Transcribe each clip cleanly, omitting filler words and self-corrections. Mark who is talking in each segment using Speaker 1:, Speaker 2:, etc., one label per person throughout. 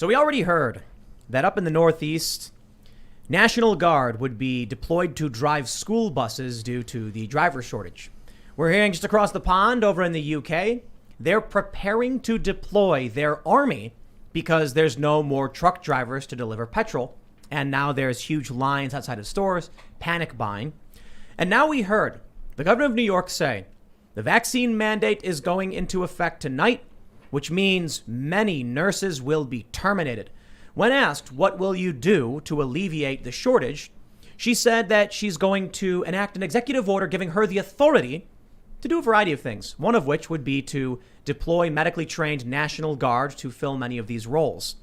Speaker 1: So we already heard that up in the Northeast, National Guard would be deployed to drive school buses due to the driver shortage. We're hearing just across the pond over in the UK, they're preparing to deploy their army because there's no more truck drivers to deliver petrol. And now there's huge lines outside of stores, panic buying. And now we heard the governor of New York say the vaccine mandate is going into effect tonight, which means many nurses will be terminated. When asked, what will you do to alleviate the shortage? She said that she's going to enact an executive order giving her the authority to do a variety of things, one of which would be to deploy medically trained National Guard to fill many of these roles.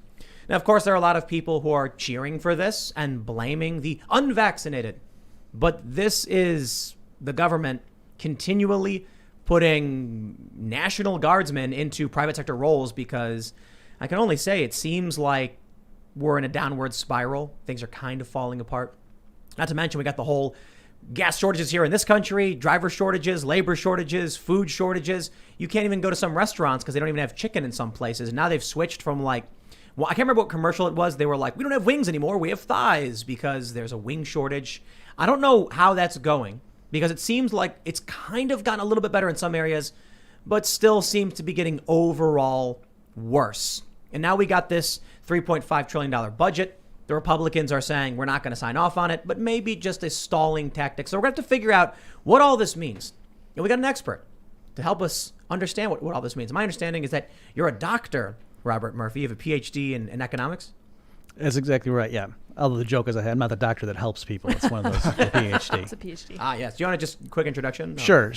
Speaker 1: Now, of course, there are a lot of people who are cheering for this and blaming the unvaccinated. But this is the government continually putting National Guardsmen into private sector roles because I can only say it seems like we're in a downward spiral. Things are kind of falling apart. Not to mention we got the whole gas shortages here in this country, driver shortages, labor shortages, food shortages. You can't even go to some restaurants because they don't even have chicken in some places. And now they've switched from I can't remember what commercial it was. They were like, we don't have wings anymore. We have thighs because there's a wing shortage. I don't know how that's going because it seems like it's kind of gotten a little bit better in some areas, but still seems to be getting overall worse. And now we got this $3.5 trillion budget. The Republicans are saying we're not going to sign off on it, but maybe just a stalling tactic. So we're going to have to figure out what all this means. And we got an expert to help us understand what all this means. My understanding is that you're a doctor, Robert Murphy. You have a PhD in economics.
Speaker 2: That's exactly right, yeah. Although the joke is I'm not the doctor that helps people. It's one of those, a PhD.
Speaker 3: It's a PhD.
Speaker 1: Yes. Do you want to just quick introduction?
Speaker 2: Sure.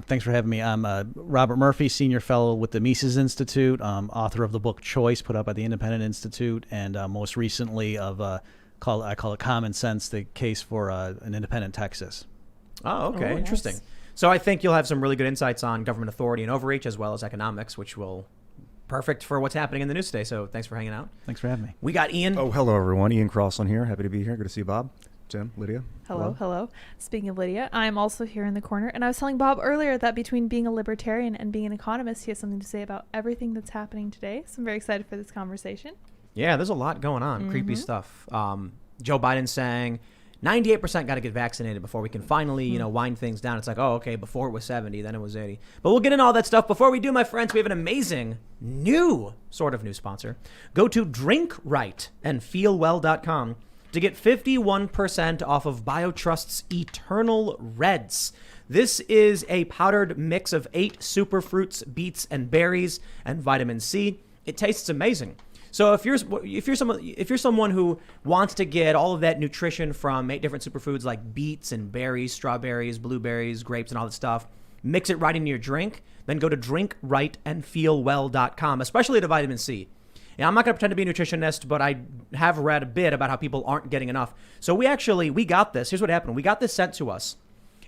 Speaker 2: Thanks for having me. I'm Robert Murphy, Senior Fellow with the Mises Institute, author of the book Choice, put out by the Independent Institute, and most recently of, I call it Common Sense, the case for an independent Texas.
Speaker 1: Oh, okay.
Speaker 3: Oh,
Speaker 1: Interesting.
Speaker 3: nice.
Speaker 1: So I think you'll have some really good insights on government authority and overreach as well as economics, which will perfect for what's happening in the news today. So thanks for hanging out.
Speaker 2: Thanks for having me.
Speaker 1: We got Ian.
Speaker 4: Oh, hello, everyone. Ian Crossland here. Happy to be here. Good to see you, Bob, Tim, Lydia.
Speaker 3: Hello. Speaking of Lydia, I'm also here in the corner. And I was telling Bob earlier that between being a libertarian and being an economist, he has something to say about everything that's happening today. So I'm very excited for this conversation.
Speaker 1: Yeah, there's a lot going on. Creepy stuff. Joe Biden saying 98% got to get vaccinated before we can finally, wind things down. It's like, oh, okay, before it was 70, then it was 80. But we'll get into all that stuff. Before we do, my friends, we have an amazing new sponsor. Go to drinkrightandfeelwell.com to get 51% off of BioTrust's Eternal Reds. This is a powdered mix of 8 superfruits, beets, and berries, and vitamin C. It tastes amazing. So if you're someone who wants to get all of that nutrition from 8 different superfoods like beets and berries, strawberries, blueberries, grapes, and all that stuff, mix it right into your drink, then go to drinkrightandfeelwell.com, especially the vitamin C. And I'm not going to pretend to be a nutritionist, but I have read a bit about how people aren't getting enough. So we got this. Here's what happened. We got this sent to us.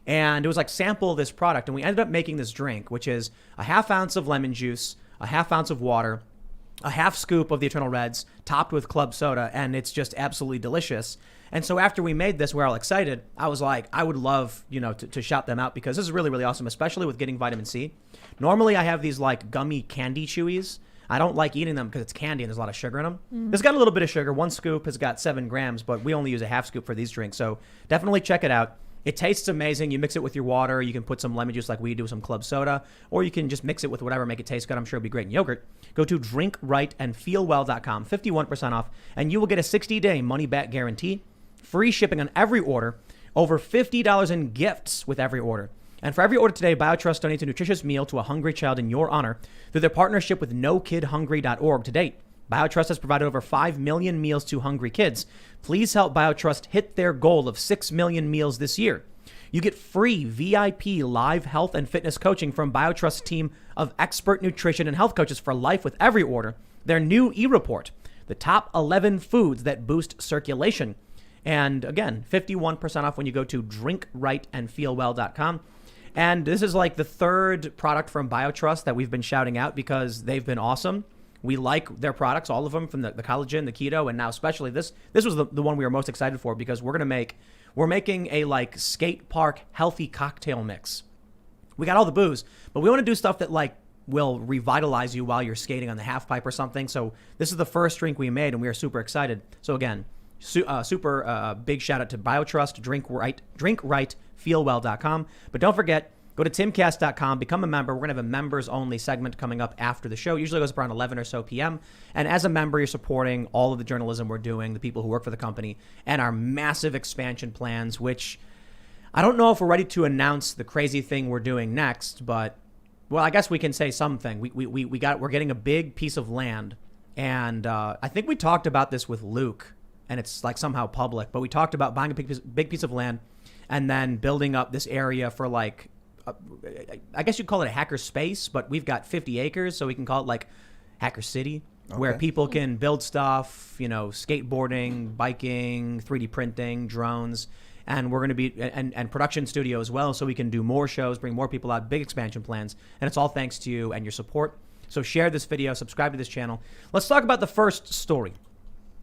Speaker 1: And it was like sample this product. And we ended up making this drink, which is a half ounce of lemon juice, a half ounce of water, a half scoop of the Eternal Reds topped with club soda, and it's just absolutely delicious. And so after we made this, we're all excited. I was like, I would love, to shout them out because this is really, really awesome, especially with getting vitamin C. Normally I have these like gummy candy chewies. I don't like eating them because it's candy and there's a lot of sugar in them. This got a little bit of sugar. 1 scoop has got 7 grams, but we only use a half scoop for these drinks. So definitely check it out. It tastes amazing. You mix it with your water. You can put some lemon juice like we do, some club soda, or you can just mix it with whatever, make it taste good. I'm sure it'll be great in yogurt. Go to drinkrightandfeelwell.com, 51% off, and you will get a 60-day money-back guarantee, free shipping on every order, over $50 in gifts with every order. And for every order today, BioTrust donates a nutritious meal to a hungry child in your honor through their partnership with NoKidHungry.org. To date, BioTrust has provided over 5 million meals to hungry kids. Please help BioTrust hit their goal of 6 million meals this year. You get free VIP live health and fitness coaching from BioTrust's team of expert nutrition and health coaches for life with every order. Their new e-report, the top 11 foods that boost circulation. And again, 51% off when you go to drinkrightandfeelwell.com. And this is like the third product from BioTrust that we've been shouting out because they've been awesome. We like their products, all of them, from the collagen, the keto, and now especially this. This was the one we were most excited for because we're making a like skate park healthy cocktail mix. We got all the booze, but we want to do stuff that like will revitalize you while you're skating on the half pipe or something. So this is the first drink we made, and we are super excited. So again, super big shout out to BioTrust, DrinkRight, FeelWell.com. But don't forget, go to Timcast.com, become a member. We're going to have a members-only segment coming up after the show. Usually goes up around 11 or so p.m. And as a member, you're supporting all of the journalism we're doing, the people who work for the company, and our massive expansion plans, which I don't know if we're ready to announce the crazy thing we're doing next, but, well, I guess we can say something. We're getting a big piece of land, and I think we talked about this with Luke, and it's like somehow public, but we talked about buying a big piece of land and then building up this area for like, I guess you'd call it a hacker space, but we've got 50 acres, so we can call it like Hacker City, where people can build stuff, skateboarding, biking, 3D printing, drones, and we're going to be, and production studio as well, so we can do more shows, bring more people out, big expansion plans, and it's all thanks to you and your support. So share this video, subscribe to this channel. Let's talk about the first story.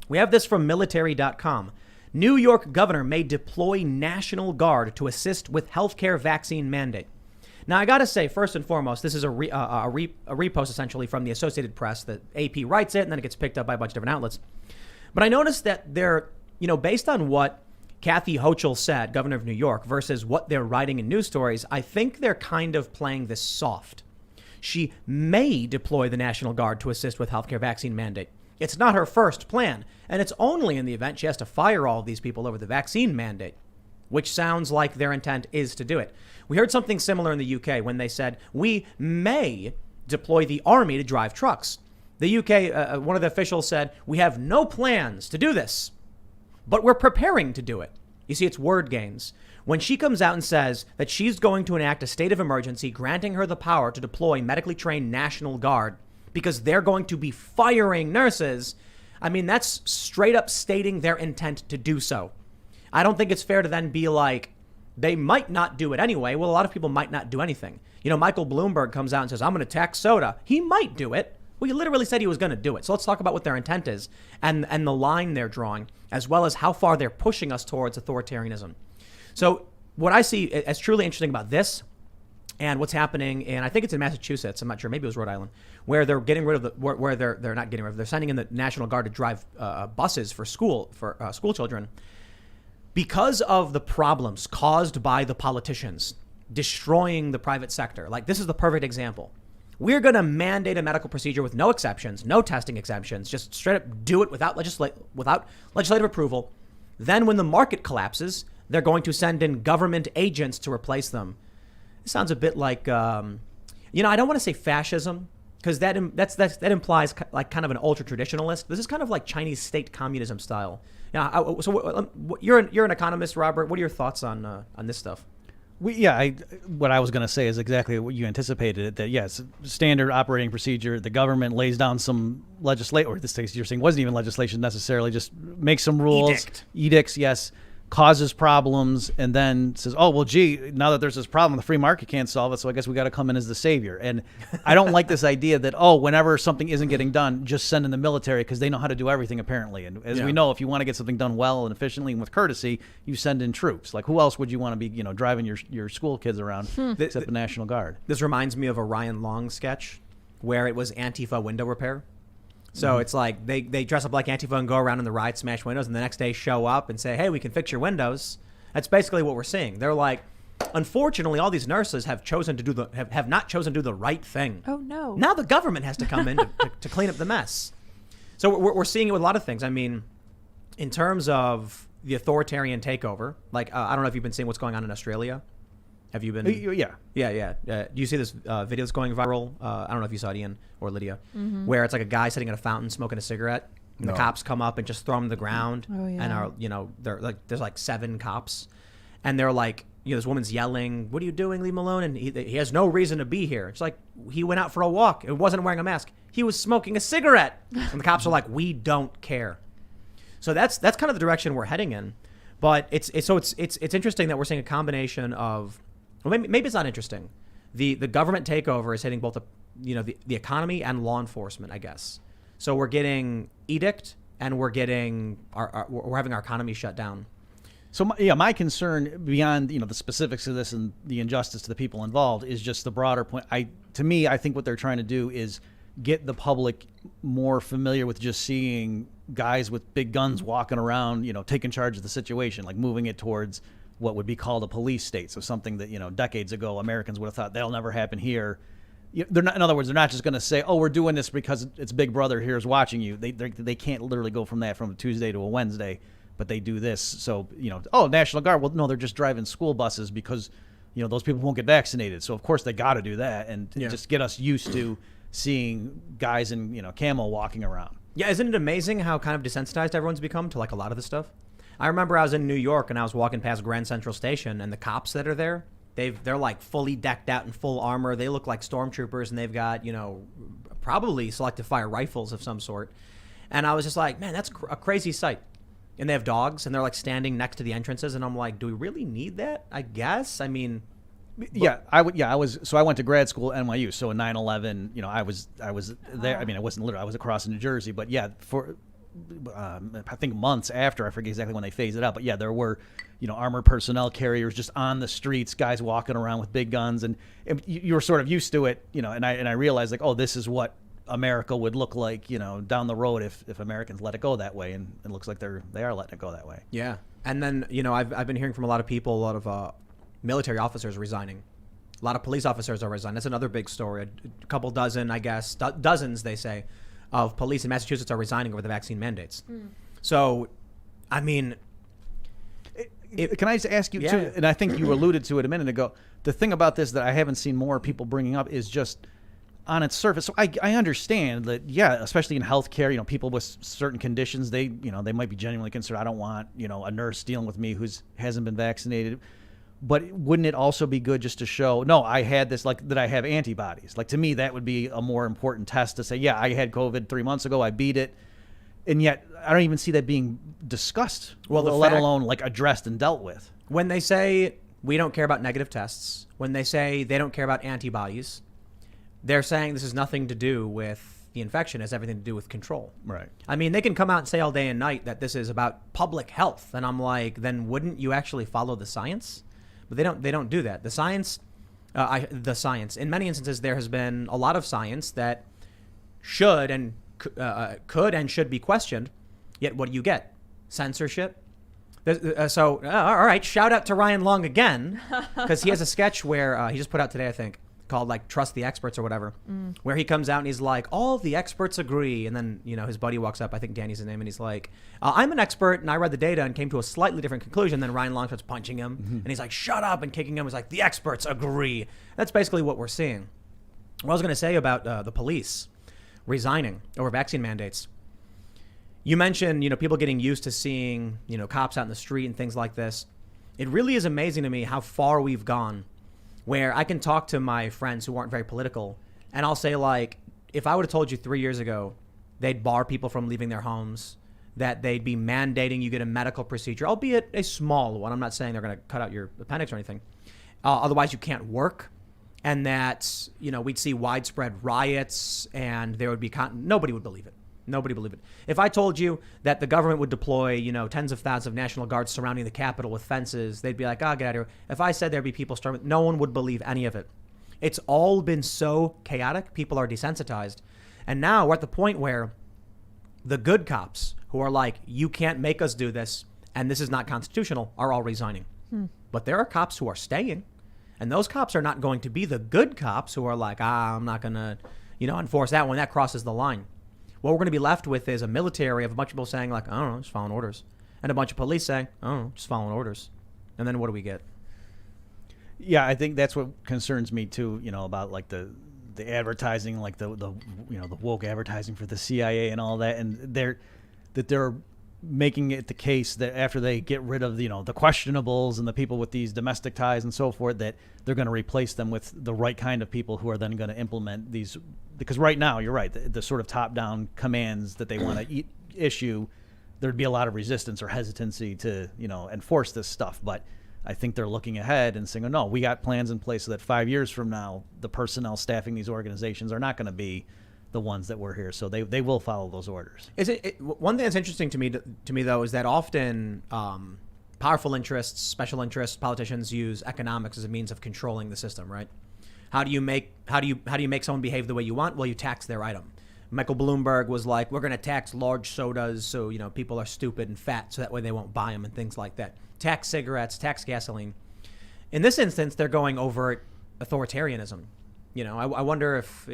Speaker 1: We have this from military.com. New York governor may deploy National Guard to assist with healthcare vaccine mandate. Now, I got to say, first and foremost, this is a repost essentially from the Associated Press. The AP writes it, and then it gets picked up by a bunch of different outlets. But I noticed that they're, based on what Kathy Hochul said, governor of New York, versus what they're writing in news stories, I think they're kind of playing this soft. She may deploy the National Guard to assist with healthcare vaccine mandate. It's not her first plan, and it's only in the event she has to fire all of these people over the vaccine mandate, which sounds like their intent is to do it. We heard something similar in the UK when they said, we may deploy the army to drive trucks. The UK, one of the officials said, we have no plans to do this, but we're preparing to do it. You see, it's word gains. When she comes out and says that she's going to enact a state of emergency, granting her the power to deploy medically trained National Guard because they're going to be firing nurses, I mean, that's straight up stating their intent to do so. I don't think it's fair to then be like, they might not do it anyway. Well, a lot of people might not do anything. Michael Bloomberg comes out and says, I'm going to tax soda. He might do it. Well, he literally said he was going to do it. So let's talk about what their intent is and the line they're drawing, as well as how far they're pushing us towards authoritarianism. So what I see as truly interesting about this and what's happening, and I think it's in Massachusetts, I'm not sure, maybe it was Rhode Island, where they're getting rid of where they're not getting rid of, they're sending in the National Guard to drive buses for school children because of the problems caused by the politicians destroying the private sector. Like, this is the perfect example. We're going to mandate a medical procedure with no exceptions, no testing exemptions, just straight up do it without legislative approval. Then when the market collapses, they're going to send in government agents to replace them. It sounds a bit like, I don't want to say fascism, because that implies like kind of an ultra traditionalist. This is kind of like Chinese state communism style. You're an economist, Robert. What are your thoughts on this stuff?
Speaker 2: What I was going to say is exactly what you anticipated. That yes, standard operating procedure. The government lays down some legislation, or in this case, you're saying wasn't even legislation necessarily. Just makes some rules, edicts. Yes, causes problems, and then says, "Oh well, gee, now that there's this problem, the free market can't solve it. So I guess we got to come in as the savior." And I don't like this idea that whenever something isn't getting done, just send in the military because they know how to do everything apparently. And as we know, if you want to get something done well and efficiently and with courtesy, you send in troops. Like who else would you want to be, driving your school kids around except the National Guard? This
Speaker 1: reminds me of a Ryan Long sketch where it was Antifa window repair. So it's like they dress up like Antifa and go around in the ride, smash windows, and the next day show up and say, hey, we can fix your windows. That's basically what we're seeing. They're like, unfortunately, all these nurses have not chosen to do the right thing.
Speaker 3: Oh, no.
Speaker 1: Now the government has to come in to clean up the mess. So we're seeing it with a lot of things. I mean, in terms of the authoritarian takeover, like I don't know if you've been seeing what's going on in Australia. Have you been? Yeah. Do you see this video that's going viral? I don't know if you saw it, Ian or Lydia, where it's like a guy sitting at a fountain smoking a cigarette, and the cops come up and just throw him to the ground. Oh, yeah. And they're like, there's like 7 cops, and they're like, this woman's yelling, "What are you doing? Leave him alone!" And he has no reason to be here. It's like he went out for a walk. It wasn't wearing a mask. He was smoking a cigarette, and the cops are like, "We don't care." So that's kind of the direction we're heading in. But it's interesting that we're seeing a combination of. Well, maybe it's not interesting. The government takeover is hitting both the economy and law enforcement, I guess. So we're getting edict and we're getting we're having our economy shut down.
Speaker 2: So my concern beyond the specifics of this and the injustice to the people involved is just the broader point. To me, I think what they're trying to do is get the public more familiar with just seeing guys with big guns walking around, taking charge of the situation, like moving it towards what would be called a police state. So something that decades ago Americans would have thought that'll never happen here. They're not. In other words, they're not just going to say, "Oh, we're doing this because it's Big Brother here's watching you." They can't literally go from a Tuesday to a Wednesday. But they do this, so National Guard. Well, no, they're just driving school buses because those people won't get vaccinated. So of course they got to do that, and just get us used to seeing guys in camo walking around.
Speaker 1: Yeah, isn't it amazing how kind of desensitized everyone's become to like a lot of this stuff? I remember I was in New York and I was walking past Grand Central Station, and the cops that are there, they're like fully decked out in full armor. They look like stormtroopers, and they've got probably selective fire rifles of some sort. And I was just like, man, that's a crazy sight. And they have dogs, and they're like standing next to the entrances, and I'm like, do we really need that? I guess. I mean,
Speaker 2: I was. So I went to grad school at NYU. So in 9/11, I was there. I mean, I wasn't literally. I was across in New Jersey, but for I think months after, I forget exactly when they phased it out, but there were armored personnel carriers just on the streets, guys walking around with big guns, and you were sort of used to it, and I realized like, oh, this is what America would look like, down the road if Americans let it go that way, and it looks like they are letting it go that way.
Speaker 1: Yeah, and then I've been hearing from a lot of people, a lot of military officers resigning, a lot of police officers are resigning. That's another big story. A couple dozen, I guess, dozens they say, of police in Massachusetts are resigning over the vaccine mandates. So, I mean,
Speaker 2: can I just ask you too? And I think you alluded to it a minute ago. The thing about this that I haven't seen more people bringing up is just, on its surface, so I understand that, especially in healthcare, people with certain conditions, they might be genuinely concerned. I don't want, a nurse dealing with me who hasn't been vaccinated. But wouldn't it also be good just to show, no, I had this, like that I have antibodies? Like, to me, that would be a more important test to say, I had COVID 3 months ago, I beat it. And yet, I don't even see that being discussed, let alone like addressed and dealt with.
Speaker 1: When they say we don't care about negative tests, when they say they don't care about antibodies, they're saying this has nothing to do with the infection. It has everything to do with control.
Speaker 2: Right.
Speaker 1: I mean, they can come out and say all day and night that this is about public health. And I'm like, then wouldn't you actually follow the science? But they don't do that. The science, in many instances, there has been a lot of science that should and could and should be questioned. Yet what do you get? Censorship. All right, shout out to Ryan Long again, because he has a sketch where he just put out today, I think, called like Trust the Experts or whatever, where he comes out and he's like, all the experts agree. And then, his buddy walks up, I think Danny's his name, and he's like, I'm an expert and I read the data and came to a slightly different conclusion. Then Ryan Long starts punching him and he's like, shut up, and kicking him. He's like, the experts agree. That's basically what we're seeing. What I was going to say about the police resigning over vaccine mandates. You mentioned, people getting used to seeing, cops out in the street and things like this. It really is amazing to me how far we've gone, where I can talk to my friends who aren't very political, and I'll say, like, if I would have told you 3 years ago they'd bar people from leaving their homes, that they'd be mandating you get a medical procedure, albeit a small one. I'm not saying they're going to cut out your appendix or anything. Otherwise, you can't work, and that, we'd see widespread riots, and there would be nobody would believe it. Nobody believe it. If I told you that the government would deploy, tens of thousands of National Guards surrounding the Capitol with fences, they'd be like, get out of here. If I said there'd be people storming, no one would believe any of it. It's all been so chaotic. People are desensitized. And now we're at the point where the good cops who are like, you can't make us do this, and this is not constitutional, are all resigning. But there are cops who are staying. And those cops are not going to be the good cops who are like, I'm not going to, enforce that when that crosses the line. What we're going to be left with is a military of a bunch of people saying, like, I don't know, just following orders. And a bunch of police saying, I don't know, just following orders. And then what do we get?
Speaker 2: Yeah, I think that's what concerns me too, about like the advertising, like the woke advertising for the CIA and all that, and they're making it the case that after they get rid of the questionables and the people with these domestic ties and so forth, that they're going to replace them with the right kind of people who are then going to implement these. Because right now, you're right, the sort of top-down commands that they want to issue, there'd be a lot of resistance or hesitancy to enforce this stuff. But I think they're looking ahead and saying, oh, no, we got plans in place so that 5 years from now, the personnel staffing these organizations are not going to be the ones that were here, so they will follow those orders.
Speaker 1: Is it one thing that's interesting to me though is that often powerful interests, special interests, politicians use economics as a means of controlling the system, right? How do you make someone behave the way you want? Well, you tax their item. Michael Bloomberg was like, we're going to tax large sodas so, people are stupid and fat so that way they won't buy them and things like that. Tax cigarettes, tax gasoline. In this instance, they're going overt authoritarianism. I wonder if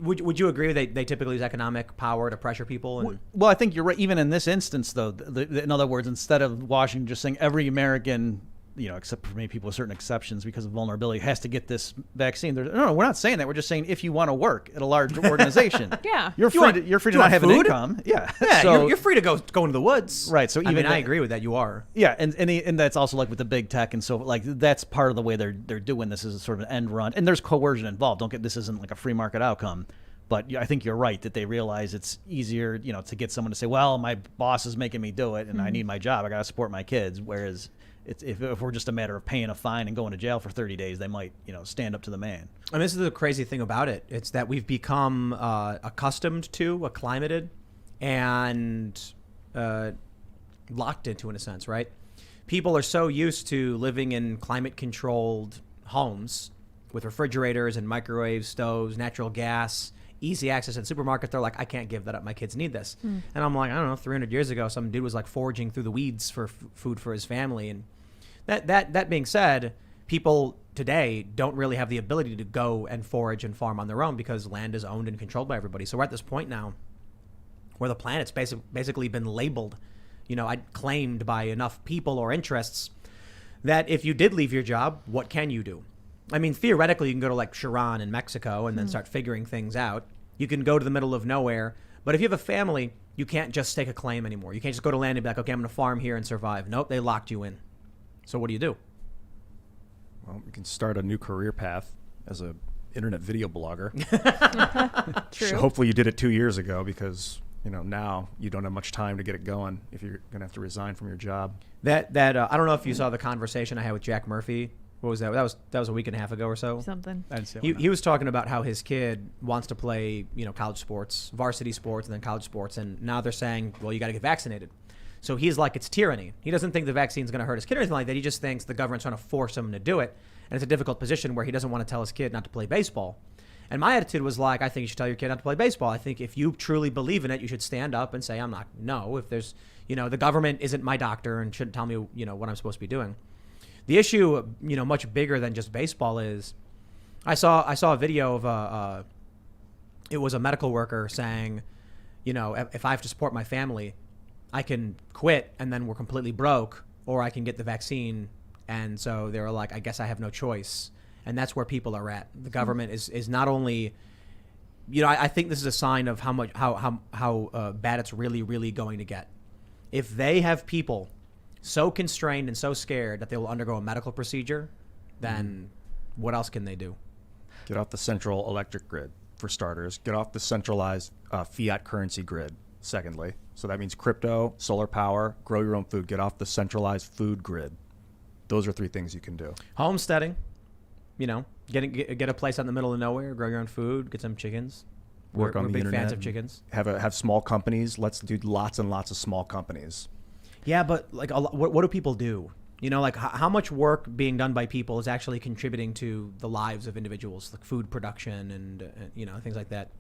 Speaker 1: would you agree they typically use economic power to pressure people? And
Speaker 2: Well, I think you're right. Even in this instance, though, in other words, instead of Washington just saying every American, except for maybe people with certain exceptions because of vulnerability, has to get this vaccine. No, we're not saying that. We're just saying if you want to work at a large organization,
Speaker 3: Yeah.
Speaker 2: you're free to not have an income. Yeah,
Speaker 1: yeah,
Speaker 2: so,
Speaker 1: you're free to go into the woods.
Speaker 2: Right. So even
Speaker 1: I agree with that. You are.
Speaker 2: Yeah, and that's also like with the big tech and so like that's part of the way they're doing this is sort of an end run, and there's coercion involved. This isn't like a free market outcome. But I think you're right that they realize it's easier, to get someone to say, well, my boss is making me do it and I need my job. I got to support my kids. Whereas if we're just a matter of paying a fine and going to jail for 30 days, they might, stand up to the man.
Speaker 1: And this is the crazy thing about it. It's that we've become accustomed to, acclimated, and locked into, in a sense, right? People are so used to living in climate-controlled homes with refrigerators and microwave stoves, natural gas, easy access in supermarkets. They're like, I can't give that up. My kids need this. And I'm like, I don't know, 300 years ago, some dude was like foraging through the weeds for food for his family. And that being said, people today don't really have the ability to go and forage and farm on their own because land is owned and controlled by everybody. So we're at this point now where the planet's basically been labeled, claimed by enough people or interests that if you did leave your job, what can you do? I mean, theoretically, you can go to like Chiron in Mexico and then start figuring things out. You can go to the middle of nowhere. But if you have a family, you can't just stake a claim anymore. You can't just go to land and be like, okay, I'm going to farm here and survive. Nope, they locked you in. So what do you do?
Speaker 4: Well, you can start a new career path as a internet video blogger.
Speaker 3: True.
Speaker 4: So hopefully you did it 2 years ago because, now you don't have much time to get it going if you're going to have to resign from your job.
Speaker 1: I don't know if you saw the conversation I had with Jack Murphy. What was that? That was a week and a half ago or so.
Speaker 3: Something.
Speaker 2: I didn't see
Speaker 1: He was talking about how his kid wants to play, college sports, varsity sports, and then college sports, and now they're saying, well, you got to get vaccinated. So he's like, it's tyranny. He doesn't think the vaccine's going to hurt his kid or anything like that. He just thinks the government's trying to force him to do it, and it's a difficult position where he doesn't want to tell his kid not to play baseball. And my attitude was like, I think you should tell your kid not to play baseball. I think if you truly believe in it, you should stand up and say, I'm not. No, if there's, the government isn't my doctor and shouldn't tell me, what I'm supposed to be doing. The issue, much bigger than just baseball is, I saw a video of it was a medical worker saying, if I have to support my family, I can quit and then we're completely broke, or I can get the vaccine. And so they were like, I guess I have no choice. And that's where people are at. The government is not only, I think this is a sign of how bad it's really, really going to get. If they have people so constrained and so scared that they will undergo a medical procedure, then what else can they do?
Speaker 4: Get off the central electric grid, for starters. Get off the centralized fiat currency grid, secondly. So that means crypto, solar power, grow your own food. Get off the centralized food grid. Those are 3 things you can do.
Speaker 1: Homesteading, get a place out in the middle of nowhere, grow your own food, get some chickens.
Speaker 4: Work on
Speaker 1: we're
Speaker 4: the
Speaker 1: big
Speaker 4: internet.
Speaker 1: fans of chickens.
Speaker 4: Have small companies. Let's do lots and lots of small companies.
Speaker 1: Yeah, but like, what do people do? Like how much work being done by people is actually contributing to the lives of individuals, like food production and things like that.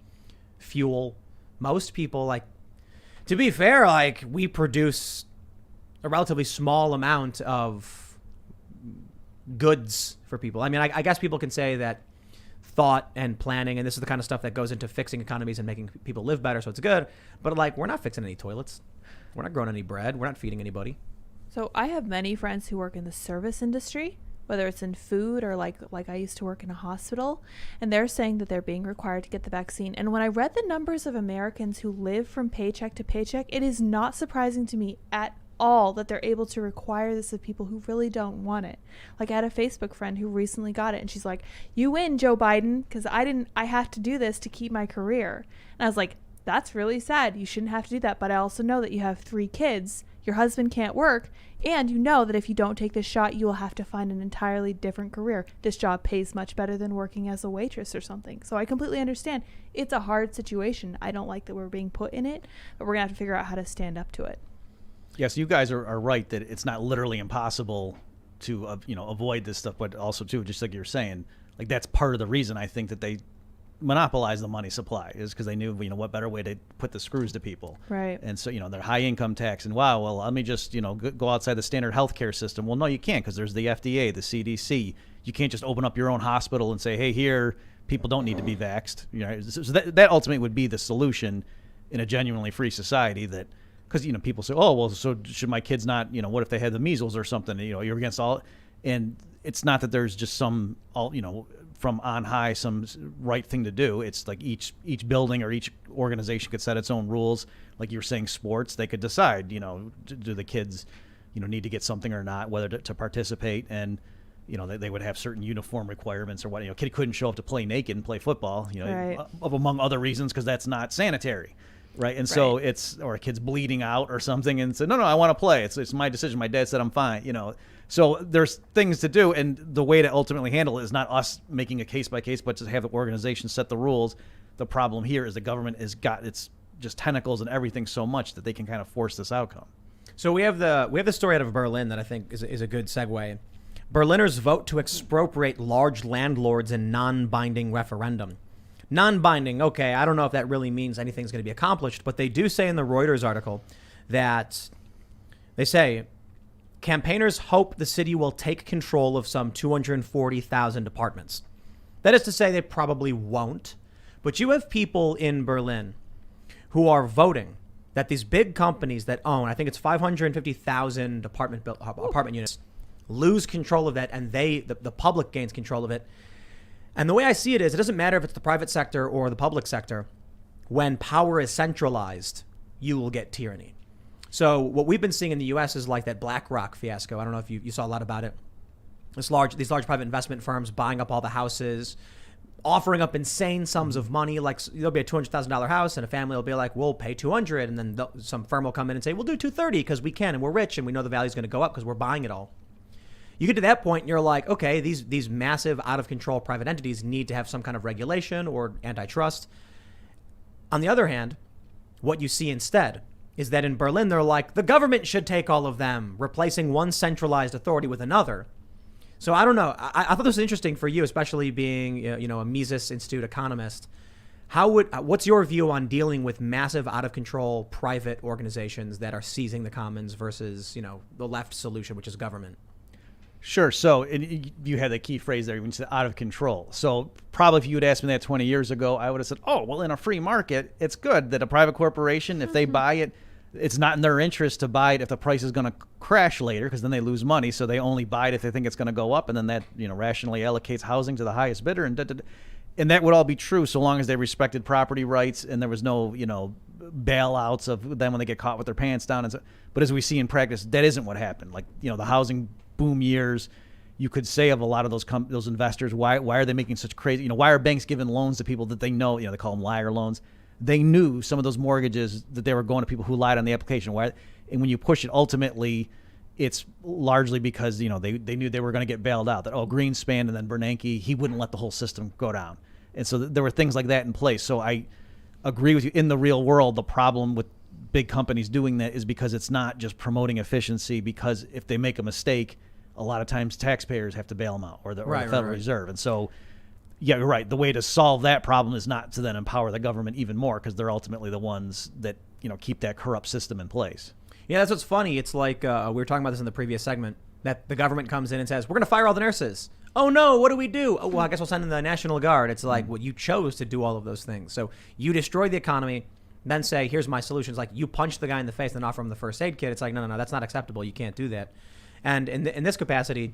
Speaker 1: Fuel. Most people, like, to be fair, like, we produce a relatively small amount of goods for people. I mean, I guess people can say that thought and planning, and this is the kind of stuff that goes into fixing economies and making people live better, so it's good. But like, we're not fixing any toilets. We're not growing any bread. We're not feeding anybody.
Speaker 3: So I have many friends who work in the service industry, whether it's in food or like I used to work in a hospital, and they're saying that they're being required to get the vaccine. And when I read the numbers of Americans who live from paycheck to paycheck, it is not surprising to me at all that they're able to require this of people who really don't want it. Like, I had a Facebook friend who recently got it, and she's like, you win, Joe Biden, because I have to do this to keep my career. And I was like, that's really sad. You shouldn't have to do that. But I also know that you have 3 kids. Your husband can't work. And you know that if you don't take this shot, you will have to find an entirely different career. This job pays much better than working as a waitress or something. So I completely understand. It's a hard situation. I don't like that we're being put in it, but we're going to have to figure out how to stand up to it.
Speaker 2: Yes, you guys are right that it's not literally impossible to avoid this stuff, but also too, just like you're saying, like that's part of the reason I think that they monopolize the money supply is because they knew what better way to put the screws to people.
Speaker 3: Right.
Speaker 2: And so their high income tax and wow, well let me just go outside the standard healthcare system. Well, no, you can't because there's the FDA, the CDC. You can't just open up your own hospital and say, hey, here people don't need to be vaxxed. So that ultimately would be the solution in a genuinely free society. That because people say, oh well, so should my kids not? What if they had the measles or something? You're against all, and it's not that there's just some from on high some right thing to do. It's like each building or each organization could set its own rules. Like you were saying, sports, they could decide do the kids need to get something or not, whether to participate, and they would have certain uniform requirements or what. Kid couldn't show up to play naked and play football,
Speaker 3: Right.
Speaker 2: among other reasons because that's not sanitary. Right. And so or a kid's bleeding out or something and say, no, I want to play. It's my decision. My dad said I'm fine. So there's things to do. And the way to ultimately handle it is not us making a case by case, but to have the organization set the rules. The problem here is the government has got its just tentacles and everything so much that they can kind of force this outcome.
Speaker 1: So we have the story out of Berlin that I think is a good segue. Berliners vote to expropriate large landlords in non-binding referendum. Non-binding, okay, I don't know if that really means anything's going to be accomplished, but they do say in the Reuters article that they say campaigners hope the city will take control of some 240,000 apartments. That is to say they probably won't, but you have people in Berlin who are voting that these big companies that own, I think it's 550,000 apartment units, lose control of that, and the public gains control of it. And the way I see it is, it doesn't matter if it's the private sector or the public sector. When power is centralized, you will get tyranny. So what we've been seeing in the U.S. is like that BlackRock fiasco. I don't know if you saw a lot about it. These large private investment firms buying up all the houses, offering up insane sums of money. Like there'll be a $200,000 house, and a family will be like, "We'll pay $200,000," and then some firm will come in and say, "We'll do $230,000 because we can, and we're rich, and we know the value's going to go up because we're buying it all." You get to that point and you're like, okay, these massive out of control private entities need to have some kind of regulation or antitrust. On the other hand, what you see instead is that in Berlin, they're like, the government should take all of them, replacing one centralized authority with another. So I don't know. I thought this was interesting for you, especially being a Mises Institute economist. What's your view on dealing with massive out of control private organizations that are seizing the commons versus the left solution, which is government?
Speaker 2: Sure. So you had the key phrase there when you said out of control. So probably if you had asked me that 20 years ago, I would have said, oh, well, in a free market, it's good that a private corporation, if they buy it, it's not in their interest to buy it if the price is going to crash later because then they lose money. So they only buy it if they think it's going to go up. And then that rationally allocates housing to the highest bidder. And that would all be true so long as they respected property rights and there was no bailouts of them when they get caught with their pants down. But as we see in practice, that isn't what happened. Like the housing boom years, you could say of a lot of those investors, why are they making such crazy, why are banks giving loans to people that they know, they call them liar loans. They knew some of those mortgages that they were going to people who lied on the application. Why? And when you push it, ultimately, it's largely because, they knew they were going to get bailed out. That, Greenspan and then Bernanke, he wouldn't let the whole system go down. And so there were things like that in place. So I agree with you. In the real world, the problem with big companies doing that is because it's not just promoting efficiency, because if they make a mistake, a lot of times taxpayers have to bail them out or the Federal Reserve. And so, yeah, you're right. The way to solve that problem is not to then empower the government even more because they're ultimately the ones that, keep that corrupt system in place.
Speaker 1: Yeah, that's what's funny. It's like we were talking about this in the previous segment, that the government comes in and says, we're going to fire all the nurses. Oh, no, what do we do? Oh, well, I guess we'll send in the National Guard. It's like, well, you chose to do all of those things. So you destroy the economy, then say, here's my solution. It's like you punch the guy in the face and then offer him the first aid kit. It's like, no, that's not acceptable. You can't do that. And in this capacity,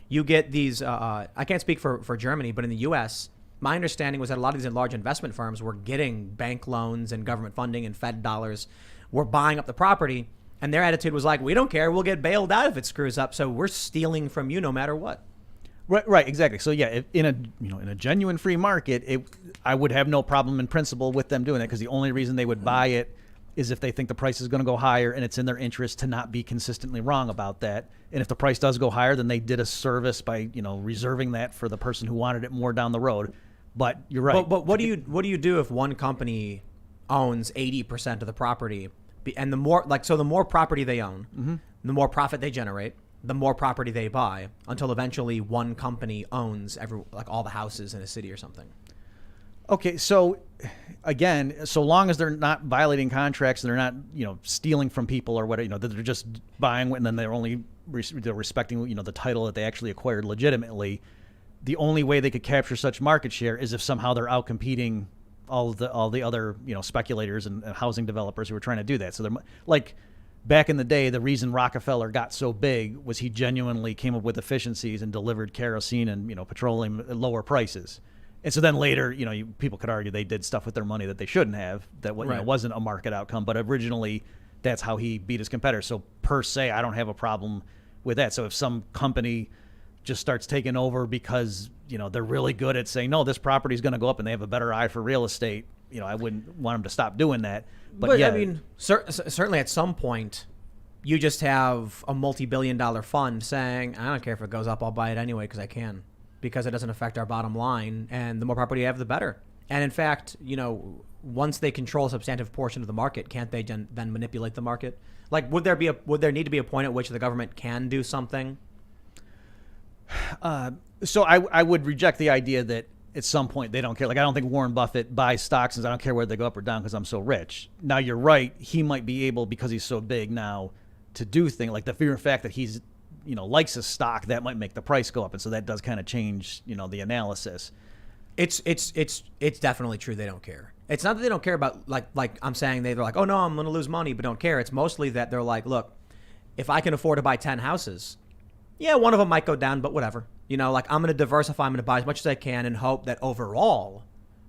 Speaker 1: you get these, I can't speak for Germany, but in the U.S., my understanding was that a lot of these large investment firms were getting bank loans and government funding and Fed dollars, were buying up the property, and their attitude was like, we don't care, we'll get bailed out if it screws up, so we're stealing from you no matter what.
Speaker 2: Right, exactly. So yeah, in a genuine free market, I would have no problem in principle with them doing that because the only reason they would buy it is if they think the price is going to go higher and it's in their interest to not be consistently wrong about that. And if the price does go higher, then they did a service by, reserving that for the person who wanted it more down the road. But you're right.
Speaker 1: But what do you do if one company owns 80% of the property, And the more the more property they own, the more profit they generate, the more property they buy, until eventually one company owns all the houses in a city or something.
Speaker 2: Okay, so again, so long as they're not violating contracts, they're not, stealing from people or whatever, that they're just buying, and then they're only they're respecting, the title that they actually acquired legitimately. The only way they could capture such market share is if somehow they're outcompeting all the other, speculators and housing developers who are trying to do that. So they're like, back in the day, the reason Rockefeller got so big was he genuinely came up with efficiencies and delivered kerosene and, petroleum at lower prices. And so then later, people could argue they did stuff with their money that they shouldn't have, that wasn't a market outcome. But originally, that's how he beat his competitors. So per se, I don't have a problem with that. So if some company just starts taking over because, they're really good at saying, no, this property is going to go up and they have a better eye for real estate, I wouldn't want them to stop doing that. But yeah.
Speaker 1: I mean, certainly at some point, you just have a multi-billion-dollar fund saying, I don't care if it goes up, I'll buy it anyway because I can. Because it doesn't affect our bottom line, and the more property you have, the better. And in fact, once they control a substantive portion of the market, can't they then manipulate the market? Like, would there need to be a point at which the government can do something?
Speaker 2: So I would reject the idea that at some point they don't care. Like, I don't think Warren Buffett buys stocks and I don't care whether they go up or down because I'm so rich. Now, you're right. He might be able, because he's so big now, to do things like the fear of fact that he's likes his stock, that might make the price go up, and so that does kind of change, the analysis.
Speaker 1: It's definitely true they don't care. It's not that they don't care about like I'm saying they're like, oh no, I'm going to lose money, but don't care. It's mostly that they're like, look, if I can afford to buy 10 houses, yeah, one of them might go down, but whatever. I'm going to diversify. I'm going to buy as much as I can and hope that overall,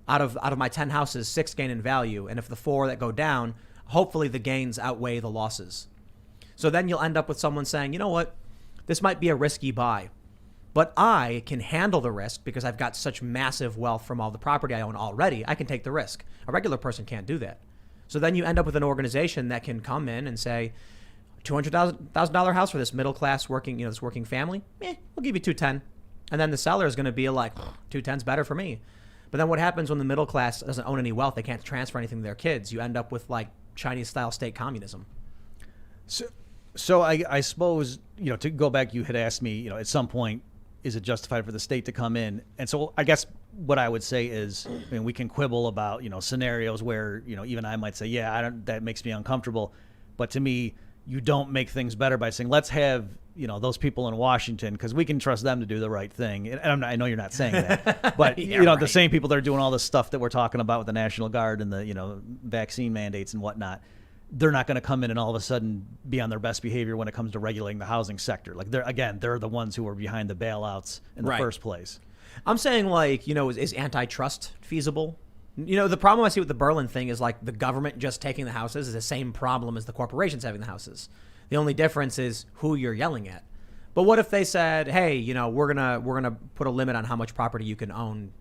Speaker 1: out of my 10 houses, 6 gain in value, and if the 4 that go down, hopefully the gains outweigh the losses. So then you'll end up with someone saying, you know what? This might be a risky buy, but I can handle the risk because I've got such massive wealth from all the property I own already. I can take the risk. A regular person can't do that. So then you end up with an organization that can come in and say, $200,000 house for this middle class working, this working family. We'll give you 210, and then the seller is going to be like, 210's better for me. But then what happens when the middle class doesn't own any wealth? They can't transfer anything to their kids. You end up with like Chinese style state communism.
Speaker 2: So I suppose, to go back, you had asked me, at some point, is it justified for the state to come in? And so I guess what I would say is, we can quibble about, scenarios where, even I might say, yeah, that makes me uncomfortable. But to me, you don't make things better by saying, let's have, those people in Washington, because we can trust them to do the right thing. And I know you're not saying that, but,
Speaker 1: right.
Speaker 2: The same people that are doing all this stuff that we're talking about with the National Guard and the, vaccine mandates and whatnot, they're not going to come in and all of a sudden be on their best behavior when it comes to regulating the housing sector. Like, they're the ones who are behind the bailouts in the first place.
Speaker 1: I'm saying, is antitrust feasible? The problem I see with the Berlin thing is like the government just taking the houses is the same problem as the corporations having the houses. The only difference is who you're yelling at. But what if they said, hey, we're gonna put a limit on how much property you can own,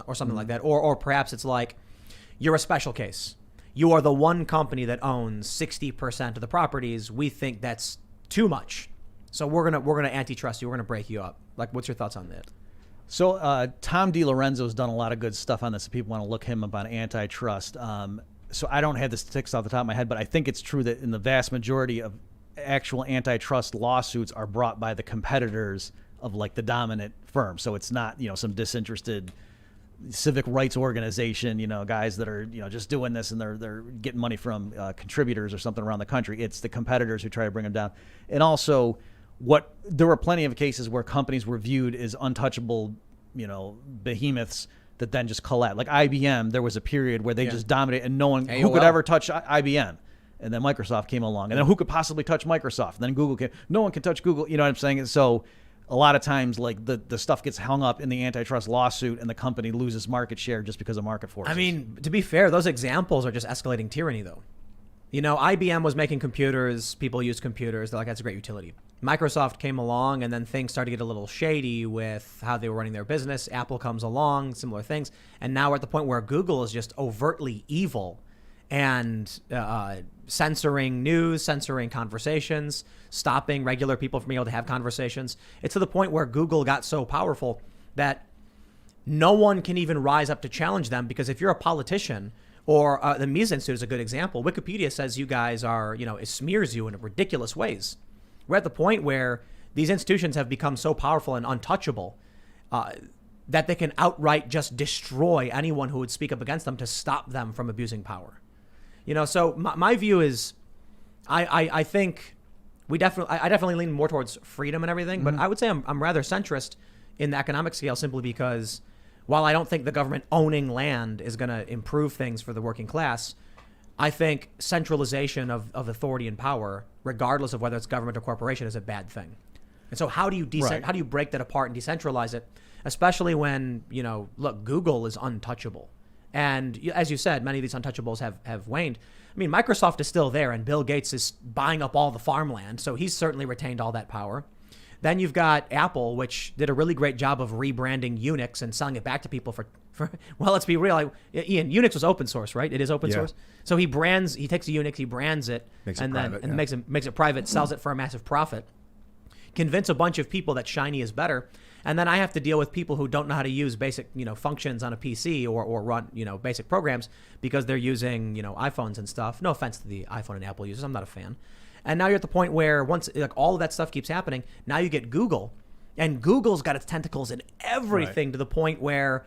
Speaker 1: or something like that, or perhaps it's like you're a special case. You are the one company that owns 60% of the properties. We think that's too much, so we're gonna antitrust you. We're gonna break you up. Like, what's your thoughts on that?
Speaker 2: So Tom DiLorenzo's done a lot of good stuff on this. If people want to look him up on antitrust. So I don't have the statistics off the top of my head, but I think it's true that in the vast majority of actual antitrust lawsuits are brought by the competitors of like the dominant firm. So it's not, some disinterested civic rights organization, guys that are, just doing this and they're getting money from contributors or something around the country. It's the competitors who try to bring them down. And also there were plenty of cases where companies were viewed as untouchable, behemoths that then just collapsed. Like IBM, there was a period where they just dominated and no one who could ever touch IBM. And then Microsoft came along. And then who could possibly touch Microsoft? And then Google came. No one can touch Google. You know what I'm saying? And so a lot of times, like, the stuff gets hung up in the antitrust lawsuit and the company loses market share just because of market forces.
Speaker 1: I mean, to be fair, those examples are just escalating tyranny, though. IBM was making computers. People use computers. They're like, that's a great utility. Microsoft came along, and then things started to get a little shady with how they were running their business. Apple comes along, similar things. And now we're at the point where Google is just overtly evil and censoring news, censoring conversations, stopping regular people from being able to have conversations. It's to the point where Google got so powerful that no one can even rise up to challenge them, because if you're a politician Or the Mises Institute is a good example. Wikipedia says you guys are, it smears you in ridiculous ways. We're at the point where these institutions have become so powerful and untouchable that they can outright just destroy anyone who would speak up against them to stop them from abusing power. So my view is, I think I definitely lean more towards freedom and everything, but I would say I'm rather centrist in the economic scale simply because while I don't think the government owning land is going to improve things for the working class, I think centralization of authority and power, regardless of whether it's government or corporation, is a bad thing. And so how do you how do you break that apart and decentralize it, especially when, look, Google is untouchable. And as you said, many of these untouchables have waned. I mean, Microsoft is still there, and Bill Gates is buying up all the farmland, so he's certainly retained all that power. Then you've got Apple, which did a really great job of rebranding Unix and selling it back to people for well, let's be real. Ian, Unix was open source, right? It is open source. So he takes a Unix, he brands it, makes it private, sells it for a massive profit. Convince a bunch of people that Shiny is better. And then I have to deal with people who don't know how to use basic, functions on a PC or run, basic programs because they're using, iPhones and stuff. No offense to the iPhone and Apple users. I'm not a fan. And now you're at the point where once all of that stuff keeps happening, now you get Google, and Google's got its tentacles in everything to the point where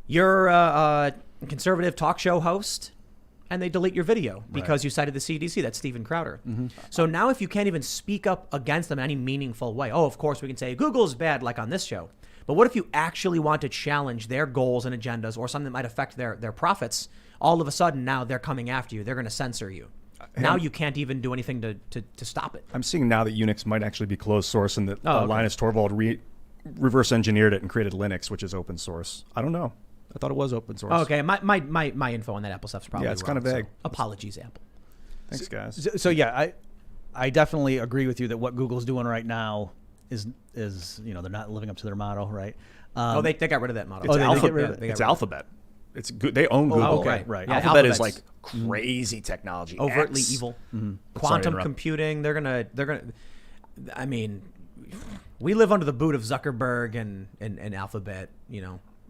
Speaker 1: you're a conservative talk show host and they delete your video because you cited the CDC. That's Steven Crowder. So now if you can't even speak up against them in any meaningful way, of course we can say Google's bad like on this show. But what if you actually want to challenge their goals and agendas or something that might affect their profits? All of a sudden now they're coming after you. They're going to censor you. Now you can't even do anything to stop it.
Speaker 4: I'm seeing now that Unix might actually be closed source and that Linus Torvald reverse engineered it and created Linux, which is open source. I don't know. I thought it was open source.
Speaker 1: Okay, my info on that Apple stuff's probably
Speaker 4: it's
Speaker 1: wrong,
Speaker 4: kind of vague.
Speaker 1: So apologies, Apple.
Speaker 4: Thanks, guys.
Speaker 2: So yeah, I definitely agree with you that what Google's doing right now is they're not living up to their motto, right?
Speaker 1: They got rid of that motto.
Speaker 4: It's
Speaker 2: they
Speaker 4: Alphabet.
Speaker 2: get rid of it?
Speaker 4: It's Alphabet. It's good. They own Google.
Speaker 1: Okay.
Speaker 2: Right.
Speaker 1: Yeah,
Speaker 4: Alphabet is
Speaker 1: Alphabet's
Speaker 4: like crazy technology.
Speaker 1: overtly
Speaker 4: X.
Speaker 1: evil.
Speaker 4: Sorry to
Speaker 1: Quantum
Speaker 4: interrupt.
Speaker 1: computing. They're gonna. I mean, we live under the boot of Zuckerberg and Alphabet.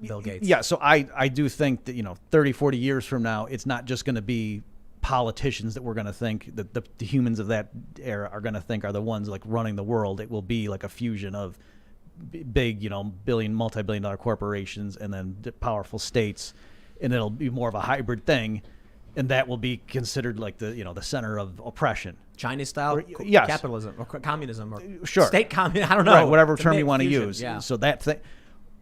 Speaker 1: Bill Gates.
Speaker 2: Yeah, so I do think that 30, 40 years from now, it's not just going to be politicians that we're going to think that the humans of that era are going to think are the ones like running the world. It will be like a fusion of big, multi-billion dollar corporations and then powerful states, and it'll be more of a hybrid thing, and that will be considered like the center of oppression.
Speaker 1: Chinese style
Speaker 2: yes.
Speaker 1: capitalism or communism or
Speaker 2: State
Speaker 1: communism. I don't know.
Speaker 2: Right, whatever
Speaker 1: It's a
Speaker 2: term you
Speaker 1: big
Speaker 2: want to
Speaker 1: fusion,
Speaker 2: use.
Speaker 1: Yeah.
Speaker 2: So that thing.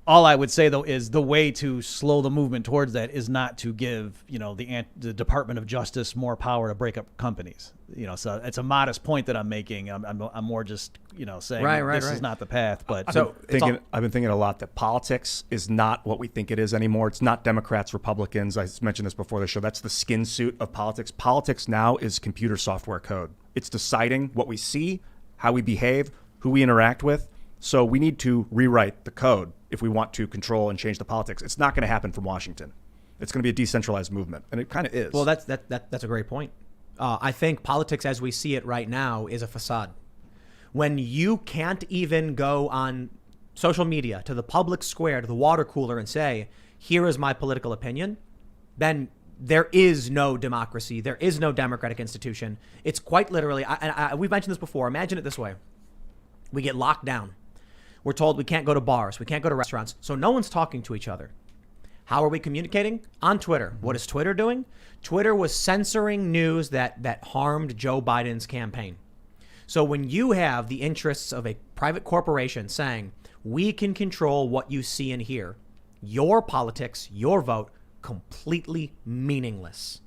Speaker 2: All I would say, though, is the way to slow the movement towards that is not to give, the Department of Justice more power to break up companies. So it's a modest point that I'm making. I'm more just, saying this is not the path. But
Speaker 4: I've been thinking a lot that politics is not what we think it is anymore. It's not Democrats, Republicans. I mentioned this before the show. That's the skin suit of politics. Politics now is computer software code. It's deciding what we see, how we behave, who we interact with. So we need to rewrite the code if we want to control and change the politics. It's not going to happen from Washington. It's going to be a decentralized movement, and it kind of is.
Speaker 1: Well, that's a great point. I think politics as we see it right now is a facade. When you can't even go on social media to the public square, to the water cooler and say, here is my political opinion, then there is no democracy. There is no democratic institution. It's quite literally, we've mentioned this before. Imagine it this way. We get locked down. We're told we can't go to bars. We can't go to restaurants. So no one's talking to each other. How are we communicating? On Twitter. What is Twitter doing? Twitter was censoring news that harmed Joe Biden's campaign. So when you have the interests of a private corporation saying, we can control what you see and hear, your politics, your vote, completely meaningless.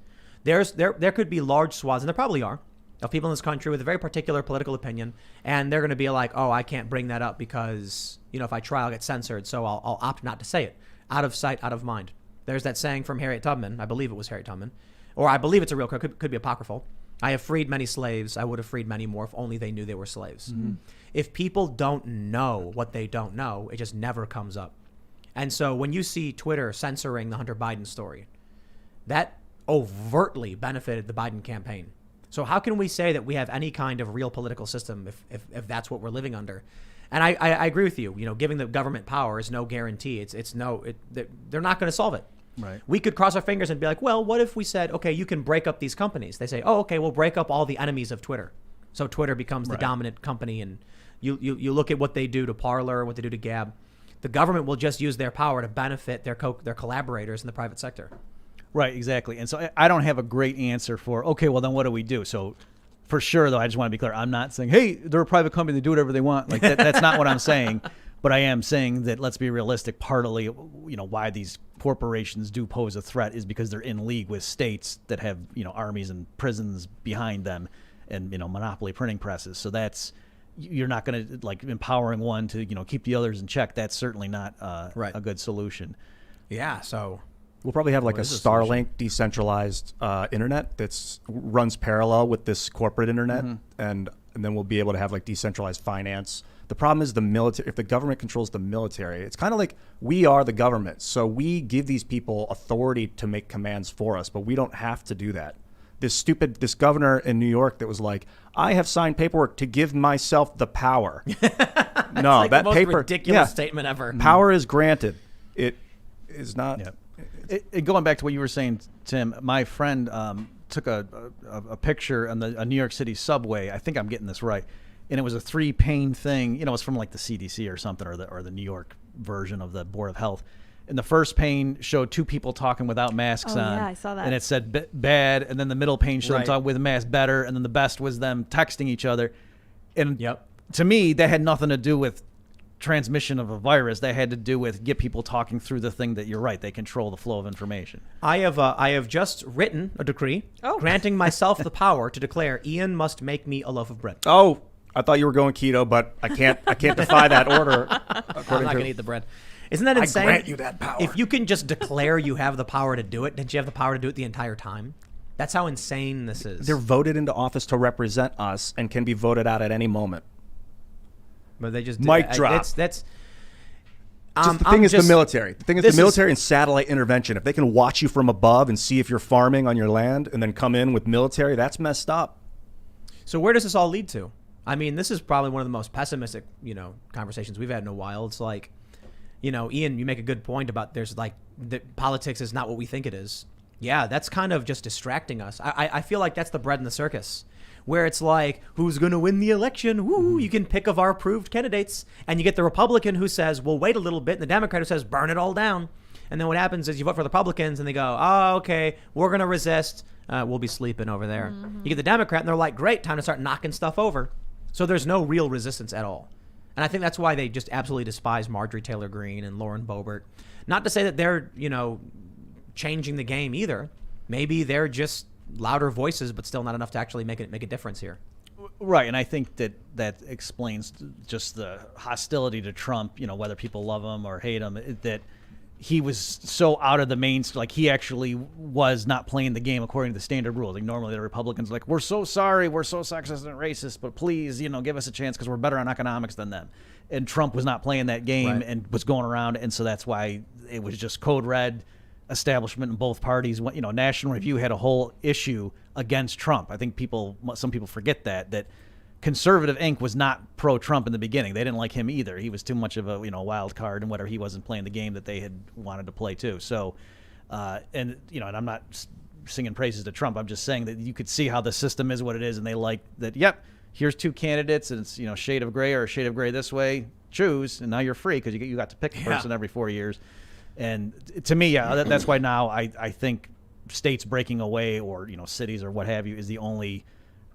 Speaker 1: There could be large swaths, and there probably are, of people in this country with a very particular political opinion, and they're going to be like, oh, I can't bring that up because, if I try, I'll get censored, so I'll opt not to say it. Out of sight, out of mind. There's that saying from Harriet Tubman. I believe it was Harriet Tubman. Or I believe it's a real quote. Could be apocryphal. I have freed many slaves. I would have freed many more if only they knew they were slaves. Mm-hmm. If people don't know what they don't know, it just never comes up. And so when you see Twitter censoring the Hunter Biden story, that overtly benefited the Biden campaign. So how can we say that we have any kind of real political system if that's what we're living under? And I agree with you. Giving the government power is no guarantee. They're not going to solve it.
Speaker 2: Right.
Speaker 1: We could cross our fingers and be like, well, what if we said, okay, you can break up these companies? They say, oh, okay, we'll break up all the enemies of Twitter. So Twitter becomes the dominant company, and you look at what they do to Parler, what they do to Gab. The government will just use their power to benefit their collaborators in the private sector.
Speaker 2: Right, exactly. And so I don't have a great answer for, okay, well, then what do we do? So for sure, though, I just want to be clear. I'm not saying, hey, they're a private company. They do whatever they want. Like that's not what I'm saying. But I am saying that let's be realistic. Partly, why these corporations do pose a threat is because they're in league with states that have, armies and prisons behind them and, monopoly printing presses. So you're not going to like empowering one to, keep the others in check. That's certainly not a good solution.
Speaker 1: Yeah. So
Speaker 4: we'll probably have like a
Speaker 1: is the
Speaker 4: Starlink decentralized internet that's runs parallel with this corporate internet, and then we'll be able to have like decentralized finance. The problem is the military. If the government controls the military, it's kind of like we are the government. So we give these people authority to make commands for us, but we don't have to do that. This governor in New York that was like, I have signed paperwork to give myself the power. No,
Speaker 1: like
Speaker 4: that
Speaker 1: the most
Speaker 4: paper
Speaker 1: ridiculous statement ever.
Speaker 4: Power is granted. It is not.
Speaker 2: Yeah. Going back to what you were saying, Tim, my friend took a picture on a New York City subway. I think I'm getting this right. And it was a 3-pane thing. It was from like the CDC or something, or the New York version of the Board of Health. And the first pane showed 2 people talking without masks on.
Speaker 3: Yeah, I saw that.
Speaker 2: And it said bad. And then the middle pane showed them
Speaker 1: Right.
Speaker 2: talking with a mask better. And then the best was them texting each other. And
Speaker 1: Yep.
Speaker 2: to me, that had nothing to do with transmission of a virus. That had to do with get people talking through the thing that you're right. They control the flow of information.
Speaker 1: I have just written a decree granting myself the power to declare Ian must make me a loaf of bread.
Speaker 4: Oh, I thought you were going keto, but I can't defy that order.
Speaker 1: I'm not going to eat the bread. Isn't that insane?
Speaker 4: grant you that power.
Speaker 1: If you can just declare you have the power to do it, didn't you have the power to do it the entire time? That's how insane this is.
Speaker 4: They're voted into office to represent us and can be voted out at any moment.
Speaker 1: But they just
Speaker 4: Mic drop.
Speaker 1: That's
Speaker 4: The thing is the military. The thing is the military and satellite intervention. If they can watch you from above and see if you're farming on your land and then come in with military, that's messed up.
Speaker 1: So where does this all lead to? I mean, this is probably one of the most pessimistic, conversations we've had in a while. It's like, Ian, you make a good point about politics is not what we think it is. Yeah, that's kind of just distracting us. I feel like that's the bread in the circus, where it's like, who's going to win the election? Woo, you can pick of our approved candidates. And you get the Republican who says, well, wait a little bit. And the Democrat who says, burn it all down. And then what happens is you vote for the Republicans and they go, oh, okay, we're going to resist. We'll be sleeping over there. You get the Democrat and they're like, great, time to start knocking stuff over. So there's no real resistance at all. And I think that's why they just absolutely despise Marjorie Taylor Greene and Lauren Boebert. Not to say that they're, changing the game either. Maybe they're just louder voices, but still not enough to actually make a difference here.
Speaker 2: Right, and I think that explains just the hostility to Trump, whether people love him or hate him, that he was so out of the like he actually was not playing the game according to the standard rules. Like normally the Republicans are like, we're so sorry, we're so sexist and racist, but please, give us a chance because we're better on economics than them. And Trump was not playing that game and was going around, and so that's why it was just code red establishment in both parties. National Review had a whole issue against Trump. I think some people forget that Conservative Inc. was not pro-Trump in the beginning. They didn't like him either. He was too much of a wild card and whatever. He wasn't playing the game that they had wanted to play too. So, and I'm not singing praises to Trump. I'm just saying that you could see how the system is what it is, and they like that. Yep, here's 2 candidates, and it's shade of gray or a shade of gray this way. Choose, and now you're free because you got to pick a person every 4 years. And to me, that's why now I think states breaking away or cities or what have you is the only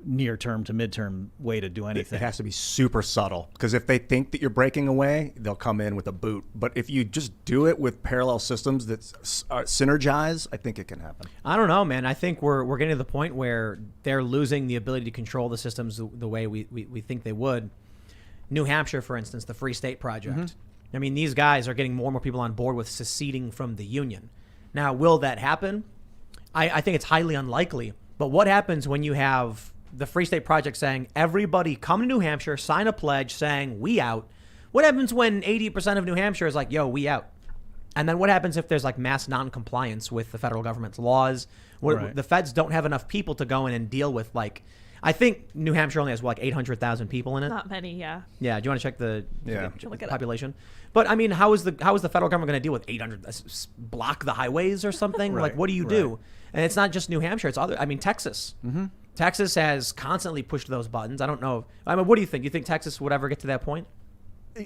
Speaker 2: near-term to mid-term way to do anything.
Speaker 4: It has to be super subtle because if they think that you're breaking away, they'll come in with a boot. But if you just do it with parallel systems that synergize, I think it can happen.
Speaker 1: I don't know, man. I think we're getting to the point where they're losing the ability to control the systems the way we think they would. New Hampshire, for instance, the Free State Project. Mm-hmm. I mean, these guys are getting more and more people on board with seceding from the Union. Now, will that happen? I think it's highly unlikely. But what happens when you have the Free State Project saying, everybody come to New Hampshire, sign a pledge saying, we out? What happens when 80% of New Hampshire is like, yo, we out? And then what happens if there's like mass non-compliance with the federal government's laws?
Speaker 2: Right.
Speaker 1: The feds don't have enough people to go in and deal with I think New Hampshire only has like 800,000 people in it.
Speaker 3: Not many, yeah.
Speaker 1: Yeah. Do you want to check the
Speaker 3: Look it up.
Speaker 1: population? But I mean, how is the federal government going to deal with 800? Block the highways or something?
Speaker 2: Right,
Speaker 1: Like, what do you do? And it's not just New Hampshire. It's other. I mean, Texas.
Speaker 2: Mm-hmm.
Speaker 1: Texas has constantly pushed those buttons. I don't know. I mean, what do you think? You think Texas would ever get to that point?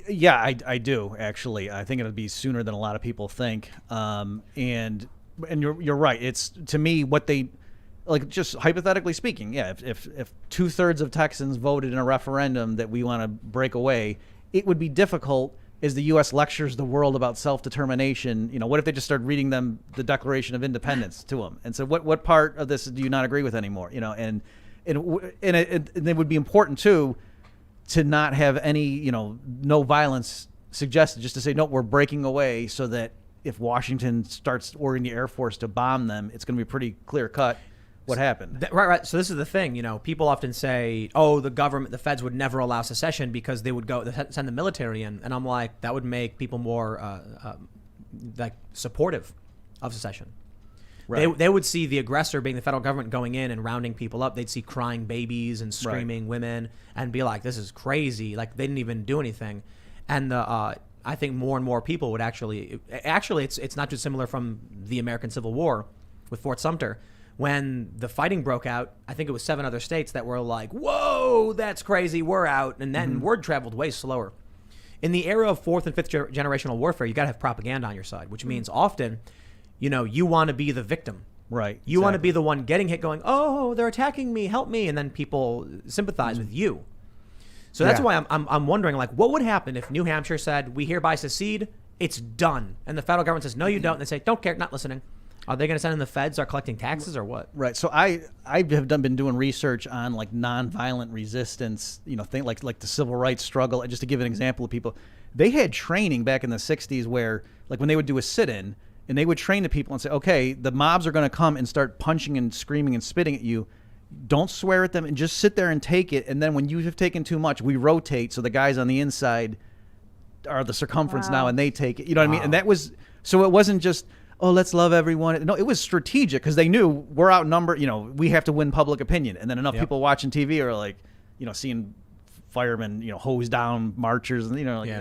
Speaker 2: Yeah, I do actually. I think it'll be sooner than a lot of people think. And you're right. It's, to me, what they, like, just hypothetically speaking, yeah. If 2/3 of Texans voted in a referendum that we want to break away, it would be difficult as the U.S. lectures the world about self-determination. You know, what if they just start reading them the Declaration of Independence to them and said, what part of this do you not agree with anymore? You know, and it would be important too to not have any, you know, no violence suggested, just to say, no, we're breaking away, so that if Washington starts ordering the Air Force to bomb them, it's going to be pretty clear cut what happened.
Speaker 1: Right. So this is the thing. You know, people often say, "Oh, the feds would never allow secession because they would send the military in," and I'm like, that would make people more like supportive of secession.
Speaker 2: Right.
Speaker 1: They would see the aggressor being the federal government going in and rounding people up. They'd see crying babies and screaming women and be like, "This is crazy!" Like, they didn't even do anything. And I think more and more people would actually it's not too similar from the American Civil War with Fort Sumter. When the fighting broke out, I think it was 7 other states that were like, "Whoa, that's crazy, we're out." And then word traveled way slower. In the era of 4th and 5th generational warfare, you got to have propaganda on your side, which means often, you know, you want to be the victim.
Speaker 2: Right.
Speaker 1: You want to be the one getting hit, going, "Oh, they're attacking me, help me," and then people sympathize with you. So that's why I'm wondering, like, what would happen if New Hampshire said, "We hereby secede, it's done," and the federal government says, "No, you don't," and they say, "Don't care, not listening." Are they going to send in the feds, start collecting taxes, or what?
Speaker 2: Right. So I have been doing research on, like, nonviolent resistance, you know, thing like the civil rights struggle. Just to give an example of people, they had training back in the 60s where, like, when they would do a sit-in, and they would train the people and say, "Okay, the mobs are going to come and start punching and screaming and spitting at you. Don't swear at them and just sit there and take it. And then when you have taken too much, we rotate, so the guys on the inside are the circumference now, and they take it." You know what I mean? And that was, so it wasn't just, "Oh, let's love everyone." No, it was strategic, because they knew we're outnumbered. You know, we have to win public opinion. And then enough people watching TV are like, you know, seeing firemen, you know, hose down marchers, and, you know, like, I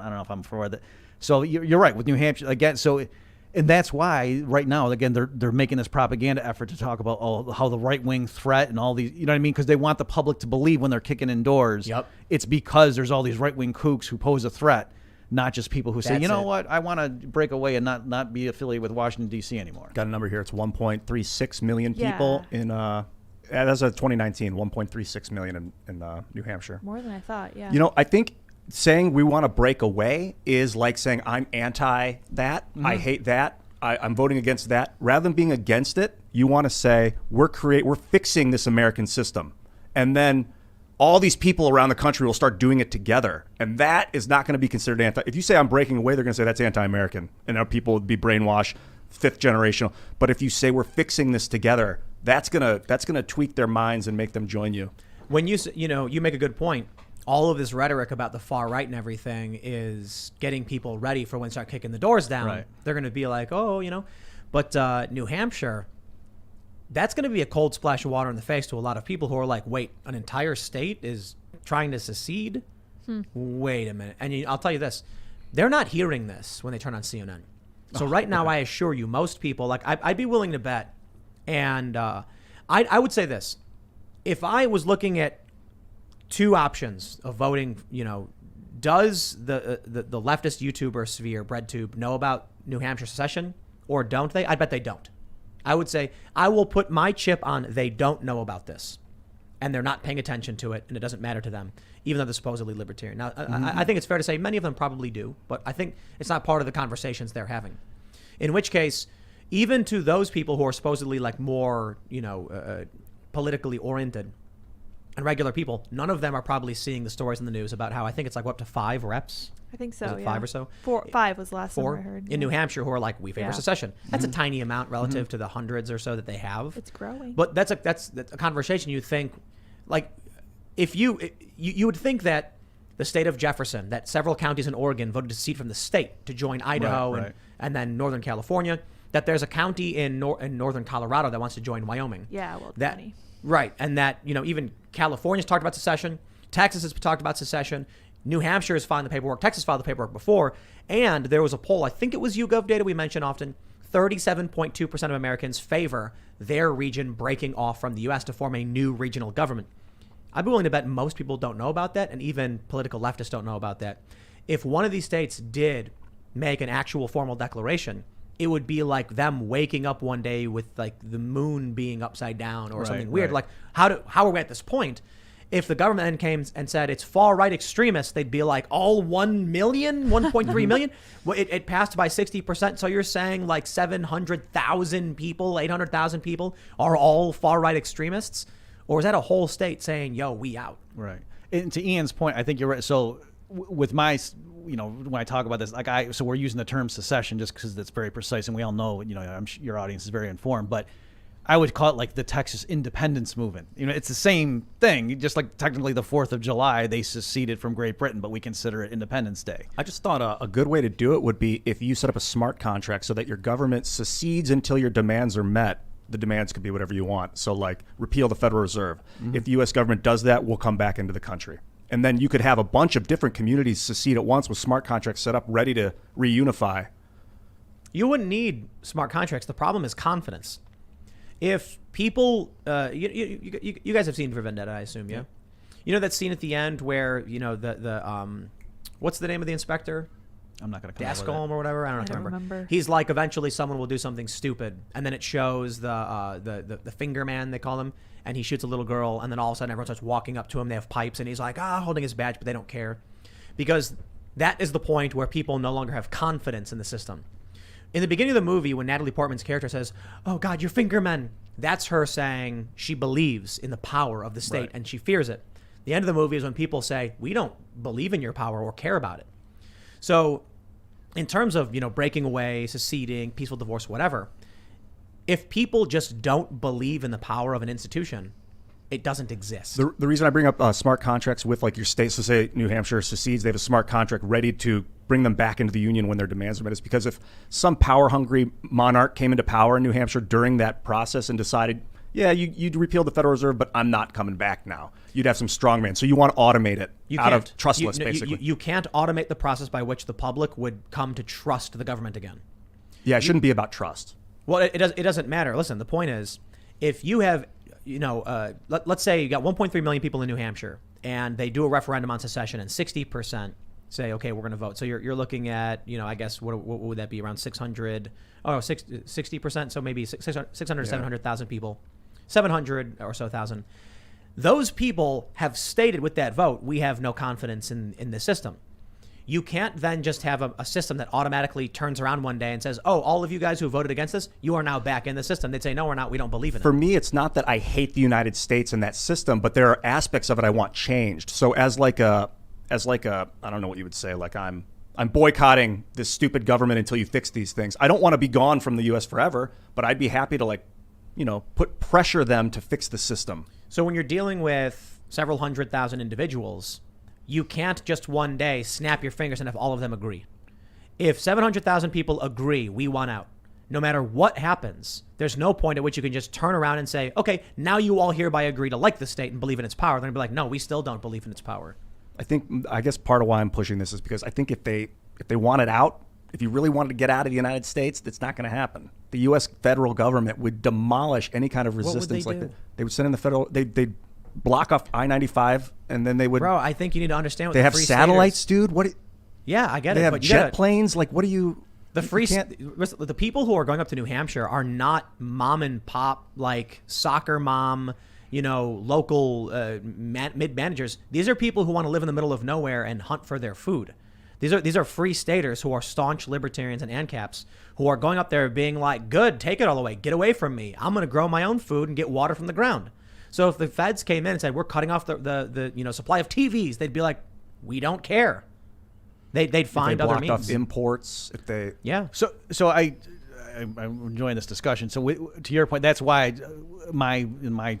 Speaker 2: don't know if I'm for that. So you're right with New Hampshire again. So, and that's why right now, again, they're making this propaganda effort to talk about how the right wing threat and all these, you know what I mean? Because they want the public to believe when they're kicking in doors, it's because there's all these right wing kooks who pose a threat. Not just people who say, "You know what, I want to break away and not be affiliated with Washington, D.C. anymore."
Speaker 4: Got a number here. It's 1.36 million people in that's a 2019, 1.36 million in New Hampshire.
Speaker 3: More than I thought, yeah.
Speaker 4: You know, I think saying we want to break away is like saying I'm anti that, I hate that, I'm voting against that. Rather than being against it, you want to say we're fixing this American system, and then all these people around the country will start doing it together, and that is not going to be considered anti. If you say I'm breaking away, they're going to say that's anti-American, and our people would be brainwashed, 5th generational. But if you say we're fixing this together, that's gonna tweak their minds and make them join you.
Speaker 1: When you make a good point. All of this rhetoric about the far right and everything is getting people ready for when they start kicking the doors down.
Speaker 2: Right.
Speaker 1: They're going to be like, "Oh, you know," but New Hampshire, that's going to be a cold splash of water in the face to a lot of people who are like, "Wait, an entire state is trying to secede? Wait a minute." And I'll tell you this, they're not hearing this when they turn on CNN. So right now, I assure you, most people, like, I'd be willing to bet, and I would say this, if I was looking at 2 options of voting, you know, does the leftist YouTuber sphere, BreadTube, know about New Hampshire secession, or don't they? I bet they don't. I would say I will put my chip on they don't know about this, and they're not paying attention to it, and it doesn't matter to them, even though they're supposedly libertarian. Now, I think it's fair to say many of them probably do, but I think it's not part of the conversations they're having. In which case, even to those people who are supposedly like more, you know, politically oriented and regular people, none of them are probably seeing the stories in the news about how I think it's like up to 5 reps.
Speaker 3: I think so.
Speaker 1: Was it 5 or so?
Speaker 3: 5 was the last
Speaker 1: 4
Speaker 3: time I heard.
Speaker 1: in New Hampshire who are like, we favor secession. That's a tiny amount relative
Speaker 2: Mm-hmm.
Speaker 1: to the hundreds or so that they have.
Speaker 3: It's growing.
Speaker 1: But that's a conversation you think, like, if you would think that the state of Jefferson, that several counties in Oregon voted to secede from the state to join Idaho
Speaker 2: Right.
Speaker 1: and then Northern California, that there's a county in northern Colorado that wants to join Wyoming.
Speaker 3: Yeah, well, it's
Speaker 1: That
Speaker 3: funny.
Speaker 1: Right. And that, even California's talked about secession. Texas has talked about secession. New Hampshire has filed the paperwork. Texas filed the paperwork before. And there was a poll, I think it was YouGov data we mention often, 37.2% of Americans favor their region breaking off from the U.S. to form a new regional government. I'd be willing to bet most people don't know about that, and even political leftists don't know about that. If one of these states did make an actual formal declaration, it would be like them waking up one day with like the moon being upside down or something weird.
Speaker 2: Right.
Speaker 1: Like, how are we at this point? If the government then came and said it's far-right extremists, they'd be like, all 1 million, 1.3 million? Well, it passed by 60%. So you're saying like 700,000 people, 800,000 people are all far-right extremists? Or is that a whole state saying, yo, we out?
Speaker 2: Right. And to Ian's point, I think you're right. So with my, when I talk about this, so we're using the term secession just because it's very precise, and we all know, I'm sure your audience is very informed, but I would call it like the Texas independence movement. It's the same thing. Just like technically the 4th of July, they seceded from Great Britain, but we consider it Independence Day.
Speaker 4: I just thought a good way to do it would be if you set up a smart contract so that your government secedes until your demands are met. The demands could be whatever you want. So like repeal the Federal Reserve. Mm-hmm. If the U.S. government does that, we'll come back into the country. And then you could have a bunch of different communities secede at once with smart contracts set up ready to reunify.
Speaker 1: You wouldn't need smart contracts. The problem is confidence. If people, you guys have seen For Vendetta, I assume, yeah? You know that scene at the end where, what's the name of the inspector?
Speaker 2: I'm not going to come
Speaker 1: Dascombe or whatever. I don't remember. He's like, eventually someone will do something stupid, and then it shows the finger man, they call him, and he shoots a little girl, and then all of a sudden everyone starts walking up to him. They have pipes, and he's like, holding his badge, but they don't care, because that is the point where people no longer have confidence in the system. In the beginning of the movie, when Natalie Portman's character says, "Oh God, you're finger men," that's her saying she believes in the power of the state, right, and she fears it. The end of the movie is when people say, "We don't believe in your power or care about it." So in terms of, breaking away, seceding, peaceful divorce, whatever, if people just don't believe in the power of an institution, it doesn't exist.
Speaker 4: The reason I bring up smart contracts with like your state, so say New Hampshire secedes, they have a smart contract ready to bring them back into the union when their demands are met, is because if some power-hungry monarch came into power in New Hampshire during that process and decided, yeah, you'd repeal the Federal Reserve, but I'm not coming back now. You'd have some strongman. So you want to automate it out of trustless, basically.
Speaker 1: You can't automate the process by which the public would come to trust the government again.
Speaker 4: Yeah, it shouldn't be about trust.
Speaker 1: Well, it doesn't matter. Listen, the point is, if you have, let's say you got 1.3 million people in New Hampshire, and they do a referendum on secession, and 60% say, okay, we're going to vote. So you're looking at, I guess, what would that be? Around 60%, so maybe 600, 700,000 people. 700 or so thousand. Those people have stated with that vote, we have no confidence in the system. You can't then just have a system that automatically turns around one day and says, oh, all of you guys who voted against this, you are now back in the system. They'd say, no, we're not. We don't believe in it.
Speaker 4: For me, it's not that I hate the United States and that system, but there are aspects of it I want changed. So as like a, I don't know what you would say, like I'm boycotting this stupid government until you fix these things. I don't want to be gone from the U.S. forever, but I'd be happy to put pressure them to fix the system.
Speaker 1: So when you're dealing with several 100,000 individuals, you can't just one day snap your fingers and have all of them agree. If 700,000 people agree, we want out, no matter what happens, there's no point at which you can just turn around and say, okay, now you all hereby agree to like the state and believe in its power. They're gonna be like, no, we still don't believe in its power.
Speaker 4: I guess part of why I'm pushing this is because I think if they want it out, if you really wanted to get out of the United States, that's not going to happen. The U.S. federal government would demolish any kind of resistance like that. They would send in the federal. They'd block off I-95, and then they would.
Speaker 1: Bro, I think you need to understand what
Speaker 4: they
Speaker 1: the
Speaker 4: have
Speaker 1: free
Speaker 4: satellites,
Speaker 1: staters,
Speaker 4: dude. What?
Speaker 1: Yeah, I get
Speaker 4: they
Speaker 1: it.
Speaker 4: Have
Speaker 1: but
Speaker 4: jet planes. Like, what do you?
Speaker 1: The people who are going up to New Hampshire are not mom and pop, like soccer mom, local mid managers. These are people who want to live in the middle of nowhere and hunt for their food. These are free staters who are staunch libertarians and ANCAPs who are going up there being like, good, take it all away. Get away from me. I'm going to grow my own food and get water from the ground. So if the feds came in and said, we're cutting off the supply of TVs, they'd be like, we don't care. They'd find other means.
Speaker 4: Off imports. If they.
Speaker 1: Yeah.
Speaker 2: So I'm enjoying this discussion. So to your point, that's why in my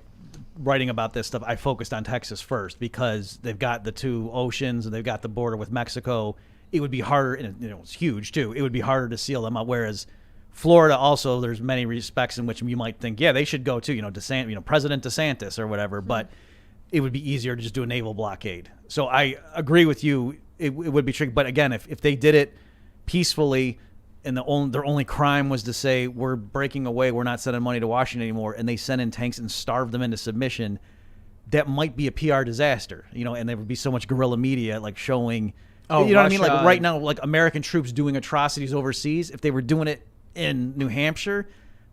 Speaker 2: writing about this stuff, I focused on Texas first because they've got the two oceans and they've got the border with Mexico. It would be harder, and it's huge too. It would be harder to seal them up. Whereas Florida also, there's many respects in which you might think, yeah, they should go too. President DeSantis or whatever, but it would be easier to just do a naval blockade. So I agree with you. It would be tricky. But again, if they did it peacefully and their only crime was to say, we're breaking away, we're not sending money to Washington anymore, and they send in tanks and starve them into submission, that might be a PR disaster, and there would be so much guerrilla media like showing, you know what I mean? Like right now, like American troops doing atrocities overseas, if they were doing it in New Hampshire,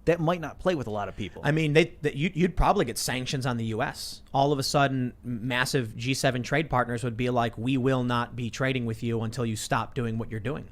Speaker 2: that might not play with a lot of people.
Speaker 1: I mean, you'd probably get sanctions on the U.S. All of a sudden, massive G7 trade partners would be like, we will not be trading with you until you stop doing what you're doing.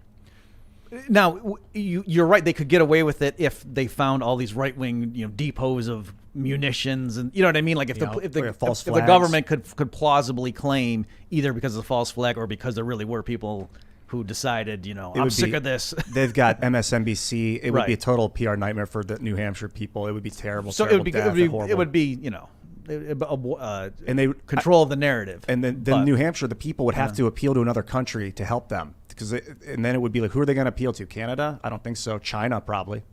Speaker 2: Now, you're right. They could get away with it if they found all these right-wing, depots of munitions, and you know what I mean. Like if the government could plausibly claim either because of the false flag or because there really were people who decided, I'm sick of this.
Speaker 4: They've got MSNBC. It would
Speaker 2: Right.
Speaker 4: be a total PR nightmare for the New Hampshire people. It would be terrible.
Speaker 2: So
Speaker 4: terrible
Speaker 2: it would be
Speaker 4: and they
Speaker 2: control of the narrative.
Speaker 4: And then New Hampshire, the people would have to appeal to another country to help them, and then it would be like, who are they going to appeal to? Canada? I don't think so. China, probably.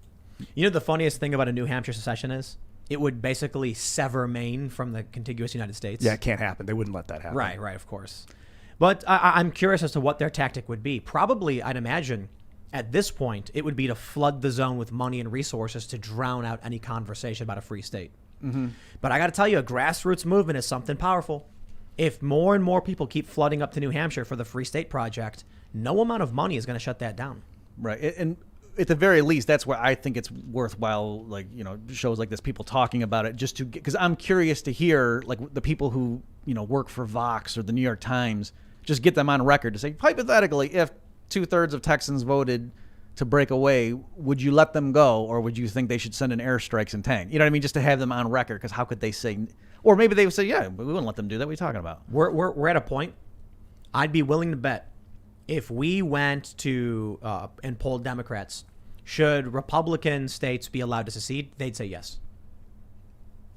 Speaker 1: The funniest thing about a New Hampshire secession is it would basically sever Maine from the contiguous United States.
Speaker 4: Yeah, it can't happen. They wouldn't let that happen.
Speaker 1: Right, of course. But I'm curious as to what their tactic would be. Probably, I'd imagine, at this point, it would be to flood the zone with money and resources to drown out any conversation about a free state. Mm-hmm. But I got to tell you, a grassroots movement is something powerful. If more and more people keep flooding up to New Hampshire for the Free State Project, no amount of money is going to shut that down.
Speaker 2: Right. And at the very least, that's where I think it's worthwhile, shows like this, people talking about it, just to get, because I'm curious to hear, like, the people who, work for Vox or the New York Times, just get them on record to say, hypothetically, if 2/3 of Texans voted to break away, would you let them go, or would you think they should send in airstrikes and tank? You know what I mean? Just to have them on record, because how could they say, or maybe they would say, yeah, we wouldn't let them do that. What are you talking about?
Speaker 1: We're at a point, I'd be willing to bet, if we went to and polled Democrats, should Republican states be allowed to secede, they'd say yes.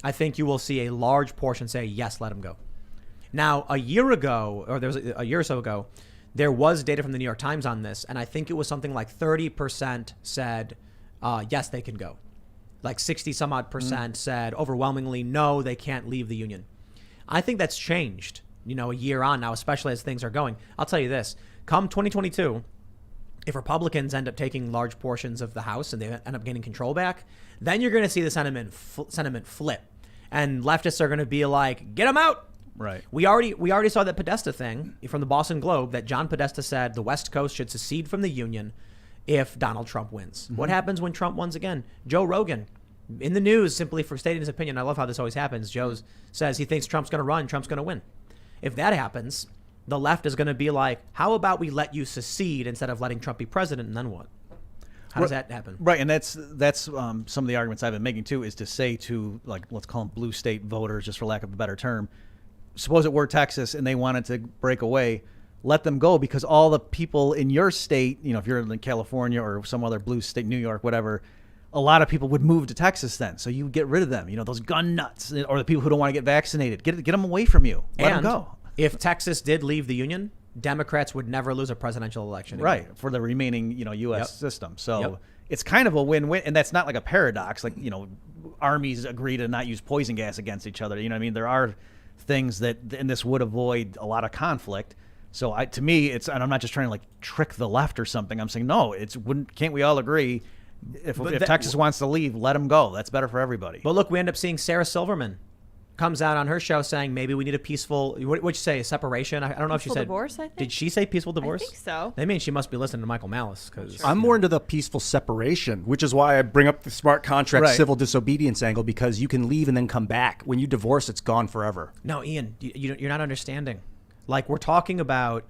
Speaker 1: I think you will see a large portion say, yes, let them go. Now, a year ago, or there was a year or so ago, there was data from the New York Times on this, and I think it was something like 30% said, yes, they can go. Like 60 some odd percent said overwhelmingly, no, they can't leave the union. I think that's changed, a year on now, especially as things are going. I'll tell you this, come 2022, if Republicans end up taking large portions of the House and they end up getting control back, then you're going to see the sentiment flip. And leftists are going to be like, get them out.
Speaker 2: Right.
Speaker 1: We already saw that Podesta thing from the Boston Globe that John Podesta said the West Coast should secede from the Union if Donald Trump wins. Mm-hmm. What happens when Trump wins again? Joe Rogan, in the news, simply for stating his opinion. I love how this always happens. Joe says he thinks Trump's going to run, Trump's going to win. If that happens, the left is going to be like, how about we let you secede instead of letting Trump be president, and then what? How does that happen?
Speaker 2: Right, and that's some of the arguments I've been making too, is to say to, like, let's call them blue state voters, just for lack of a better term, suppose it were Texas and they wanted to break away, let them go, because all the people in your state, if you're in California or some other blue state, New York, whatever, a lot of people would move to Texas then. So you get rid of them, those gun nuts, or the people who don't want to get vaccinated. Get them away from you. Let them go.
Speaker 1: If Texas did leave the union, Democrats would never lose a presidential election again.
Speaker 2: Right, for the remaining, U.S. system. So it's kind of a win-win, and that's not like a paradox. Like, armies agree to not use poison gas against each other. You know what I mean? There are things that, and this would avoid a lot of conflict. So to me, and I'm not just trying to like trick the left or something. I'm saying, no, can't we all agree? If Texas wants to leave, let them go. That's better for everybody.
Speaker 1: But look, we end up seeing Sarah Silverman comes out on her show saying maybe we need a peaceful, what'd you say, a separation? I don't know if she said
Speaker 3: divorce, I think.
Speaker 1: Did she say peaceful divorce?
Speaker 3: I think so.
Speaker 1: That means she must be listening to Michael Malice. Because
Speaker 4: I'm more into the peaceful separation, which is why I bring up the smart contract civil disobedience angle, because you can leave and then come back. When you divorce, it's gone forever.
Speaker 1: No, Ian, you're not understanding. Like, we're talking about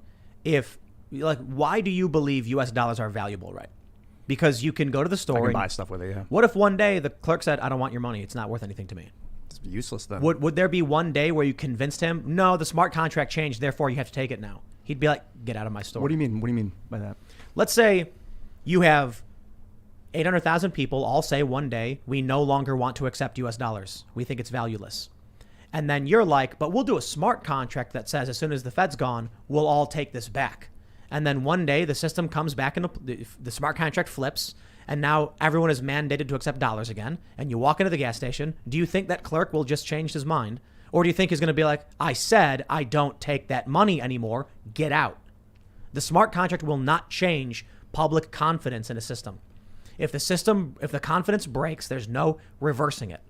Speaker 1: why do you believe U.S. dollars are valuable, right? Because you can go to the store
Speaker 4: and buy stuff with it, yeah.
Speaker 1: What if one day the clerk said, I don't want your money, it's not worth anything to me?
Speaker 4: It's useless then.
Speaker 1: Would there be one day where you convinced him, no, the smart contract changed, therefore you have to take it now? He'd be like, get out of my store.
Speaker 4: What do you mean? What do you mean by that?
Speaker 1: Let's say you have 800,000 people all say one day, we no longer want to accept U.S. dollars. We think it's valueless. And then you're like, but we'll do a smart contract that says as soon as the Fed's gone, we'll all take this back. And then one day the system comes back and the smart contract flips and now everyone is mandated to accept dollars again, and you walk into the gas station, do you think that clerk will just change his mind? Or do you think he's going to be like, I said I don't take that money anymore, get out? The smart contract will not change public confidence in a system. If the confidence breaks, there's no reversing it.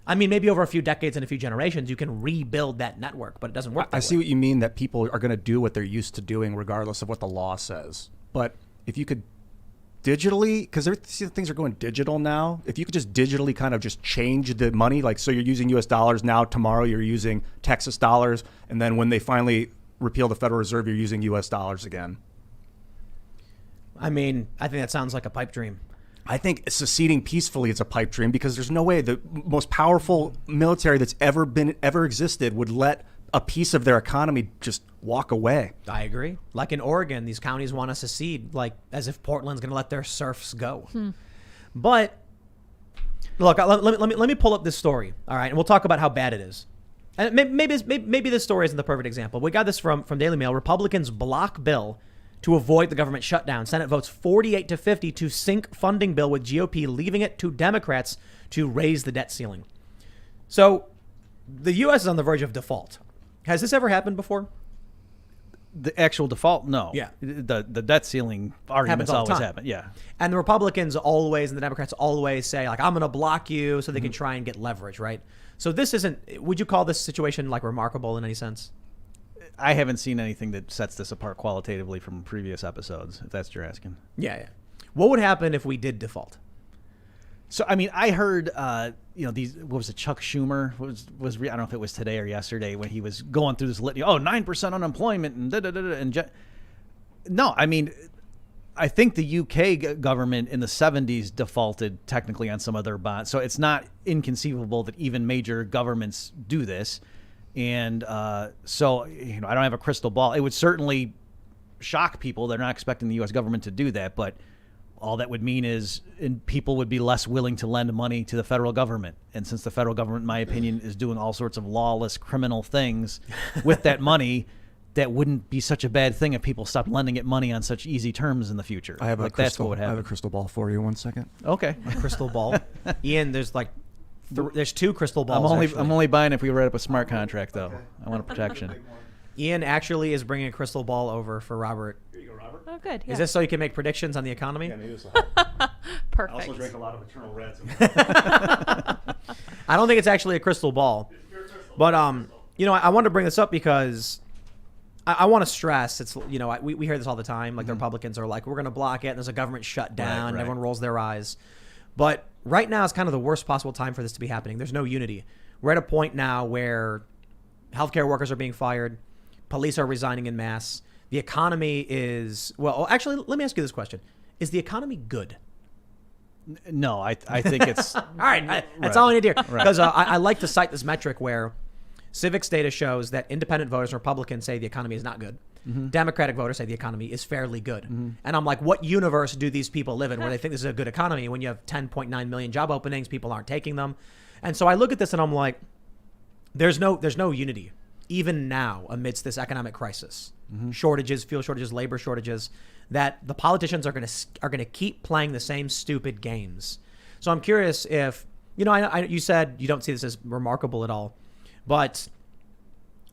Speaker 1: I mean, maybe over a few decades and a few generations, you can rebuild that network, but it doesn't work that
Speaker 4: I see
Speaker 1: way.
Speaker 4: what you mean, that people are going to do what they're used to doing regardless of what the law says. But if you could digitally, because things are going digital now, if you could just digitally kind of just change the money, like so you're using US dollars now, tomorrow you're using Texas dollars, and then when they finally repeal the Federal Reserve, you're using US dollars again.
Speaker 1: I mean, I think that sounds like a pipe dream.
Speaker 4: I think seceding peacefully is a pipe dream, because there's no way the most powerful military that's ever existed would let a piece of their economy just walk away.
Speaker 1: I agree. Like in Oregon, these counties want to secede, like as if Portland's going to let their serfs go. But look, let me pull up this story, all right, and we'll talk about how bad it is. And maybe this story isn't the perfect example. We got this from Daily Mail. Republicans block bill to avoid the government shutdown. Senate votes 48-50 to sink funding bill, with GOP leaving it to Democrats to raise the debt ceiling. So the U.S. is on the verge of default. Has this ever happened before?
Speaker 2: The actual default, no.
Speaker 1: Yeah.
Speaker 2: The debt ceiling arguments
Speaker 1: Happens all the
Speaker 2: always
Speaker 1: time.
Speaker 2: happen. Yeah.
Speaker 1: And the Republicans always and the Democrats always say, like, I'm going to block you so they can try and get leverage, right? So this isn't, would you call this situation like remarkable in any sense?
Speaker 2: I haven't seen anything that sets this apart qualitatively from previous episodes, if that's what you're asking.
Speaker 1: Yeah. What would happen if we did default?
Speaker 2: So, I mean, I heard, what was it, Chuck Schumer was I don't know if it was today or yesterday, when he was going through this litany, 9% unemployment and no, I mean, I think the UK government in the 70s defaulted technically on some of their bonds. So it's not inconceivable that even major governments do this. And so, I don't have a crystal ball. It would certainly shock people. They're not expecting the U.S. government to do that. But all that would mean is people would be less willing to lend money to the federal government. And since the federal government, in my opinion, is doing all sorts of lawless criminal things with that money, that wouldn't be such a bad thing if people stopped lending it money on such easy terms in the future.
Speaker 4: I have
Speaker 2: that's what would happen.
Speaker 4: I have a crystal ball for you. 1 second.
Speaker 2: Okay.
Speaker 1: A crystal ball. Ian, there's like there's 2 crystal balls.
Speaker 2: I'm only buying if we write up a smart contract, though. I want a protection.
Speaker 1: Ian actually is bringing a crystal ball over for Robert.
Speaker 4: Here you go, Robert.
Speaker 3: Oh, good. Yeah.
Speaker 1: Is this so you can make predictions on the economy?
Speaker 4: Yeah, maybe this will help.
Speaker 3: Perfect?
Speaker 4: I also drank a lot of Eternal Reds.
Speaker 1: I don't think it's actually a crystal ball. But I wanted to bring this up because I want to stress, it's, we hear this all the time. Like the Republicans are like, we're going to block it, and there's a government shutdown, and everyone rolls their eyes. But right now is kind of the worst possible time for this to be happening. There's no unity. We're at a point now where healthcare workers are being fired, police are resigning in mass. The economy is, actually, let me ask you this question. Is the economy good?
Speaker 2: No, I think it's...
Speaker 1: All right, that's all I need to hear. Because I like to cite this metric where civics data shows that independent voters and Republicans say the economy is not good. Democratic voters say the economy is fairly good. And I'm like, what universe do these people live in where they think this is a good economy when you have 10.9 million job openings, people aren't taking them? And so I look at this and I'm like, there's no unity, even now amidst this economic crisis. Shortages, fuel shortages, labor shortages, that the politicians are going to keep playing the same stupid games. So I'm curious if, you said you don't see this as remarkable at all, but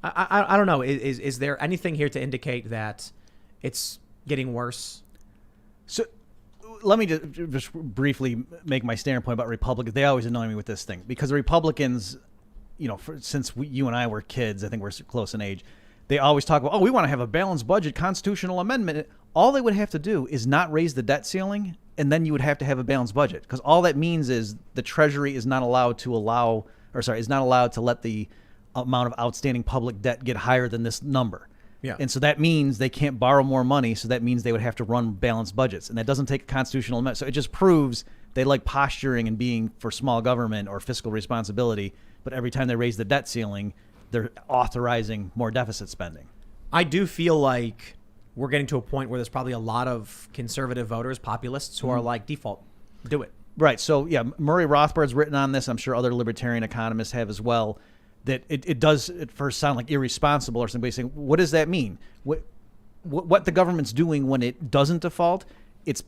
Speaker 1: I don't know. Is there anything here to indicate that it's getting worse?
Speaker 2: So let me just briefly make my standpoint about Republicans. They always annoy me with this thing because the Republicans, since you and I were kids, I think we're close in age, they always talk about, we want to have a balanced budget, constitutional amendment. All they would have to do is not raise the debt ceiling, and then you would have to have a balanced budget, because all that means is the Treasury is not allowed to let the amount of outstanding public debt get higher than this number.
Speaker 1: Yeah.
Speaker 2: And so that means they can't borrow more money, so that means they would have to run balanced budgets, and that doesn't take a constitutional amendment. So it just proves they like posturing and being for small government or fiscal responsibility, but every time they raise the debt ceiling, they're authorizing more deficit spending.
Speaker 1: I do feel like we're getting to a point where there's probably a lot of conservative voters, populists, who are like, default, do it.
Speaker 2: Right. So, yeah, Murray Rothbard's written on this. I'm sure other libertarian economists have as well, that it does at first sound like irresponsible or somebody saying, what does that mean? What the government's doing when it doesn't default, it's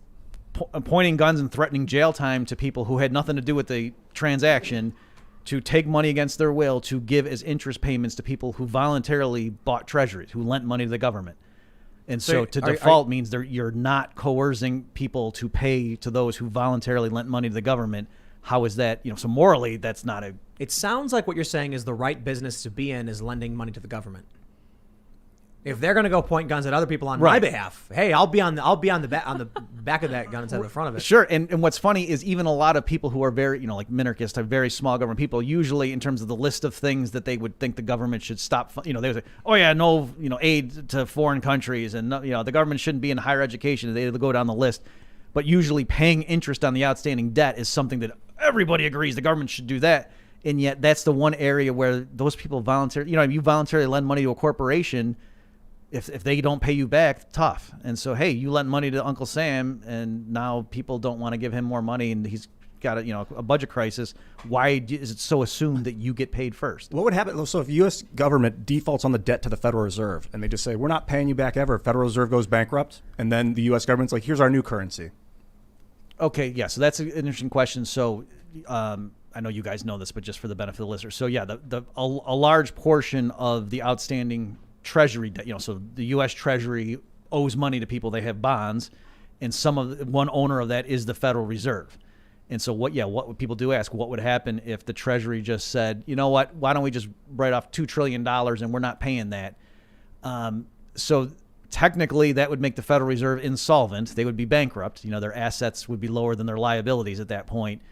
Speaker 2: pointing guns and threatening jail time to people who had nothing to do with the transaction, to take money against their will, to give as interest payments to people who voluntarily bought treasuries, who lent money to the government. And so to default means you're not coercing people to pay to those who voluntarily lent money to the government. How is that? So morally, that's not a...
Speaker 1: It sounds like what you're saying is the right business to be in is lending money to the government. If they're going to go point guns at other people on my behalf, hey, I'll be on the back of that gun instead of the front of it.
Speaker 2: Sure, and what's funny is even a lot of people who are very, like minarchists, have very small government people. Usually, in terms of the list of things that they would think the government should stop, they would say, oh yeah, no, aid to foreign countries, and the government shouldn't be in higher education. They go down the list, but usually paying interest on the outstanding debt is something that everybody agrees the government should do that. And yet, that's the one area where those people voluntarily, you voluntarily lend money to a corporation. If they don't pay you back, tough. And so, hey, you lent money to Uncle Sam, and now people don't want to give him more money, and he's got a budget crisis. Why is it so assumed that you get paid first?
Speaker 4: What would happen? So if the U.S. government defaults on the debt to the Federal Reserve, and they just say, we're not paying you back ever, Federal Reserve goes bankrupt, and then the U.S. government's like, here's our new currency.
Speaker 2: Okay, yeah, so that's an interesting question. So I know you guys know this, but just for the benefit of the listeners. So yeah, a large portion of the outstanding Treasury debt, so the U.S. Treasury owes money to people. They have bonds, and one owner of that is the Federal Reserve. And so what would people do? Ask what would happen if the Treasury just said, you know what, why don't we just write off $2 trillion and we're not paying that? So technically that would make the Federal Reserve insolvent. They would be bankrupt. Their assets would be lower than their liabilities at that point,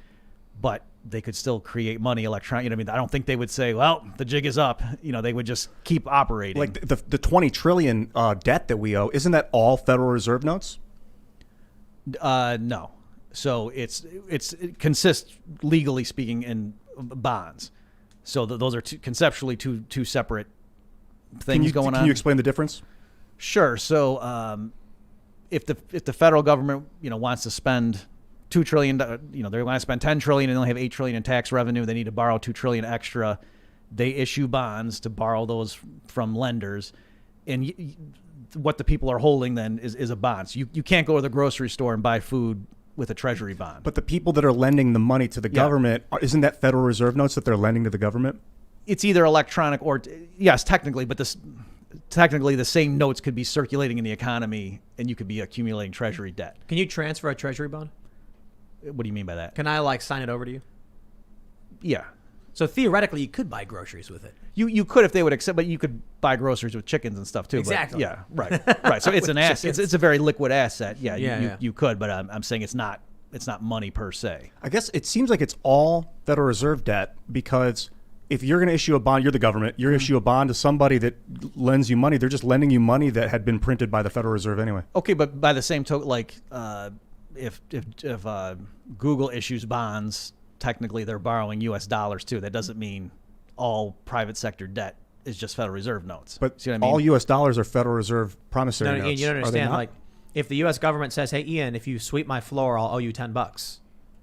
Speaker 2: but they could still create money electronically. I don't think they would say, well, the jig is up. They would just keep operating.
Speaker 4: Like the 20 trillion debt that we owe, isn't that all Federal Reserve notes?
Speaker 2: No. So it consists, legally speaking, in bonds. So those are conceptually two separate things going on.
Speaker 4: Can you explain the difference?
Speaker 2: Sure. So if the federal government wants to spend $2 trillion, they want to spend $10 trillion and only have $8 trillion in tax revenue, they need to borrow $2 trillion extra. They issue bonds to borrow those from lenders, and what the people are holding then is a bond. So you can't go to the grocery store and buy food with a treasury bond.
Speaker 4: But the people that are lending the money to the government, isn't that Federal Reserve notes that they're lending to the government?
Speaker 2: It's either electronic or, yes, technically, but technically the same notes could be circulating in the economy, and you could be accumulating treasury debt.
Speaker 1: Can you transfer a treasury bond?
Speaker 2: What do you mean by that?
Speaker 1: Can I sign it over to you?
Speaker 2: Yeah.
Speaker 1: So theoretically, you could buy groceries with it.
Speaker 2: You could if they would accept, but you could buy groceries with chickens and stuff too.
Speaker 1: Exactly.
Speaker 2: But yeah. Right. So it's an asset. It's a very liquid asset. Yeah. You could, but I'm saying it's not money per se.
Speaker 4: I guess it seems like it's all Federal Reserve debt, because if you're going to issue a bond, you're the government. You're going to issue a bond to somebody that lends you money. They're just lending you money that had been printed by the Federal Reserve anyway.
Speaker 2: Okay, but by the same token, if Google issues bonds, technically they're borrowing U.S. dollars too. That doesn't mean all private sector debt is just Federal Reserve notes.
Speaker 4: But
Speaker 2: see what I mean?
Speaker 4: All U.S. dollars are Federal Reserve promissory notes.
Speaker 1: You don't understand. If the U.S. government says, "Hey, Ian, if you sweep my floor, I'll owe you $10,"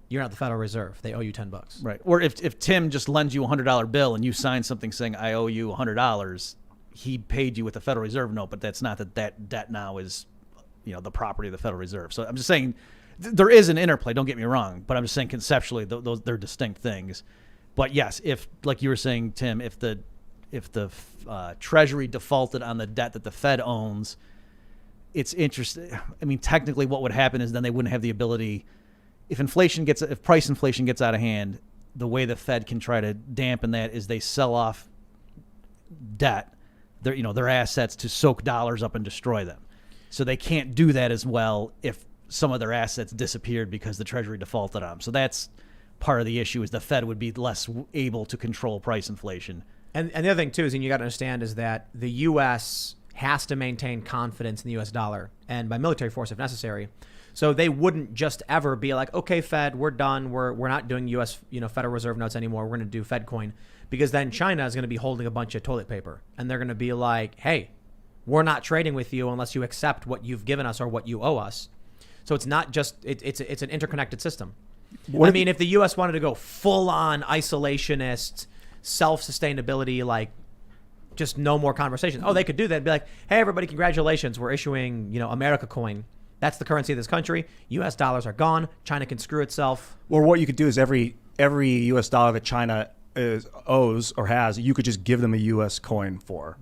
Speaker 1: you're not the Federal Reserve. They owe you $10.
Speaker 2: Right. Or if Tim just lends you a $100 bill and you sign something saying, "I owe you $100," he paid you with a Federal Reserve note, but that's not that debt now is, the property of the Federal Reserve. So I'm just saying, there is an interplay, don't get me wrong, but I'm just saying conceptually they're distinct things. But yes, if, like you were saying, Tim, if the Treasury defaulted on the debt that the Fed owns, it's interesting. Technically what would happen is then they wouldn't have the ability, if price inflation gets out of hand, the way the Fed can try to dampen that is they sell off debt, their assets, to soak dollars up and destroy them. So they can't do that as well if some of their assets disappeared because the Treasury defaulted on them. So that's part of the issue, is the Fed would be less able to control price inflation.
Speaker 1: And the other thing too is, and you got to understand, is that the U.S. has to maintain confidence in the U.S. dollar, and by military force if necessary. So they wouldn't just ever be like, okay, Fed, we're done. We're not doing U.S. Federal Reserve notes anymore. We're going to do Fed coin, because then China is going to be holding a bunch of toilet paper, and they're going to be like, hey, we're not trading with you unless you accept what you've given us or what you owe us. So it's not just it's an interconnected system. If the U.S. wanted to go full on isolationist, self-sustainability, just no more conversations. Oh, they could do that and be like, hey, everybody, congratulations, we're issuing America coin. That's the currency of this country. U.S. dollars are gone. China can screw itself.
Speaker 4: Or what you could do is every U.S. dollar that China owes or has, you could just give them a U.S. coin for.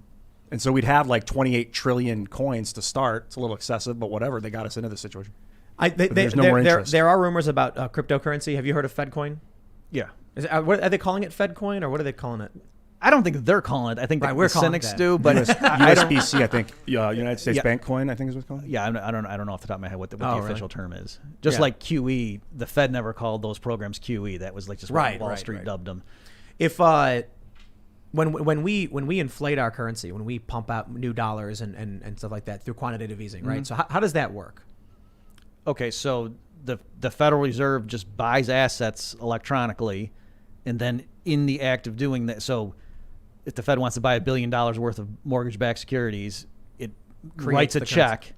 Speaker 4: And so we'd have like 28 trillion coins to start. It's a little excessive, but whatever. They got us into this situation. There's no more interest.
Speaker 1: There are rumors about cryptocurrency. Have you heard of FedCoin?
Speaker 2: Yeah.
Speaker 1: Are they calling it FedCoin or what are they calling it?
Speaker 2: I don't think they're calling it. I think
Speaker 1: we're
Speaker 2: the
Speaker 1: calling
Speaker 2: cynics
Speaker 1: that.
Speaker 2: do, but
Speaker 4: USBC, I think. United States
Speaker 2: Yeah.
Speaker 4: Bank Coin, I think is what it's called.
Speaker 2: Yeah, I don't know off the top of my head what the
Speaker 1: really?
Speaker 2: official term is. Just
Speaker 1: Yeah.
Speaker 2: like QE, the Fed never called those programs QE. That was like just what Wall Street dubbed them.
Speaker 1: If when we inflate our currency, when we pump out new dollars and stuff like that through quantitative easing, right? So how does that work?
Speaker 2: Okay, so the Federal Reserve just buys assets electronically, and then in the act of doing that, so if the Fed wants to buy $1 billion worth of mortgage-backed securities, it writes a
Speaker 1: the
Speaker 2: check.
Speaker 1: currency.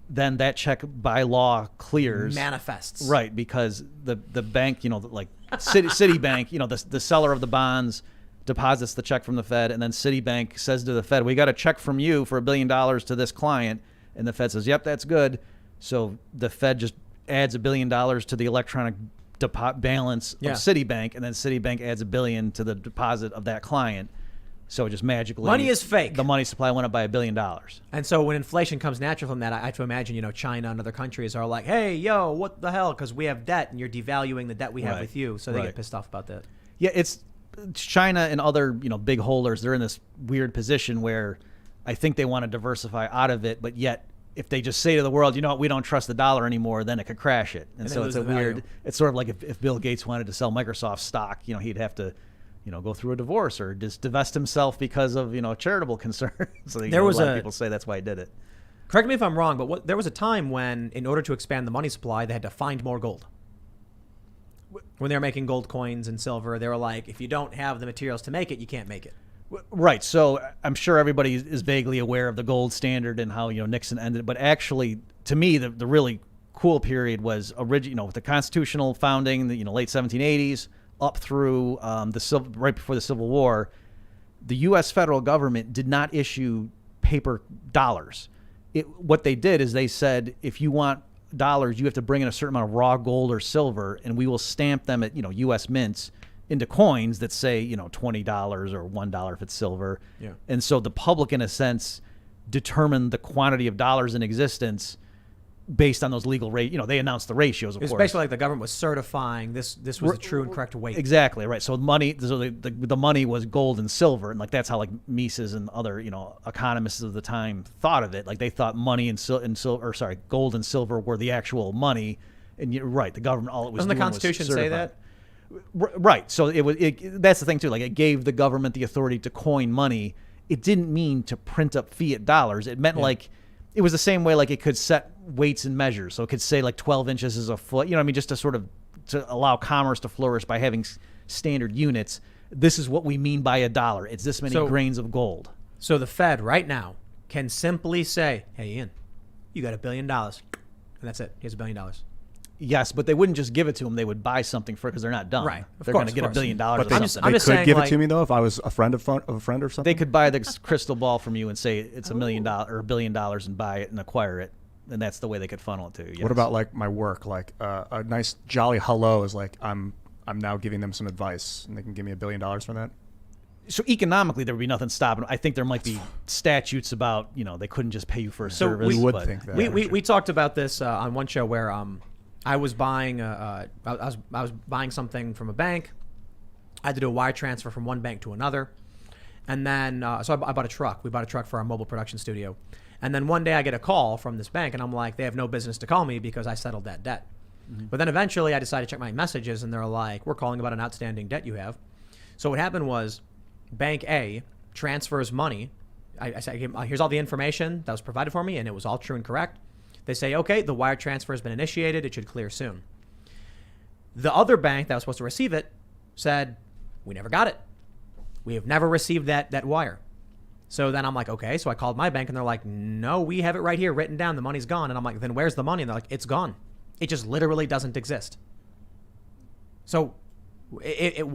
Speaker 2: Then that check by law clears.
Speaker 1: Manifests.
Speaker 2: Right, because the bank, like Citibank, the seller of the bonds deposits the check from the Fed, and then Citibank says to the Fed, we got a check from you for $1 billion to this client, and the Fed says, yep, that's good. So the Fed just adds $1 billion to the electronic balance of Citibank, and then Citibank adds $1 billion to the deposit of that client. So it just magically,
Speaker 1: Money is fake.
Speaker 2: The money supply went up by $1 billion.
Speaker 1: And so when inflation comes natural from that, I have to imagine, China and other countries are like, hey, yo, what the hell? Because we have debt and you're devaluing the debt we have
Speaker 2: Right.
Speaker 1: with you. So they
Speaker 2: Right.
Speaker 1: get pissed off about that.
Speaker 2: Yeah, it's China and other big holders. They're in this weird position where I think they want to diversify out of it, but yet if they just say to the world, what, we don't trust the dollar anymore, then it could crash it. And so it's a weird. It's sort of like if Bill Gates wanted to sell Microsoft stock, he'd have to, go through a divorce or just divest himself because of charitable concerns. So there was a lot of people say that's why he did it.
Speaker 1: Correct me if I'm wrong, but there was a time when, in order to expand the money supply, they had to find more gold. When they were making gold coins and silver, they were like, if you don't have the materials to make it, you can't make it.
Speaker 2: Right. So I'm sure everybody is vaguely aware of the gold standard and how Nixon ended. But actually, to me, the really cool period was with the constitutional founding, the late 1780s up through right before the Civil War. The U.S. federal government did not issue paper dollars. What they did is they said, if you want dollars, you have to bring in a certain amount of raw gold or silver, and we will stamp them at U.S. mints into coins that say $20 or $1 if it's silver.
Speaker 1: Yeah.
Speaker 2: And so the public, in a sense, determined the quantity of dollars in existence based on those legal rate. They announced the ratios, of course.
Speaker 1: It was basically like the government was certifying this was the true and correct weight.
Speaker 2: Exactly right. So the money was gold and silver, and that's how Mises and other economists of the time thought of it. Like they thought money and gold and silver were the actual money. And you're right, the government all it was.
Speaker 1: Doesn't the
Speaker 2: doing
Speaker 1: Constitution
Speaker 2: was
Speaker 1: say
Speaker 2: certifying.
Speaker 1: that?
Speaker 2: Right. So that's the thing too. Like it gave the government the authority to coin money. It didn't mean to print up fiat dollars. It meant it was the same way it could set weights and measures. So it could say 12 inches is a foot. Just to allow commerce to flourish by having standard units. This is what we mean by a dollar. It's this many grains of gold.
Speaker 1: So the Fed right now can simply say, "Hey, Ian, you got $1 billion," and that's it. Here's $1 billion.
Speaker 2: Yes, but they wouldn't just give it to them. They would buy something for it because they're not done.
Speaker 1: Right.
Speaker 2: They're going to get $1 billion.
Speaker 4: But
Speaker 2: or
Speaker 4: they
Speaker 2: something.
Speaker 4: could
Speaker 1: saying,
Speaker 4: give it to me though if I was a friend of a friend or something.
Speaker 2: They could buy the crystal ball from you and say it's $1 million or $1 billion and buy it and acquire it, and that's the way they could funnel it to. Yes.
Speaker 4: What about my work? A nice jolly hello is I'm now giving them some advice, and they can give me $1 billion for that.
Speaker 2: So economically, there would be nothing stopping them. I think there might be statutes about they couldn't just pay you for a service.
Speaker 4: We would think that.
Speaker 1: We talked about this on one show where I was buying I was buying something from a bank. I had to do a wire transfer from one bank to another, and then so I bought a truck. We bought a truck for our mobile production studio, and then one day I get a call from this bank, and I'm like, they have no business to call me because I settled that debt. Mm-hmm. But then eventually I decided to check my messages, and they're like, we're calling about an outstanding debt you have. So what happened was, Bank A transfers money. I said, here's all the information that was provided for me, and it was all true and correct. They say, okay, the wire transfer has been initiated. It should clear soon. The other bank that was supposed to receive it said, we never got it. We have never received that wire. So then I'm like, okay. So I called my bank, and they're like, no, we have it right here written down. The money's gone. And I'm like, then where's the money? And they're like, it's gone. It just literally doesn't exist. So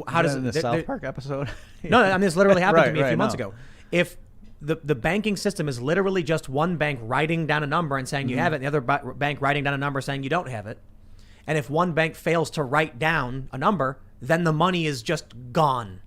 Speaker 1: how does
Speaker 2: in the South Park episode?
Speaker 1: No, I mean, this literally happened to me a few months
Speaker 2: no.
Speaker 1: ago. If the banking system is literally just one bank writing down a number and saying you have it, and the other bank writing down a number saying you don't have it. And if one bank fails to write down a number, then the money is just gone.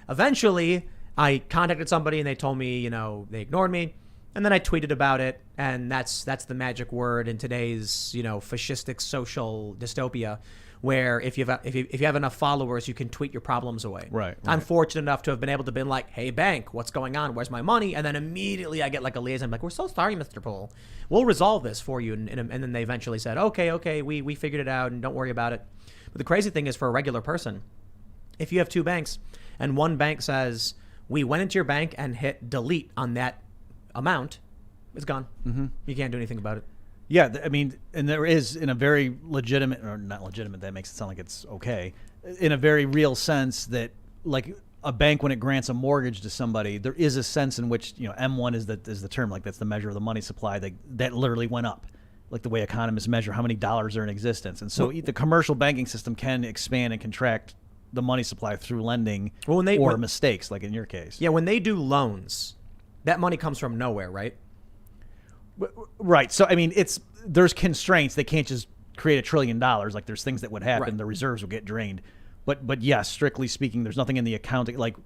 Speaker 1: Eventually, I contacted somebody and they told me, they ignored me. And then I tweeted about it, and that's the magic word in today's, fascistic social dystopia, where if you have enough followers, you can tweet your problems away.
Speaker 2: Right.
Speaker 1: I'm fortunate enough to have been able to be like, hey, bank, what's going on? Where's my money? And then immediately I get like a liaison, like, we're so sorry, Mr. Poole. We'll resolve this for you. And then they eventually said, okay, we figured it out, and don't worry about it. But the crazy thing is, for a regular person, if you have two banks and one bank says, we went into your bank and hit delete on that amount, it's gone. You can't do anything about it.
Speaker 2: Yeah, I mean, and there is, in a very legitimate, or not legitimate, that makes it sound like it's okay, in a very real sense, that like a bank, when it grants a mortgage to somebody, there is a sense in which, M1 is the term, like that's the measure of the money supply that literally went up, like the way economists measure how many dollars are in existence. And so the commercial banking system can expand and contract the money supply through lending or mistakes, like in your case.
Speaker 1: Yeah, when they do loans, that money comes from nowhere, right?
Speaker 2: Right. So, I mean, there's constraints. They can't just create $1 trillion. Like, there's things that would happen.
Speaker 1: Right.
Speaker 2: The reserves will get drained. But yes, strictly speaking, there's nothing in the accounting. Like,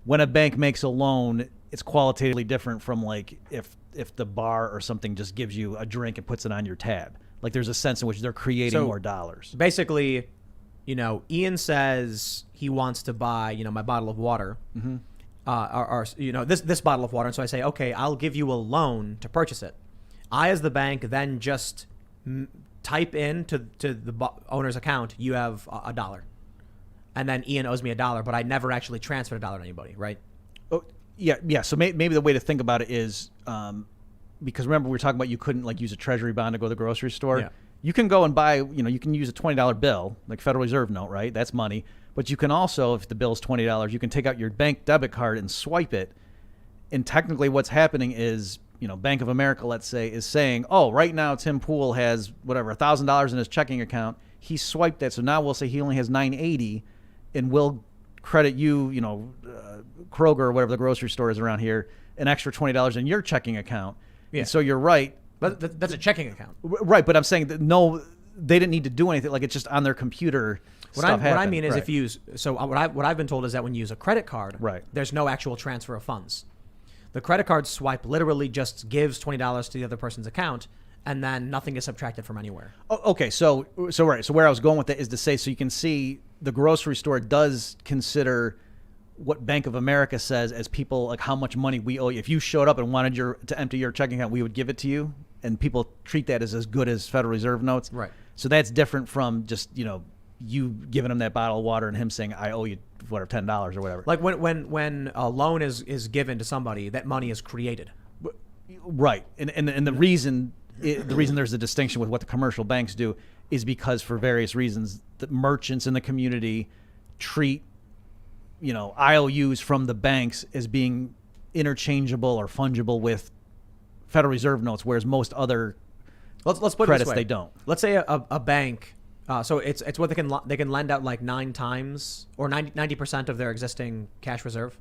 Speaker 2: when a bank makes a loan, it's qualitatively different from, like, if the bar or something just gives you a drink and puts it on your tab. Like, there's a sense in which they're creating more dollars.
Speaker 1: Basically, Ian says he wants to buy, my bottle of water. Or this bottle of water. And so I say, okay, I'll give you a loan to purchase it. I, as the bank, then just type in to the owner's account, you have $1. And then Ian owes me $1, but I never actually transferred $1 to anybody, right?
Speaker 2: Oh, yeah. So maybe the way to think about it is, because remember we were talking about you couldn't like use a treasury bond to go to the grocery store. Yeah. You can go and buy, you can use a $20 bill, like Federal Reserve note, right? That's money. But you can also, if the bill's $20, you can take out your bank debit card and swipe it. And technically what's happening is, Bank of America, let's say, is saying, oh, right now Tim Poole has whatever, $1,000 in his checking account. He swiped that. So now we'll say he only has $980, and we'll credit you, Kroger or whatever the grocery store is around here, an extra $20 in your checking account. Yeah. And so you're right.
Speaker 1: But that's a checking account.
Speaker 2: Right. But I'm saying that no, they didn't need to do anything. Like, it's just on their computer. What
Speaker 1: I mean is, if you use, so what I've been told is that when you use a credit card,
Speaker 2: right,
Speaker 1: there's no actual transfer of funds. The credit card swipe literally just gives $20 to the other person's account, and then nothing is subtracted from anywhere.
Speaker 2: Oh, okay, so right. So where I was going with that is to say, so you can see the grocery store does consider what Bank of America says as people, like how much money we owe you. If you showed up and wanted to empty your checking account, we would give it to you, and people treat that as good as Federal Reserve notes.
Speaker 1: Right.
Speaker 2: So that's different from just you giving him that bottle of water and him saying, I owe you whatever, $10 or whatever.
Speaker 1: Like when a loan is given to somebody, that money is created.
Speaker 2: Right. And the reason there's a distinction with what the commercial banks do is because for various reasons, the merchants in the community treat, IOUs from the banks as being interchangeable or fungible with Federal Reserve notes, whereas most other
Speaker 1: let's put
Speaker 2: credits
Speaker 1: it this way.
Speaker 2: They don't.
Speaker 1: Let's say a bank. So it's what they can lend out like 9 times or 90% of their existing cash reserve.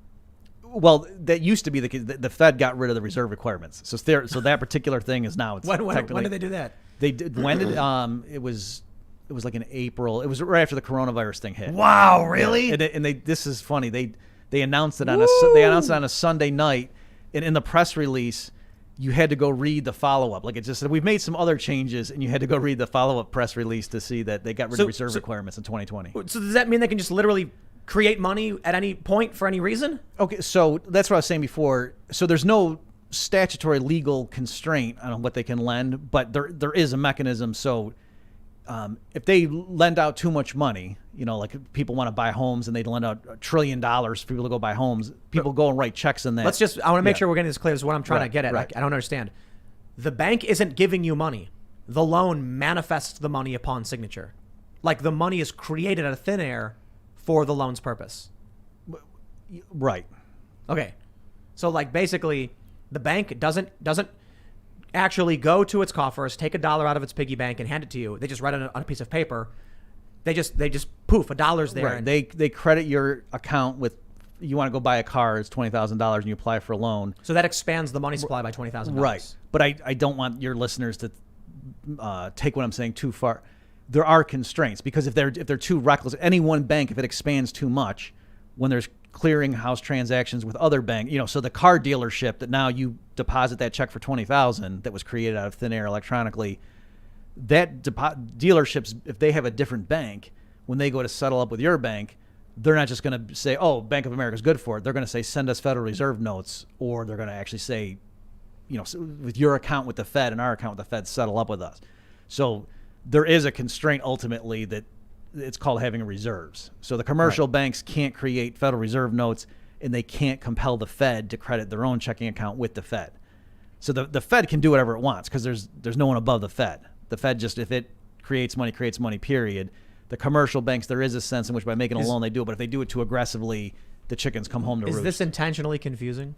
Speaker 2: Well, that used to be the case. The Fed got rid of the reserve requirements, so that particular thing is now. It's
Speaker 1: when did they do that?
Speaker 2: They did. When did it was like in April. It was right after the coronavirus thing hit.
Speaker 1: Wow, really?
Speaker 2: Yeah. And this is funny. They announced it on a Sunday night, and in the press release, you had to go read the follow-up. Like, it just said, we've made some other changes, and you had to go read the follow-up press release to see that they got rid of reserve requirements in 2020.
Speaker 1: So does that mean they can just literally create money at any point for any reason?
Speaker 2: Okay, so that's what I was saying before. So there's no statutory legal constraint on what they can lend, but there is a mechanism. So if they lend out too much money, like people want to buy homes and they lend out $1 trillion for people to go buy homes, people go and write checks in that.
Speaker 1: I want to make sure we're getting this clear. This is what I'm trying to get at. Right. I don't understand. The bank isn't giving you money. The loan manifests the money upon signature. Like, the money is created out of thin air for the loan's purpose.
Speaker 2: Right.
Speaker 1: Okay. So, like, basically, the bank doesn't actually go to its coffers, take $1 out of its piggy bank and hand it to you. They just write it on a piece of paper. They just poof, $1's there.
Speaker 2: Right. They credit your account with you want to go buy a car, it's $20,000 and you apply for a loan.
Speaker 1: So that expands the money supply by $20,000.
Speaker 2: Right. But I don't want your listeners to take what I'm saying too far. There are constraints because if they're too reckless, any one bank, if it expands too much, when there's clearinghouse transactions with other banks, so the car dealership that now you deposit that check for $20,000 that was created out of thin air electronically, that dealerships, if they have a different bank, when they go to settle up with your bank, they're not just going to say, oh, Bank of America is good for it. They're going to say, send us Federal Reserve notes, or they're going to actually say, with your account with the Fed and our account with the Fed, settle up with us. So there is a constraint ultimately that it's called having reserves. So the commercial banks can't create Federal Reserve notes, and they can't compel the Fed to credit their own checking account with the Fed. So the Fed can do whatever it wants because there's no one above the Fed. The Fed just, if it creates money, period. The commercial banks, there is a sense in which by making a loan they do it, but if they do it too aggressively, the chickens come home to roost.
Speaker 1: Is this intentionally confusing?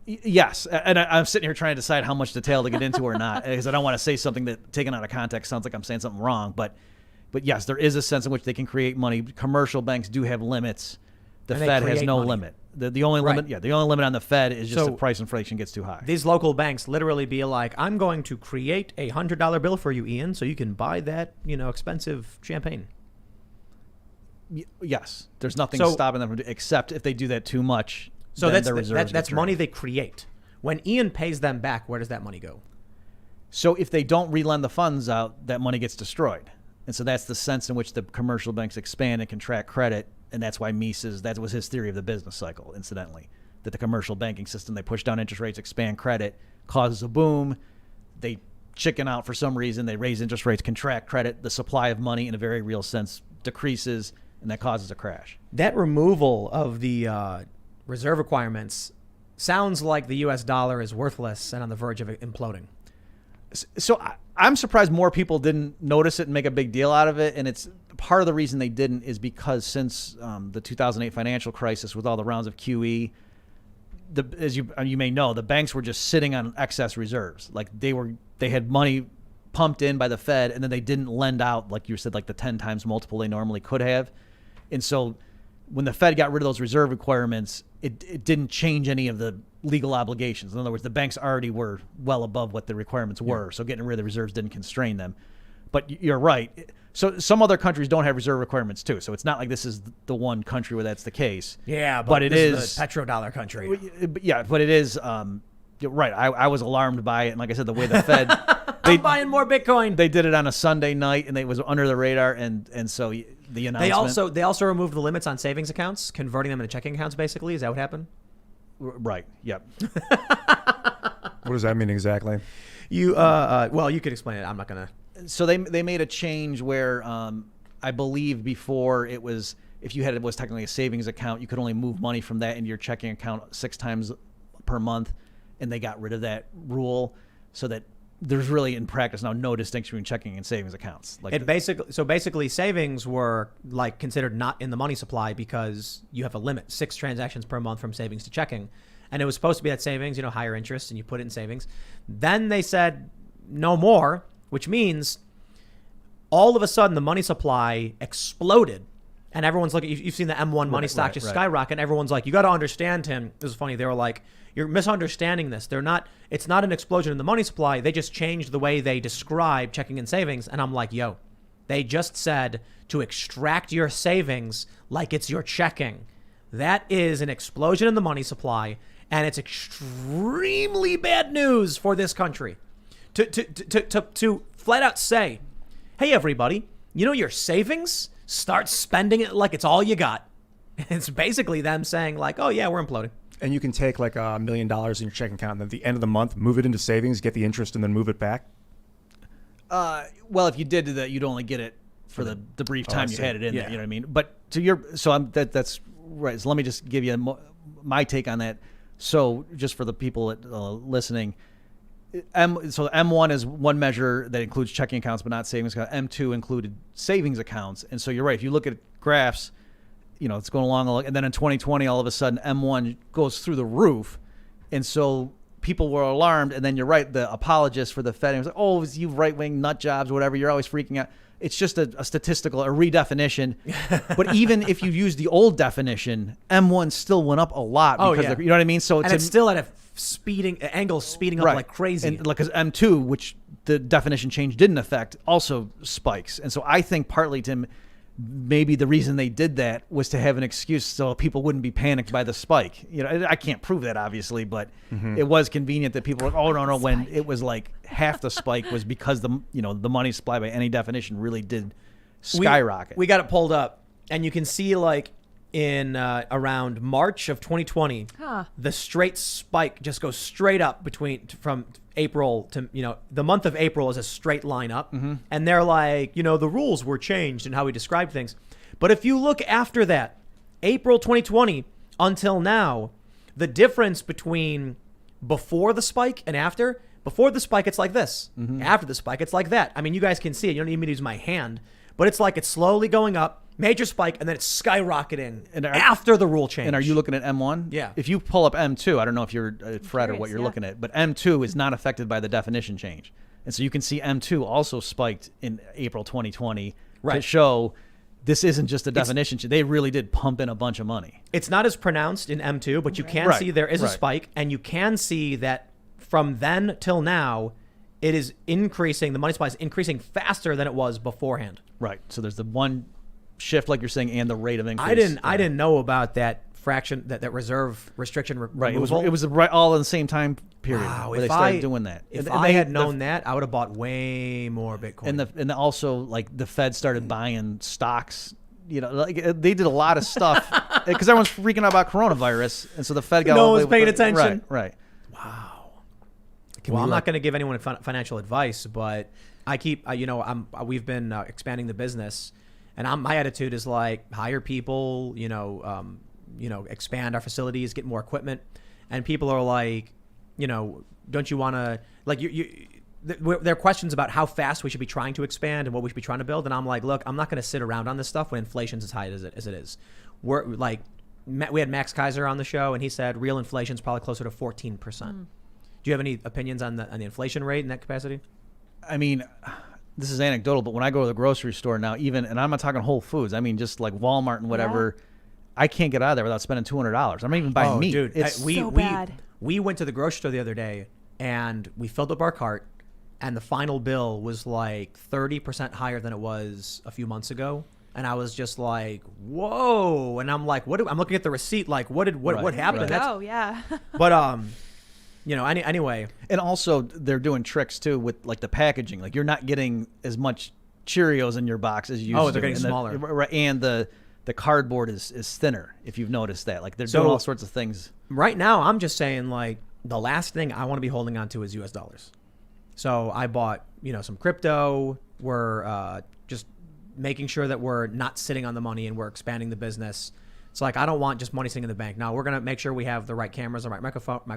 Speaker 2: Yes, and I'm sitting here trying to decide how much detail to get into or not, because I don't want to say something that, taken out of context, sounds like I'm saying something wrong. But yes, there is a sense in which they can create money. Commercial banks do have limits. The Fed has no limit. The only limit, the only limit on the Fed is just the price inflation gets too high.
Speaker 1: These local banks literally be like, I'm going to create a $100 bill for you, Ian, so you can buy that, expensive champagne.
Speaker 2: Yes, there's nothing stopping them from except if they do that too much.
Speaker 1: So that's money they create. When Ian pays them back, where does that money go?
Speaker 2: So if they don't relend the funds out, that money gets destroyed. And so that's the sense in which the commercial banks expand and contract credit. And that's why Mises, that was his theory of the business cycle, incidentally, that the commercial banking system, they push down interest rates, expand credit, causes a boom. They chicken out for some reason. They raise interest rates, contract credit. The supply of money, in a very real sense, decreases, and that causes a crash.
Speaker 1: That removal of the reserve requirements sounds like the U.S. dollar is worthless and on the verge of imploding.
Speaker 2: So I'm surprised more people didn't notice it and make a big deal out of it. And it's part of the reason they didn't is because since the 2008 financial crisis with all the rounds of QE, as you may know, the banks were just sitting on excess reserves. Like they had money pumped in by the Fed, and then they didn't lend out, like you said, like the 10 times multiple they normally could have. And so when the Fed got rid of those reserve requirements, it didn't change any of the legal obligations. In other words, the banks already were well above what the requirements were. So getting rid of the reserves didn't constrain them. But you're right. So some other countries don't have reserve requirements too. So it's not like this is the one country where that's the case.
Speaker 1: Yeah,
Speaker 2: but it
Speaker 1: is the petrodollar country.
Speaker 2: Yeah, but it is. You're right. I was alarmed by it. And like I said, the way the Fed...
Speaker 1: I'm buying more Bitcoin.
Speaker 2: They did it on a Sunday night, and it was under the radar. And so the announcement...
Speaker 1: They also removed the limits on savings accounts, converting them into checking accounts, basically. Is that what happened?
Speaker 2: Right. Yep.
Speaker 4: What does that mean exactly?
Speaker 1: Well, you could explain it. I'm not going to...
Speaker 2: So they made a change where I believe before it was, if you had it was technically a savings account, you could only move money from that into your checking account 6 times per month, and they got rid of that rule so that there's really in practice now no distinction between checking and savings accounts.
Speaker 1: Basically savings were like considered not in the money supply because you have a limit, 6 transactions per month from savings to checking. And it was supposed to be that savings, higher interest, and you put it in savings. Then they said no more, which means all of a sudden the money supply exploded. And everyone's looking, you've seen the M1 money stock just skyrocket. And everyone's like, you got to understand, Tim. This is funny. They were like, you're misunderstanding this. It's not an explosion in the money supply. They just changed the way they describe checking and savings. And I'm like, yo, they just said to extract your savings like it's your checking. That is an explosion in the money supply. And it's extremely bad news for this country. To flat out say, hey, everybody, your savings, start spending it like it's all you got. It's basically them saying like, oh, yeah, we're imploding.
Speaker 4: And you can take like $1 million in your checking account and at the end of the month, move it into savings, get the interest, and then move it back?
Speaker 2: Well, if you did do that, you'd only get it for the brief time you had it in there. You know what I mean? But that's right. So let me just give you my take on that. So just for the people that listening, so M1 is one measure that includes checking accounts but not savings accounts. M2 included savings accounts. And so you're right. If you look at graphs, it's going along. And then in 2020, all of a sudden, M1 goes through the roof. And so people were alarmed. And then you're right. The apologists for the Fed was like, oh, you right-wing nut jobs, whatever. You're always freaking out. it's just a statistical, a redefinition. But even if you use the old definition, M1 still went up a lot. Because you know what I mean? So
Speaker 1: it's still at a angle speeding up like crazy.
Speaker 2: And like, because M2, which the definition change didn't affect, also spikes. And so I think partly, Tim, maybe the reason they did that was to have an excuse so people wouldn't be panicked by the spike. You know, I can't prove that obviously, but it was convenient that people were like, oh no, when it was like half the spike was because the money supply by any definition really did skyrocket.
Speaker 1: We got it pulled up, and you can see like in around March of 2020, the straight spike just goes straight up from April to, the month of April is a straight line up. And they're like, the rules were changed and how we describe things. But if you look after that, April 2020 until now, the difference between before the spike and after, before the spike, it's like this. After the spike, it's like that. I mean, you guys can see it. You don't need me to use my hand, but it's like it's slowly going up, major spike, and then it's skyrocketing after the rule change.
Speaker 2: And are you looking at M1?
Speaker 1: Yeah.
Speaker 2: If you pull up M2, I don't know if you're Fred or what you're looking at, but M2 is not affected by the definition change. And so you can see M2 also spiked in April 2020 to show this isn't just a definition change. They really did pump in a bunch of money.
Speaker 1: It's not as pronounced in M2, but you can see there is a spike, and you can see that from then till now, it is increasing. The money supply is increasing faster than it was beforehand.
Speaker 2: Right. So there's the one shift, like you're saying, and the rate of increase.
Speaker 1: I didn't know about that fraction, that reserve restriction removal.
Speaker 2: It was right all in the same time period where they started doing that.
Speaker 1: If I had known that, I would have bought way more Bitcoin.
Speaker 2: And also, like, the Fed started buying stocks. Like they did a lot of stuff because everyone's freaking out about coronavirus, and so the Fed got
Speaker 1: no one's paying attention.
Speaker 2: Right.
Speaker 1: Wow. I'm not going to give anyone financial advice, but I keep, we've been expanding the business, and my attitude is like hire people, expand our facilities, get more equipment, and people are like, don't you want to there are questions about how fast we should be trying to expand and what we should be trying to build, and I'm like, look, I'm not going to sit around on this stuff when inflation's as high as it is. We're like, we had Max Kaiser on the show, and he said real inflation's probably closer to 14%. Do you have any opinions on the inflation rate in that capacity?
Speaker 2: I mean, this is anecdotal, but when I go to the grocery store now, and I'm not talking Whole Foods, I mean just like Walmart and whatever, I can't get out of there without spending $200. I'm not even buying meat.
Speaker 1: Dude,
Speaker 2: it's
Speaker 3: so bad.
Speaker 1: We went to the grocery store the other day, and we filled up our cart, and the final bill was like 30% higher than it was a few months ago. And I was just like, whoa. And I'm like, I'm looking at the receipt, like, what happened?
Speaker 3: Yeah.
Speaker 1: But, anyway.
Speaker 2: And also, they're doing tricks, too, with, like, the packaging. Like, you're not getting as much Cheerios in your box as you used to.
Speaker 1: Oh, they're getting smaller.
Speaker 2: And the cardboard is thinner, if you've noticed that. Like, they're doing all sorts of things.
Speaker 1: Right now, I'm just saying, like, the last thing I want to be holding on to is U.S. dollars. So I bought, some crypto. We're just making sure that we're not sitting on the money and we're expanding the business. It's like, I don't want just money sitting in the bank. Now, we're going to make sure we have the right cameras, the right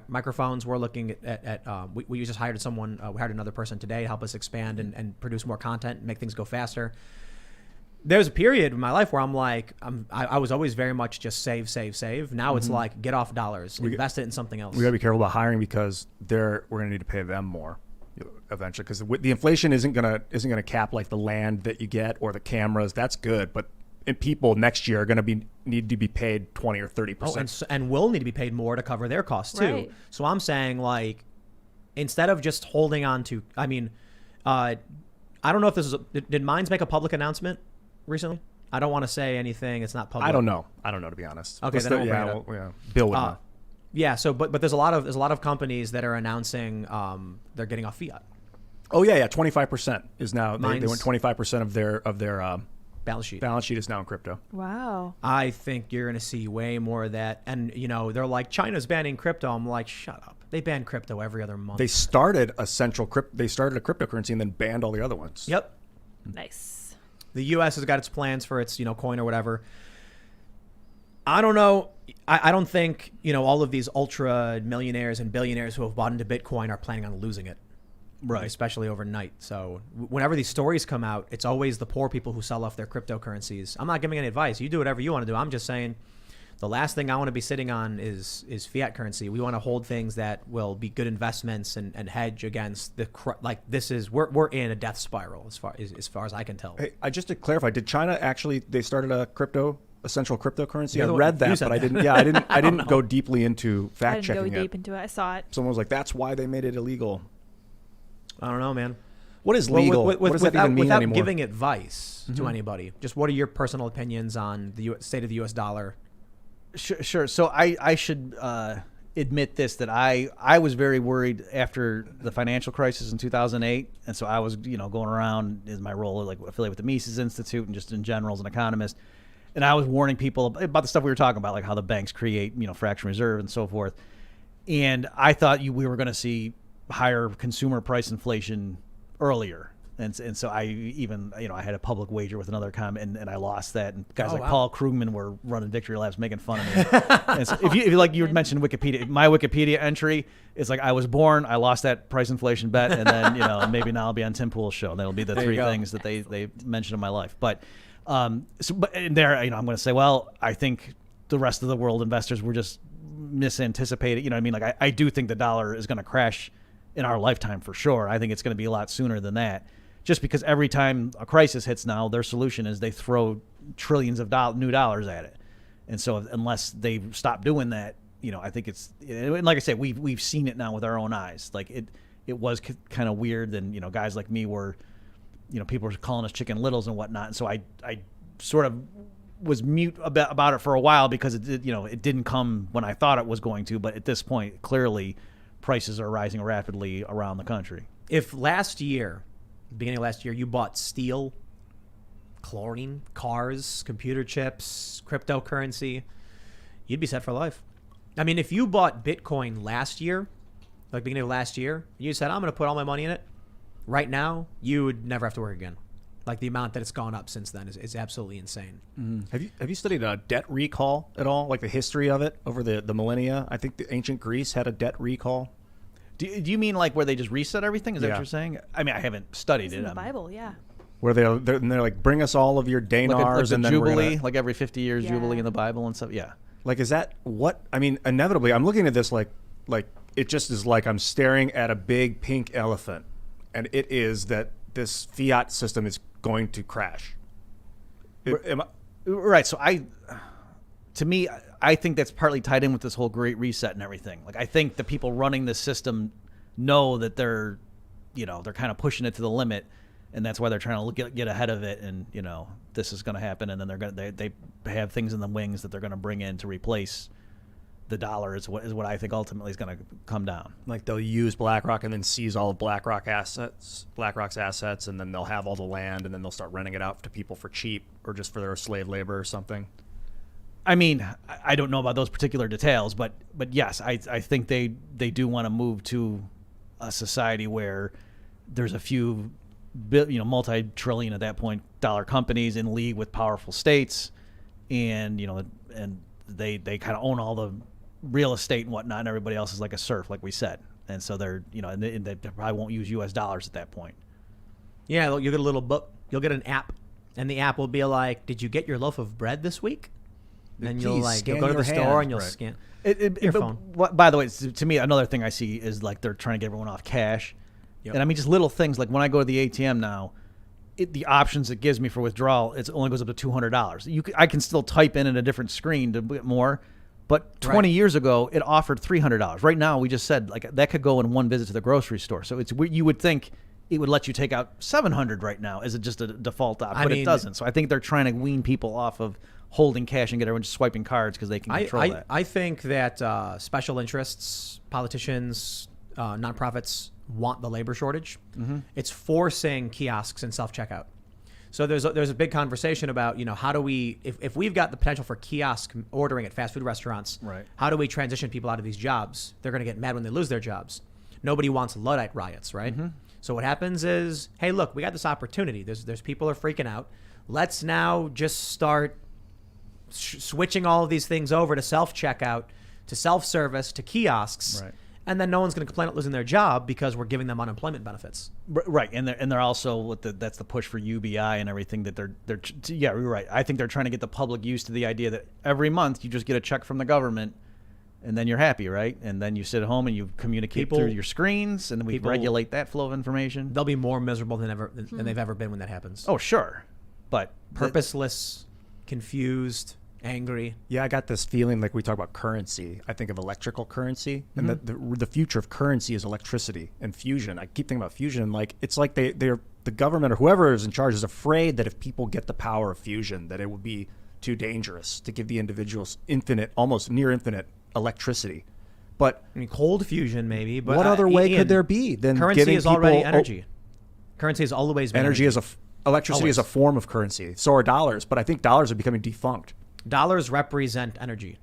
Speaker 1: microphones. We're looking at we just hired someone, we hired another person today to help us expand and produce more content and make things go faster. There's a period in my life where I'm like, I was always very much just save. Now it's like, get off dollars, invest it in something else.
Speaker 4: We got to be careful about hiring because we're going to need to pay them more eventually, because the inflation isn't gonna cap like the land that you get or the cameras. That's good, but people next year are going to need to be paid 20 or 30%.
Speaker 1: And will need to be paid more to cover their costs too. Right. So I'm saying, like, instead of just holding on to, I mean, I don't know if this is did Minds make a public announcement recently? I don't want to say anything. It's not public.
Speaker 4: I don't know to be honest.
Speaker 1: Okay, then
Speaker 4: Bill would know.
Speaker 1: Yeah. So, but there's a lot of companies that are announcing they're getting off fiat.
Speaker 4: Oh yeah. 25% is now. They went 25% of their
Speaker 1: balance sheet.
Speaker 4: Balance sheet is now in crypto.
Speaker 3: Wow.
Speaker 1: I think you're going to see way more of that. And they're like, China's banning crypto. I'm like, shut up. They ban crypto every other month.
Speaker 4: They started a cryptocurrency and then banned all the other ones.
Speaker 1: Yep.
Speaker 3: Nice.
Speaker 1: The U.S. has got its plans for its coin or whatever. I don't know. I don't think, all of these ultra millionaires and billionaires who have bought into Bitcoin are planning on losing it. Right. Especially overnight. So whenever these stories come out, it's always the poor people who sell off their cryptocurrencies. I'm not giving any advice. You do whatever you want to do. I'm just saying The last thing I want to be sitting on is fiat currency. We want to hold things that will be good investments and hedge against we're in a death spiral as far as I can tell.
Speaker 4: Hey, just to clarify, did China actually, they started a central cryptocurrency?
Speaker 1: Yeah,
Speaker 4: I read that, but I didn't go deeply into
Speaker 3: I
Speaker 4: fact
Speaker 3: didn't
Speaker 4: checking
Speaker 3: go
Speaker 4: it.
Speaker 3: deep into it. I saw it.
Speaker 4: Someone was like, that's why they made it illegal.
Speaker 1: I don't know, man.
Speaker 4: What is legal? What does that even mean
Speaker 1: without
Speaker 4: anymore?
Speaker 1: giving advice to anybody, just what are your personal opinions on the state of the U.S. dollar?
Speaker 2: Sure. So I should admit this, that I was very worried after the financial crisis in 2008, and so I was going around in my role like affiliated with the Mises Institute and just in general as an economist, and I was warning people about the stuff we were talking about, like how the banks create fractional reserve and so forth, and I thought we were going to see higher consumer price inflation earlier. And so I even, I had a public wager with another comment and I lost that. And guys Paul Krugman were running victory laps making fun of me. And so if you mentioned Wikipedia, my Wikipedia entry is like, I was born, I lost that price inflation bet. And then, maybe now I'll be on Tim Pool's show. That'll be the three things that they mentioned in my life. But, I'm going to say, well, I think the rest of the world investors were just misanticipated. Like I do think the dollar is going to crash in our lifetime for sure. I think it's going to be a lot sooner than that. Just because every time a crisis hits now, their solution is they throw trillions of new dollars at it. And so unless they stop doing that, I think it's, and like I said, we've seen it now with our own eyes. Like it was kind of weird. And, guys like me were, people were calling us Chicken Littles and whatnot. And so I sort of was mute about it for a while because it didn't come when I thought it was going to. But at this point, clearly prices are rising rapidly around the country.
Speaker 1: If beginning of last year, you bought steel, chlorine, cars, computer chips, cryptocurrency, you'd be set for life. I mean, if you bought Bitcoin last year, like beginning of last year, you said, I'm going to put all my money in it, right now, you would never have to work again. Like the amount that it's gone up since then is absolutely insane.
Speaker 4: Mm-hmm. Have you studied debt recall at all? Like the history of it over the millennia? I think the ancient Greece had a debt recall.
Speaker 2: Do you mean like where they just reset everything? Is that what you're saying? I mean, I haven't studied it.
Speaker 3: In the Bible, yeah.
Speaker 4: Where they're like, bring us all of your dinars,
Speaker 2: like
Speaker 4: and then
Speaker 2: Jubilee,
Speaker 4: we're gonna,
Speaker 2: like every 50 years Jubilee in the Bible and stuff. Yeah.
Speaker 4: Like, is that what? I mean, inevitably, I'm looking at this like it just is like I'm staring at a big pink elephant, and it is that this fiat system is going to crash.
Speaker 2: Right. So to me, I think that's partly tied in with this whole Great Reset and everything. Like, I think the people running this system know that they're kind of pushing it to the limit, and that's why they're trying to get ahead of it. And this is going to happen, and then they have things in the wings that they're going to bring in to replace the dollar. Is what I think ultimately is going to come down.
Speaker 4: Like they'll use BlackRock and then seize all of BlackRock's assets, and then they'll have all the land, and then they'll start renting it out to people for cheap or just for their slave labor or something.
Speaker 2: I mean, I don't know about those particular details, but yes, I think they do want to move to a society where there's a few, multi-trillion at that point dollar companies in league with powerful states, and and they kind of own all the real estate and whatnot, and everybody else is like a serf, like we said, and so they're and they probably won't use U.S. dollars at that point.
Speaker 1: Yeah, you'll get a little book, you'll get an app, and the app will be like, "Did you get your loaf of bread this week?" And you'll go to the store and you'll scan your phone.
Speaker 2: By the way, to me, another thing I see is like they're trying to get everyone off cash. Yep. And I mean, just little things like when I go to the ATM now, the options it gives me for withdrawal, it only goes up to $200. I can still type in a different screen to get more, but 20 years ago it offered $300. Right now, we just said like that could go in one visit to the grocery store. So you would think it would let you take out $700 right now as just a default option, but it doesn't. So I think they're trying to wean people off of holding cash and get everyone just swiping cards because they can control that.
Speaker 1: I think that special interests, politicians, nonprofits want the labor shortage. Mm-hmm. It's forcing kiosks and self-checkout. So there's a big conversation about, how do we, if we've got the potential for kiosk ordering at fast food restaurants,
Speaker 2: right,
Speaker 1: how do we transition people out of these jobs? They're going to get mad when they lose their jobs. Nobody wants Luddite riots, right? Mm-hmm. So what happens is, hey, look, we got this opportunity. There's people are freaking out. Let's now just start switching all of these things over to self-checkout, to self-service, to kiosks,
Speaker 2: right,
Speaker 1: and then no one's going to complain about losing their job because we're giving them unemployment benefits.
Speaker 2: Right, and they're also that's the push for UBI and everything that they're yeah, you're right. I think they're trying to get the public used to the idea that every month you just get a check from the government, and then you're happy, right? And then you sit at home and you communicate through your screens, and then we regulate that flow of information.
Speaker 1: They'll be more miserable than they've ever been when that happens.
Speaker 2: Oh, sure, but
Speaker 1: purposeless, confused, angry.
Speaker 4: Yeah, I got this feeling like we talk about currency. I think of electrical currency, and the future of currency is electricity and fusion. I keep thinking about fusion. Like it's like they're the government or whoever is in charge is afraid that if people get the power of fusion, that it would be too dangerous to give the individuals infinite, almost near infinite electricity. But
Speaker 1: I mean, cold fusion maybe. But
Speaker 4: what other way
Speaker 1: Ian,
Speaker 4: could there be than
Speaker 1: currency
Speaker 4: giving
Speaker 1: is already
Speaker 4: people,
Speaker 1: energy? Currency has always been
Speaker 4: energy. Electricity
Speaker 1: Always.
Speaker 4: is a form of currency. So are dollars, but I think dollars are becoming defunct.
Speaker 1: Dollars represent energy.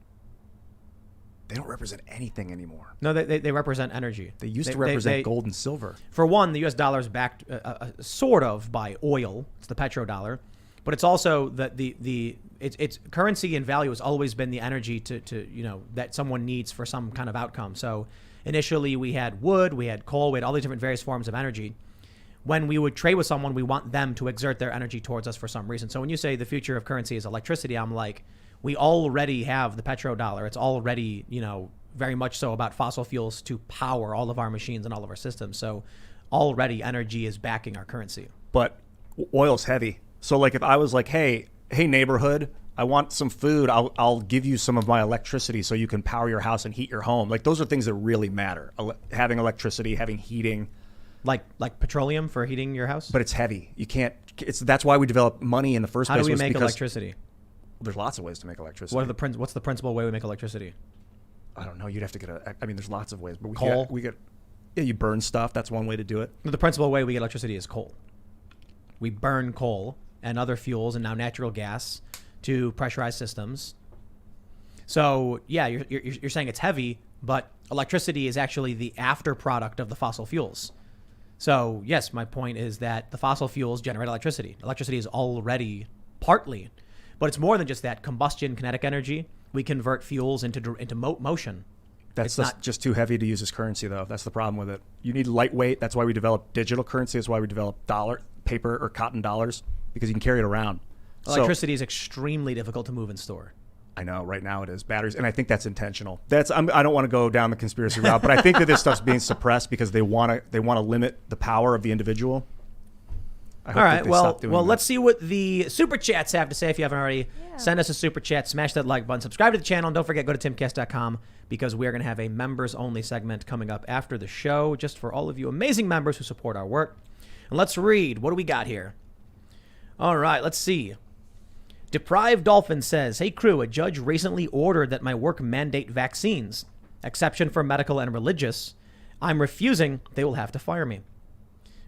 Speaker 4: They don't represent anything anymore.
Speaker 1: No, they represent energy.
Speaker 4: They used to represent gold and silver.
Speaker 1: For one, the U.S. dollar is backed sort of by oil. It's the petrodollar, but it's also it's currency and value has always been the energy to that someone needs for some kind of outcome. So initially we had wood, we had coal, we had all these different various forms of energy. When we would trade with someone, we want them to exert their energy towards us for some reason. So when you say the future of currency is electricity, I'm like, we already have the petrodollar. It's already, very much so about fossil fuels to power all of our machines and all of our systems. So already energy is backing our currency.
Speaker 4: But oil's heavy. So like if I was like, hey neighborhood, I want some food. I'll give you some of my electricity so you can power your house and heat your home. Like those are things that really matter. Having electricity, having heating.
Speaker 1: Like petroleum for heating your house?
Speaker 4: But it's heavy. You can't. That's why we developed money in the first place.
Speaker 1: How do we make electricity?
Speaker 4: There's lots of ways to make electricity.
Speaker 1: What's the principal way we make electricity?
Speaker 4: I don't know. You'd have to get there's lots of ways. But
Speaker 1: coal.
Speaker 4: You burn stuff. That's one way to do it.
Speaker 1: The principal way we get electricity is coal. We burn coal and other fuels and now natural gas to pressurize systems. So yeah, you're saying it's heavy, but electricity is actually the after product of the fossil fuels. So yes, my point is that the fossil fuels generate electricity. Electricity is already partly, but it's more than just that. Combustion, kinetic energy. We convert fuels into motion.
Speaker 4: That's just too heavy to use as currency, though. That's the problem with it. You need lightweight. That's why we developed digital currency. That's why we developed paper or cotton dollars, because you can carry it around.
Speaker 1: Electricity is extremely difficult to move and store.
Speaker 4: I know. Right now it is batteries, and I think that's intentional. I don't want to go down the conspiracy route, but I think that this stuff's being suppressed because they want to limit the power of the individual.
Speaker 1: All right. Well, let's see what the super chats have to say. If you haven't already, send us a super chat, smash that like button, subscribe to the channel, and don't forget, go to timcast.com because we are going to have a members only segment coming up after the show, just for all of you amazing members who support our work. And let's read. What do we got here? All right. Let's see. Deprived Dolphin says, hey crew, a judge recently ordered that my work mandate vaccines. Exception for medical and religious. I'm refusing. They will have to fire me.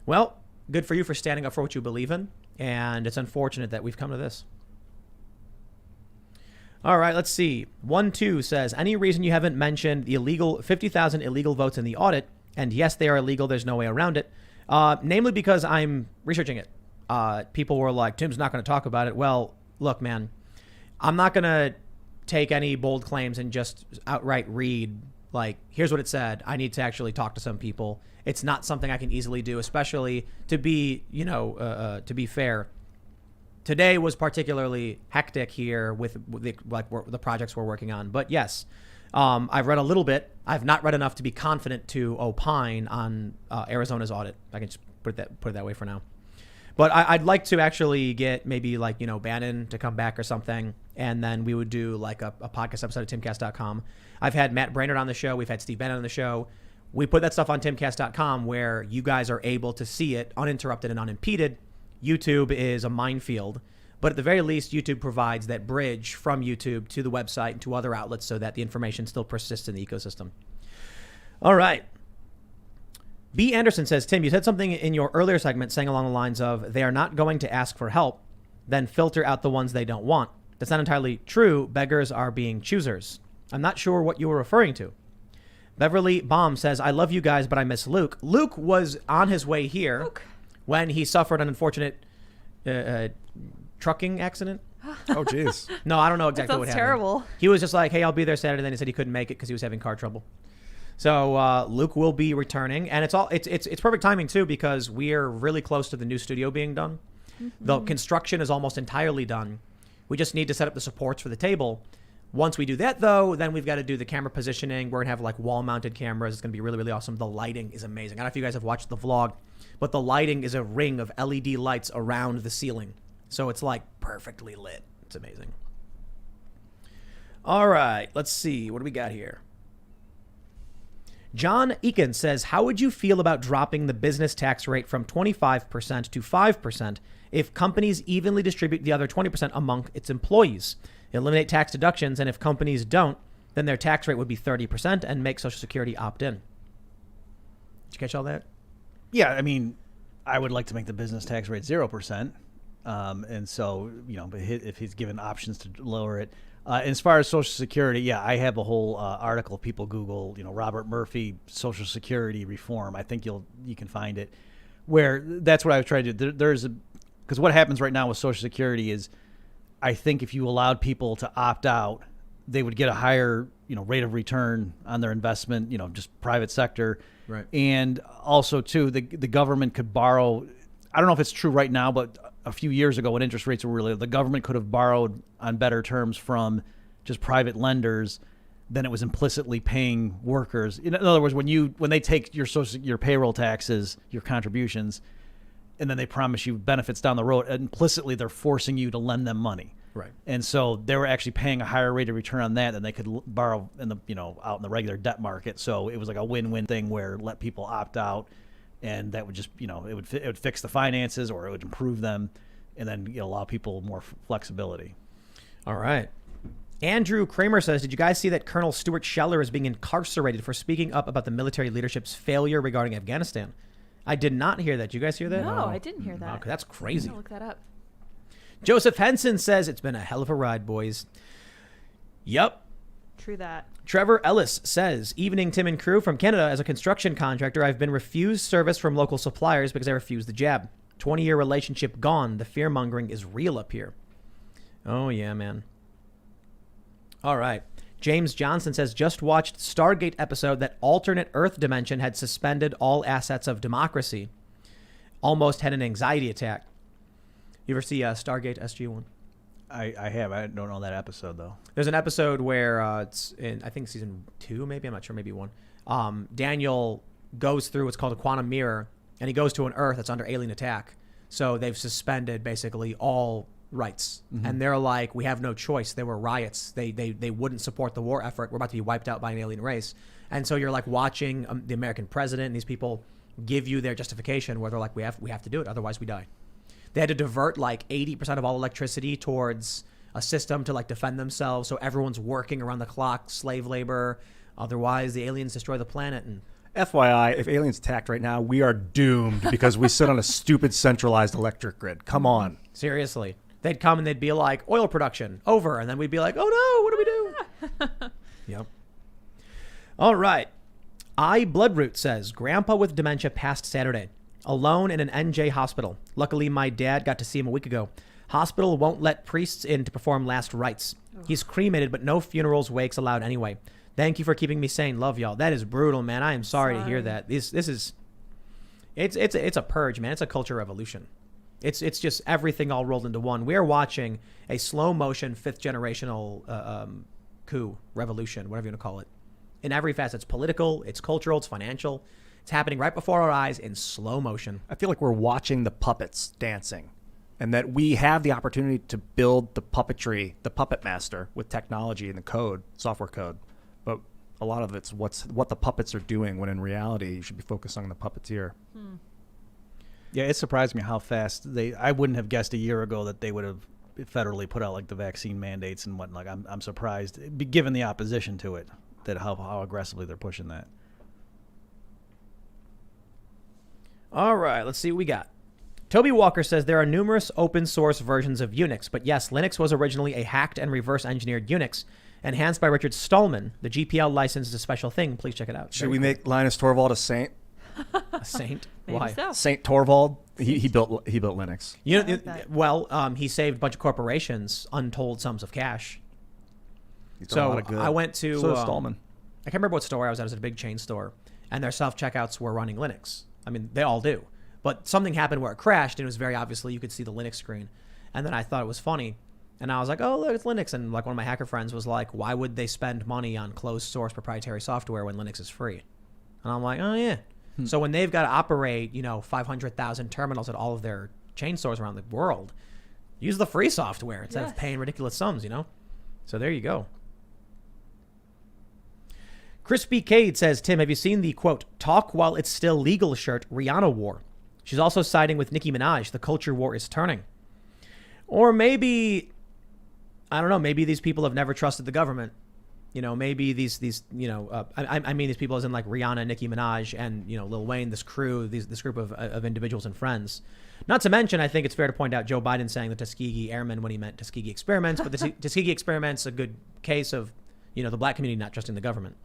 Speaker 1: Well, good for you for standing up for what you believe in. And it's unfortunate that we've come to this. All right, let's see. 1-2 says, any reason you haven't mentioned the illegal 50,000 illegal votes in the audit? And yes, they are illegal. There's no way around it. Namely because I'm researching it. People were like, Tim's not going to talk about it. Well, look, man, I'm not going to take any bold claims and just outright read, like, here's what it said. I need to actually talk to some people. It's not something I can easily do, especially to be, to be fair. Today was particularly hectic here with the projects we're working on. But yes, I've read a little bit. I've not read enough to be confident to opine on Arizona's audit. I can just put it that way for now. But I'd like to actually get maybe Bannon to come back or something, and then we would do like a podcast episode at timcast.com. I've had Matt Brainerd on the show. We've had Steve Bannon on the show. We put that stuff on timcast.com where you guys are able to see it uninterrupted and unimpeded. YouTube is a minefield, but at the very least, YouTube provides that bridge from YouTube to the website and to other outlets so that the information still persists in the ecosystem. All right. B. Anderson says, Tim, you said something in your earlier segment saying along the lines of, they are not going to ask for help, then filter out the ones they don't want. That's not entirely true. Beggars are being choosers. I'm not sure what you were referring to. Beverly Baum says, I love you guys, but I miss Luke. Luke was on his way here when he suffered an unfortunate trucking accident.
Speaker 4: Oh, jeez.
Speaker 1: No, I don't know exactly what happened.
Speaker 3: Terrible.
Speaker 1: He was just like, hey, I'll be there Saturday. Then he said he couldn't make it because he was having car trouble. So Luke will be returning, and it's perfect timing too because we are really close to the new studio being done. The construction is almost entirely done. We just need to set up the supports for the table. Once we do that, though, then we've got to do the camera positioning. We're gonna have like wall-mounted cameras. It's gonna be really, really awesome. The lighting is amazing. I don't know if you guys have watched the vlog, but the lighting is a ring of LED lights around the ceiling, so it's like perfectly lit. It's amazing. All right, let's see. What do we got here? John Eakin says, how would you feel about dropping the business tax rate from 25% to 5% if companies evenly distribute the other 20% among its employees? Eliminate tax deductions, and if companies don't, then their tax rate would be 30% and make Social Security opt-in. Did you catch all that?
Speaker 2: Yeah, I mean, I would like to make the business tax rate 0%. And so, but if he's given options to lower it. As far as Social Security, yeah, I have a whole article. People Google, Robert Murphy Social Security reform. I think you can find it. Where that's what I was trying to do. Because what happens right now with Social Security is, I think if you allowed people to opt out, they would get a higher, rate of return on their investment. Just private sector,
Speaker 1: right?
Speaker 2: And also too, the government could borrow. I don't know if it's true right now, but a few years ago when interest rates were really, the government could have borrowed on better terms from just private lenders than it was implicitly paying workers. In other words, when they take your payroll taxes, your contributions, and then they promise you benefits down the road, implicitly they're forcing you to lend them money.
Speaker 1: Right.
Speaker 2: And so they were actually paying a higher rate of return on that than they could borrow in the out in the regular debt market. So it was like a win-win thing where let people opt out. And that would just, it would fix the finances or it would improve them and then allow people more flexibility.
Speaker 1: All right. Andrew Kramer says, did you guys see that Colonel Stuart Scheller is being incarcerated for speaking up about the military leadership's failure regarding Afghanistan? I did not hear that. Did you guys hear that?
Speaker 3: No, I didn't hear that.
Speaker 1: Okay, that's crazy.
Speaker 3: I'm gonna look that up.
Speaker 1: Joseph Henson says, it's been a hell of a ride, boys. Yep.
Speaker 3: True that.
Speaker 1: Trevor Ellis says, evening Tim and crew from Canada. As a construction contractor, I've been refused service from local suppliers because I refused the jab. 20-year relationship gone. The fear-mongering is real up here. Oh, yeah, man. All right. James Johnson says, just watched Stargate episode that alternate Earth dimension had suspended all assets of democracy. Almost had an anxiety attack. You ever see Stargate SG-1?
Speaker 2: I have. I don't know that episode, though.
Speaker 1: There's an episode where it's in, I think, season 2, maybe. I'm not sure. Maybe 1. Daniel goes through what's called a quantum mirror, and he goes to an Earth that's under alien attack. So they've suspended basically all rights. Mm-hmm. And they're like, we have no choice. There were riots. They wouldn't support the war effort. We're about to be wiped out by an alien race. And so you're like watching the American president and these people give you their justification where they're like, we have to do it. Otherwise we die. They had to divert like 80% of all electricity towards a system to like defend themselves. So everyone's working around the clock, slave labor. Otherwise, the aliens destroy the planet. And
Speaker 4: FYI, if aliens attacked right now, we are doomed because we sit on a stupid centralized electric grid. Come on.
Speaker 1: Seriously. They'd come and they'd be like, oil production, over. And then we'd be like, oh no, what do we do? Yep. All right. Bloodroot says, Grandpa with dementia passed Saturday. Alone in an NJ hospital. Luckily, my dad got to see him a week ago. Hospital won't let priests in to perform last rites. He's cremated, but no funerals, wakes allowed anyway. Thank you for keeping me sane. Love y'all. That is brutal, man. I am sorry to hear that. This is, it's a purge, man. It's a culture revolution. It's just everything all rolled into one. We are watching a slow motion 5th generational coup, revolution, whatever you want to call it. In every facet, it's political, it's cultural, it's financial. It's happening right before our eyes in slow motion.
Speaker 4: I feel like we're watching the puppets dancing and that we have the opportunity to build the puppetry, the puppet master with technology and the code, software code. But a lot of it's what the puppets are doing when in reality you should be focused on the puppeteer.
Speaker 2: Yeah, it surprised me how fast I wouldn't have guessed a year ago that they would have federally put out like the vaccine mandates and whatnot. I'm surprised, given the opposition to it, that how aggressively they're pushing that.
Speaker 1: All right, let's see what we got. Toby Walker says there are numerous open source versions of Unix, but yes, Linux was originally a hacked and reverse engineered Unix, enhanced by Richard Stallman. The GPL license is a special thing. Please check it out.
Speaker 4: Should we make Linus Torvald a saint?
Speaker 1: A saint?
Speaker 3: Maybe
Speaker 1: Why?
Speaker 3: so.
Speaker 4: Saint Torvald? He built Linux.
Speaker 1: You
Speaker 3: I
Speaker 1: know,
Speaker 3: like that.
Speaker 1: well, he saved a bunch of corporations untold sums of cash.
Speaker 4: He's done a lot
Speaker 1: So
Speaker 4: of good.
Speaker 1: I went to
Speaker 4: So does Stallman.
Speaker 1: I can't remember what store I was at. It was at a big chain store, and their self-checkouts were running Linux. I mean, they all do. But something happened where it crashed, and it was very obviously you could see the Linux screen. And then I thought it was funny. And I was like, oh, look, it's Linux. And like one of my hacker friends was like, why would they spend money on closed source proprietary software when Linux is free? And I'm like, oh, yeah. So when they've got to operate, 500,000 terminals at all of their chain stores around the world, use the free software instead of paying ridiculous sums, So there you go. Crispy Cade says, Tim, have you seen the, quote, talk while it's still legal shirt Rihanna wore? She's also siding with Nicki Minaj. The culture war is turning. Or maybe, I don't know, maybe these people have never trusted the government. Maybe these I mean these people as in like Rihanna, Nicki Minaj, and, Lil Wayne, this crew, this group of individuals and friends. Not to mention, I think it's fair to point out Joe Biden saying the Tuskegee Airmen when he meant Tuskegee experiments, but the Tuskegee experiments a good case of, the black community not trusting the government.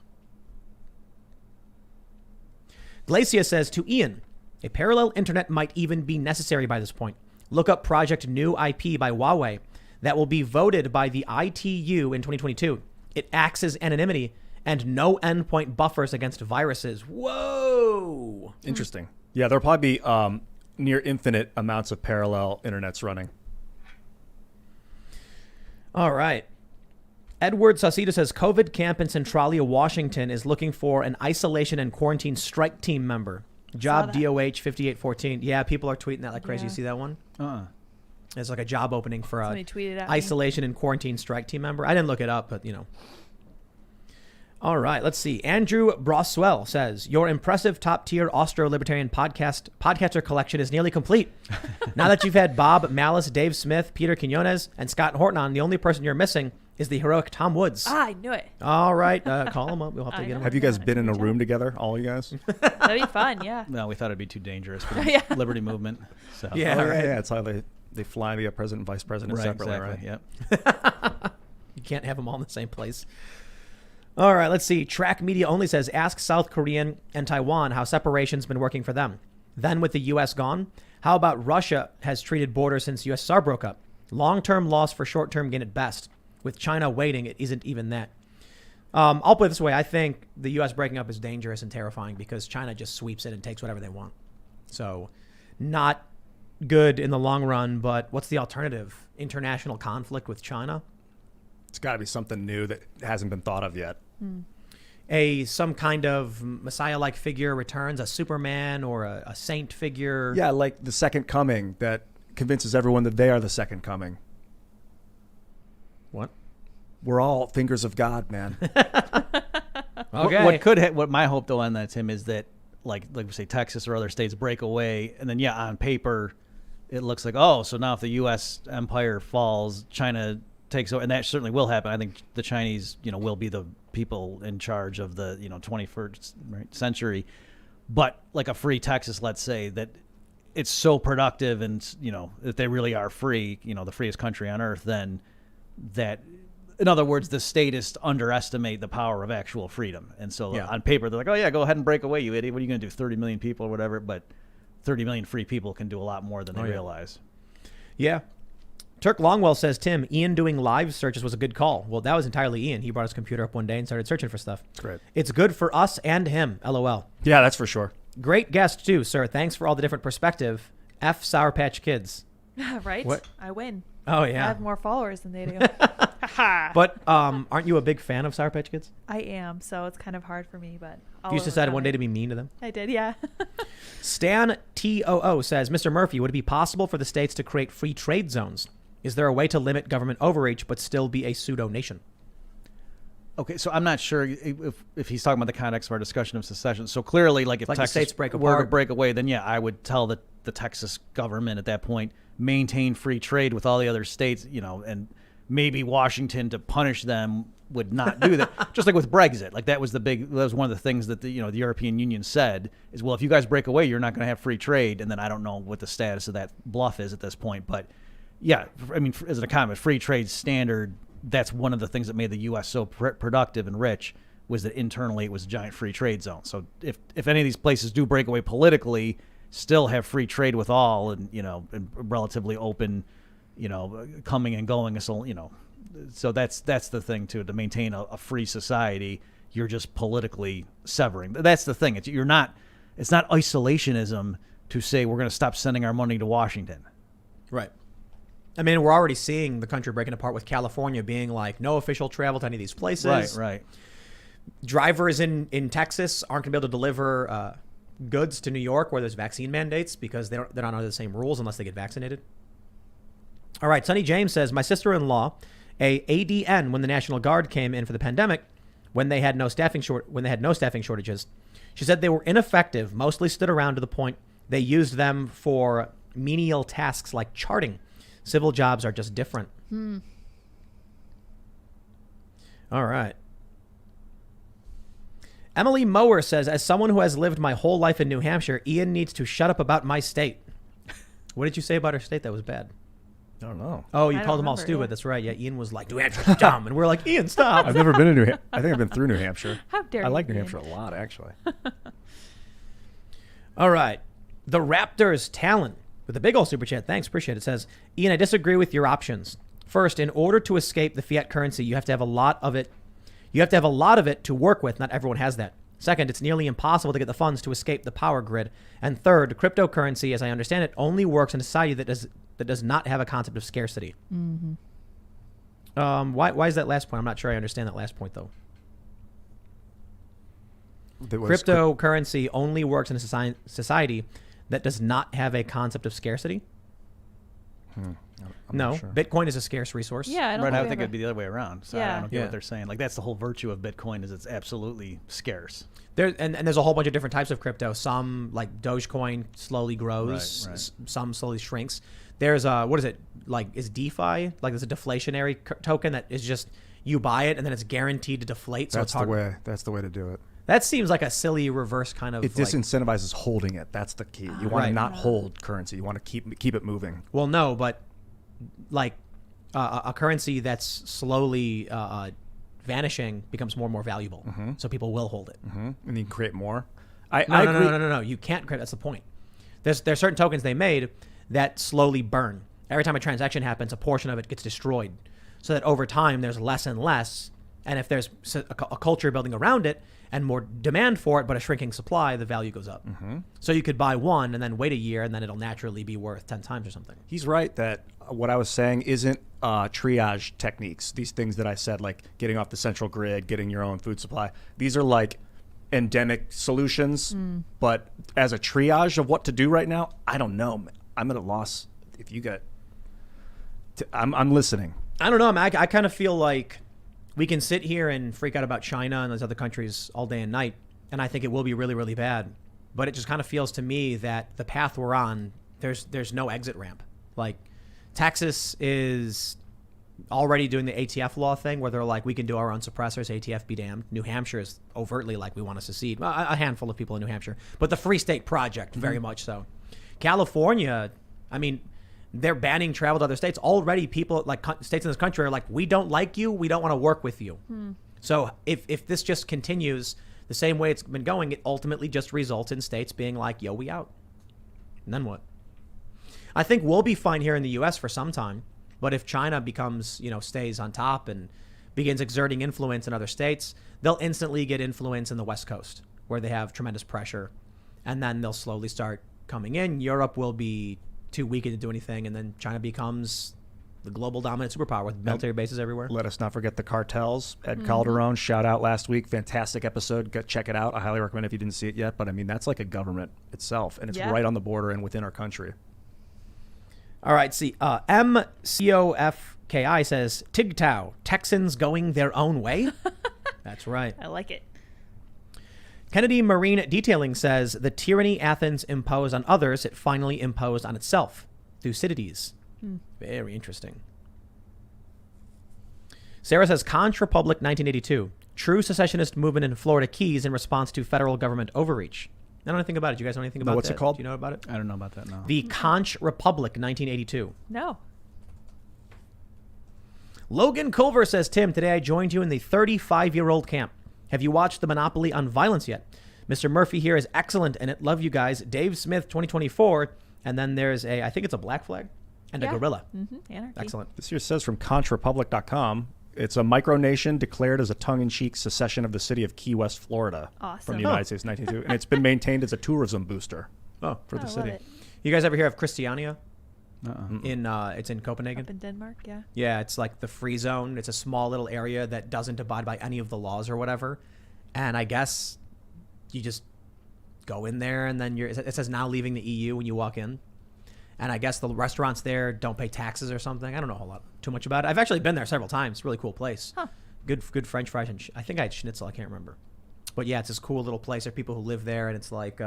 Speaker 1: Glacia says to Ian, a parallel internet might even be necessary by this point. Look up Project New IP by Huawei that will be voted by the ITU in 2022. It acts as anonymity and no endpoint buffers against viruses. Whoa!
Speaker 4: Interesting. Yeah, there'll probably be near infinite amounts of parallel internets running.
Speaker 1: All right. Edward Sauceda says COVID camp in Centralia, Washington is looking for an isolation and quarantine strike team member. Job DOH 5814. Yeah, people are tweeting that like crazy. You see that one? It's like a job opening for a isolation and quarantine strike team member. I didn't look it up, but All right, let's see. Andrew Broswell says, your impressive top-tier Austro-Libertarian podcaster collection is nearly complete. Now that you've had Bob Malice, Dave Smith, Peter Quinones, and Scott Horton on, the only person you're missing is the heroic Tom Woods.
Speaker 3: I knew it.
Speaker 1: All right, call him up. We'll have to get him.
Speaker 4: Have you guys been in a room together, all you guys?
Speaker 3: That'd be fun, yeah.
Speaker 2: No, we thought it'd be too dangerous for the Liberty Movement. So.
Speaker 1: Yeah,
Speaker 4: yeah. It's how they fly the president and vice president separately,
Speaker 2: exactly,
Speaker 4: right?
Speaker 2: Yep.
Speaker 1: You can't have them all in the same place. All right, let's see. Track Media Only says, ask South Korean and Taiwan how separation's been working for them. Then with the U.S. gone, how about Russia has treated borders since USSR broke up? Long-term loss for short-term gain at best. With China waiting, it isn't even that. I'll put it this way. I think the U.S. breaking up is dangerous and terrifying because China just sweeps it and takes whatever they want. So not good in the long run, but what's the alternative? International conflict with China?
Speaker 4: It's got to be something new that hasn't been thought of yet.
Speaker 1: Some kind of Messiah-like figure returns, a Superman or a saint figure.
Speaker 4: Yeah, like the second coming that convinces everyone that they are the second coming.
Speaker 1: What?
Speaker 4: We're all fingers of God, man.
Speaker 1: Okay.
Speaker 2: What my hope though on that, Tim, is that like we say Texas or other states break away, and then on paper it looks like so now if the U.S. empire falls, China takes over, and that certainly will happen. I think the Chinese will be the people in charge of the 21st century, but like a free Texas, let's say, that it's so productive and that they really are free, the freest country on earth, then that, in other words, the statists underestimate the power of actual freedom. And so on paper, they're like, oh, yeah, go ahead and break away, you idiot. What are you going to do, 30 million people or whatever? But 30 million free people can do a lot more than they realize.
Speaker 1: Yeah. Turk Longwell says, Tim, Ian doing live searches was a good call. Well, that was entirely Ian. He brought his computer up one day and started searching for stuff.
Speaker 4: Great.
Speaker 1: It's good for us and him, LOL.
Speaker 4: Yeah, that's for sure.
Speaker 1: Great guest, too, sir. Thanks for all the different perspective. F Sour Patch Kids.
Speaker 3: Right?
Speaker 1: What?
Speaker 3: I win.
Speaker 1: Oh, yeah.
Speaker 3: I have more followers than they do.
Speaker 1: But aren't you a big fan of Sour Patch Kids?
Speaker 3: I am, so it's kind of hard for me, but
Speaker 1: You just decided one day to be mean to them?
Speaker 3: I did, yeah.
Speaker 1: Stan TOO says, Mr. Murphy, would it be possible for the states to create free trade zones? Is there a way to limit government overreach but still be a pseudo-nation?
Speaker 2: Okay, so I'm not sure if he's talking about the context of our discussion of secession. So clearly, like if
Speaker 1: like
Speaker 2: Texas
Speaker 1: the states break
Speaker 2: were to
Speaker 1: apart.
Speaker 2: break away, then I would tell the Texas government at that point maintain free trade with all the other states, and maybe Washington, to punish them, would not do that. Just like with Brexit, like that was one of the things that the European Union said is, well, if you guys break away, you're not going to have free trade. And then I don't know what the status of that bluff is at this point, but yeah, I mean, as an economist, free trade standard, that's one of the things that made the U.S. so productive and rich, was that internally it was a giant free trade zone. So if any of these places do break away politically, still have free trade with all, and and relatively open, coming and going. So that's the thing too, to maintain a free society. you're just politically severing. That's the thing. It's not isolationism to say we're going to stop sending our money to Washington.
Speaker 1: Right. I mean, we're already seeing the country breaking apart with California being like no official travel to any of these places.
Speaker 2: Right.
Speaker 1: Drivers in Texas aren't going to be able to deliver goods to New York where there's vaccine mandates because they're not under the same rules unless they get vaccinated. All right. Sonny James says, my sister-in-law, a ADN when the National Guard came in for the pandemic, when they had no staffing shortages, she said they were ineffective, mostly stood around to the point they used them for menial tasks like charting. Civil jobs are just different. All right. Emily Mower says, as someone who has lived my whole life in New Hampshire, Ian needs to shut up about my state. What did you say about her state that was bad?
Speaker 4: I don't know.
Speaker 1: Oh, you
Speaker 3: I
Speaker 1: called
Speaker 3: don't
Speaker 1: them all
Speaker 3: remember,
Speaker 1: stupid.
Speaker 3: yeah.
Speaker 1: That's right. Yeah, Ian was like, New Hampshire's dumb. And we're like, Ian, stop.
Speaker 4: I've never been to New Hampshire. I think I've been through New Hampshire.
Speaker 3: How dare
Speaker 4: I
Speaker 3: you,
Speaker 4: like New
Speaker 3: Ian.
Speaker 4: Hampshire a lot, actually.
Speaker 1: All right. The Raptors Talon with a big old super chat. Thanks. Appreciate it. Says, Ian, I disagree with your options. First, in order to escape the fiat currency, you have to have a lot of it. You have to have a lot of it to work with. Not everyone has that. Second, it's nearly impossible to get the funds to escape the power grid. And third, cryptocurrency, as I understand it, only works in a society that does not have a concept of scarcity. Why is that last point? I'm not sure I understand that last point, though. Cryptocurrency only works in a society that does not have a concept of scarcity?
Speaker 4: I'm
Speaker 1: No.
Speaker 4: not sure.
Speaker 1: Bitcoin is a scarce resource.
Speaker 3: Yeah, I don't
Speaker 2: Right, I
Speaker 3: think
Speaker 2: would think
Speaker 3: we
Speaker 2: it'd be the other way around. So I
Speaker 3: Yeah.
Speaker 2: don't get
Speaker 1: Yeah.
Speaker 2: what they're saying. Like that's the whole virtue of Bitcoin is it's absolutely scarce.
Speaker 1: And there's a whole bunch of different types of crypto. Some, like Dogecoin, slowly grows.
Speaker 2: Right.
Speaker 1: Some slowly shrinks. There's what is it? Like, is DeFi? Like, there's a deflationary token that is just, you buy it and then it's guaranteed to deflate. So
Speaker 4: That's
Speaker 1: it's hard.
Speaker 4: the way. That's the way to do it.
Speaker 1: That seems like a silly reverse kind of.
Speaker 4: It disincentivizes holding it. That's the key. You want
Speaker 1: Right.
Speaker 4: to not hold currency. You want to keep it moving.
Speaker 1: Well, no, but like a currency that's slowly vanishing becomes more and more valuable. So people will hold it.
Speaker 4: And you can create more. I
Speaker 1: No,
Speaker 4: agree.
Speaker 1: no. You can't create. That's the point. There's certain tokens they made that slowly burn. Every time a transaction happens, a portion of it gets destroyed, so that over time there's less and less. And if there's a culture building around it and more demand for it, but a shrinking supply, the value goes up. So you could buy one and then wait a year, and then it'll naturally be worth 10 times or something.
Speaker 4: He's right that what I was saying isn't triage techniques. These things that I said, like getting off the central grid, getting your own food supply. These are like endemic solutions. But as a triage of what to do right now, I don't know. I'm at a loss. If you got, I'm listening.
Speaker 1: I don't know. I kind of feel like we can sit here and freak out about China and those other countries all day and night, and I think it will be really, really bad. But it just kind of feels to me that the path we're on, there's no exit ramp. Like, Texas is already doing the ATF law thing where they're like, we can do our own suppressors, ATF be damned. New Hampshire is overtly like, we want to secede. Well, a handful of people in New Hampshire. But the Free State Project, very much so. California, I mean, they're banning travel to other states. Already people, like states in this country are like, we don't like you. We don't want to work with you. So if this just continues the same way it's been going, it ultimately just results in states being like, yo, we out. And then what? I think we'll be fine here in the U.S. for some time. But if China becomes, stays on top and begins exerting influence in other states, they'll instantly get influence in the West Coast where they have tremendous pressure. And then they'll slowly start coming in. Europe will be too weak to do anything. And then China becomes the global dominant superpower with military bases everywhere.
Speaker 4: Let us not forget the cartels. Ed Calderon, shout out last week. Fantastic episode. Go check it out. I highly recommend if you didn't see it yet. But I mean, that's like a government itself. And it's
Speaker 3: Yeah.
Speaker 4: right on the border and within our country.
Speaker 1: All right, see, MCOFKI says, Tigtow, Texans going their own way? That's right.
Speaker 3: I like it.
Speaker 1: Kennedy Marine Detailing says, the tyranny Athens imposed on others, it finally imposed on itself. Thucydides. Very interesting. Sarah says, Conch Republic 1982. True secessionist movement in Florida Keys in response to federal government overreach. I don't know anything about it. You guys know anything about
Speaker 4: what's
Speaker 1: that?
Speaker 4: it called?
Speaker 1: Do you know about it?
Speaker 2: I don't know about that now.
Speaker 1: The Conch Republic 1982.
Speaker 3: No.
Speaker 1: Logan Culver says, Tim, today I joined you in the 35-year-old camp. Have you watched The Monopoly on Violence yet? Mr. Murphy here is excellent in it. Love you guys. Dave Smith 2024. And then there's I think it's a black flag and a gorilla.
Speaker 3: Anarchy.
Speaker 1: Excellent.
Speaker 4: This here says from ConchRepublic.com, It's a micronation declared as a tongue-in-cheek secession of the city of Key West, Florida,
Speaker 3: Awesome.
Speaker 4: from the United States in 1902, and it's been maintained as a tourism booster for the
Speaker 3: I love
Speaker 4: city.
Speaker 3: it.
Speaker 1: You guys ever hear of Christiania?
Speaker 2: Uh-uh.
Speaker 1: It's in Copenhagen.
Speaker 3: Up in Denmark, yeah.
Speaker 1: Yeah, it's like the free zone. It's a small little area that doesn't abide by any of the laws or whatever. And I guess you just go in there, and then it says now leaving the EU when you walk in. And I guess the restaurants there don't pay taxes or something. I don't know a whole lot too much about it. I've actually been there several times. Really cool place.
Speaker 3: Huh.
Speaker 1: Good French fries, and I think I had schnitzel. I can't remember. But yeah, it's this cool little place. There are people who live there, and it's like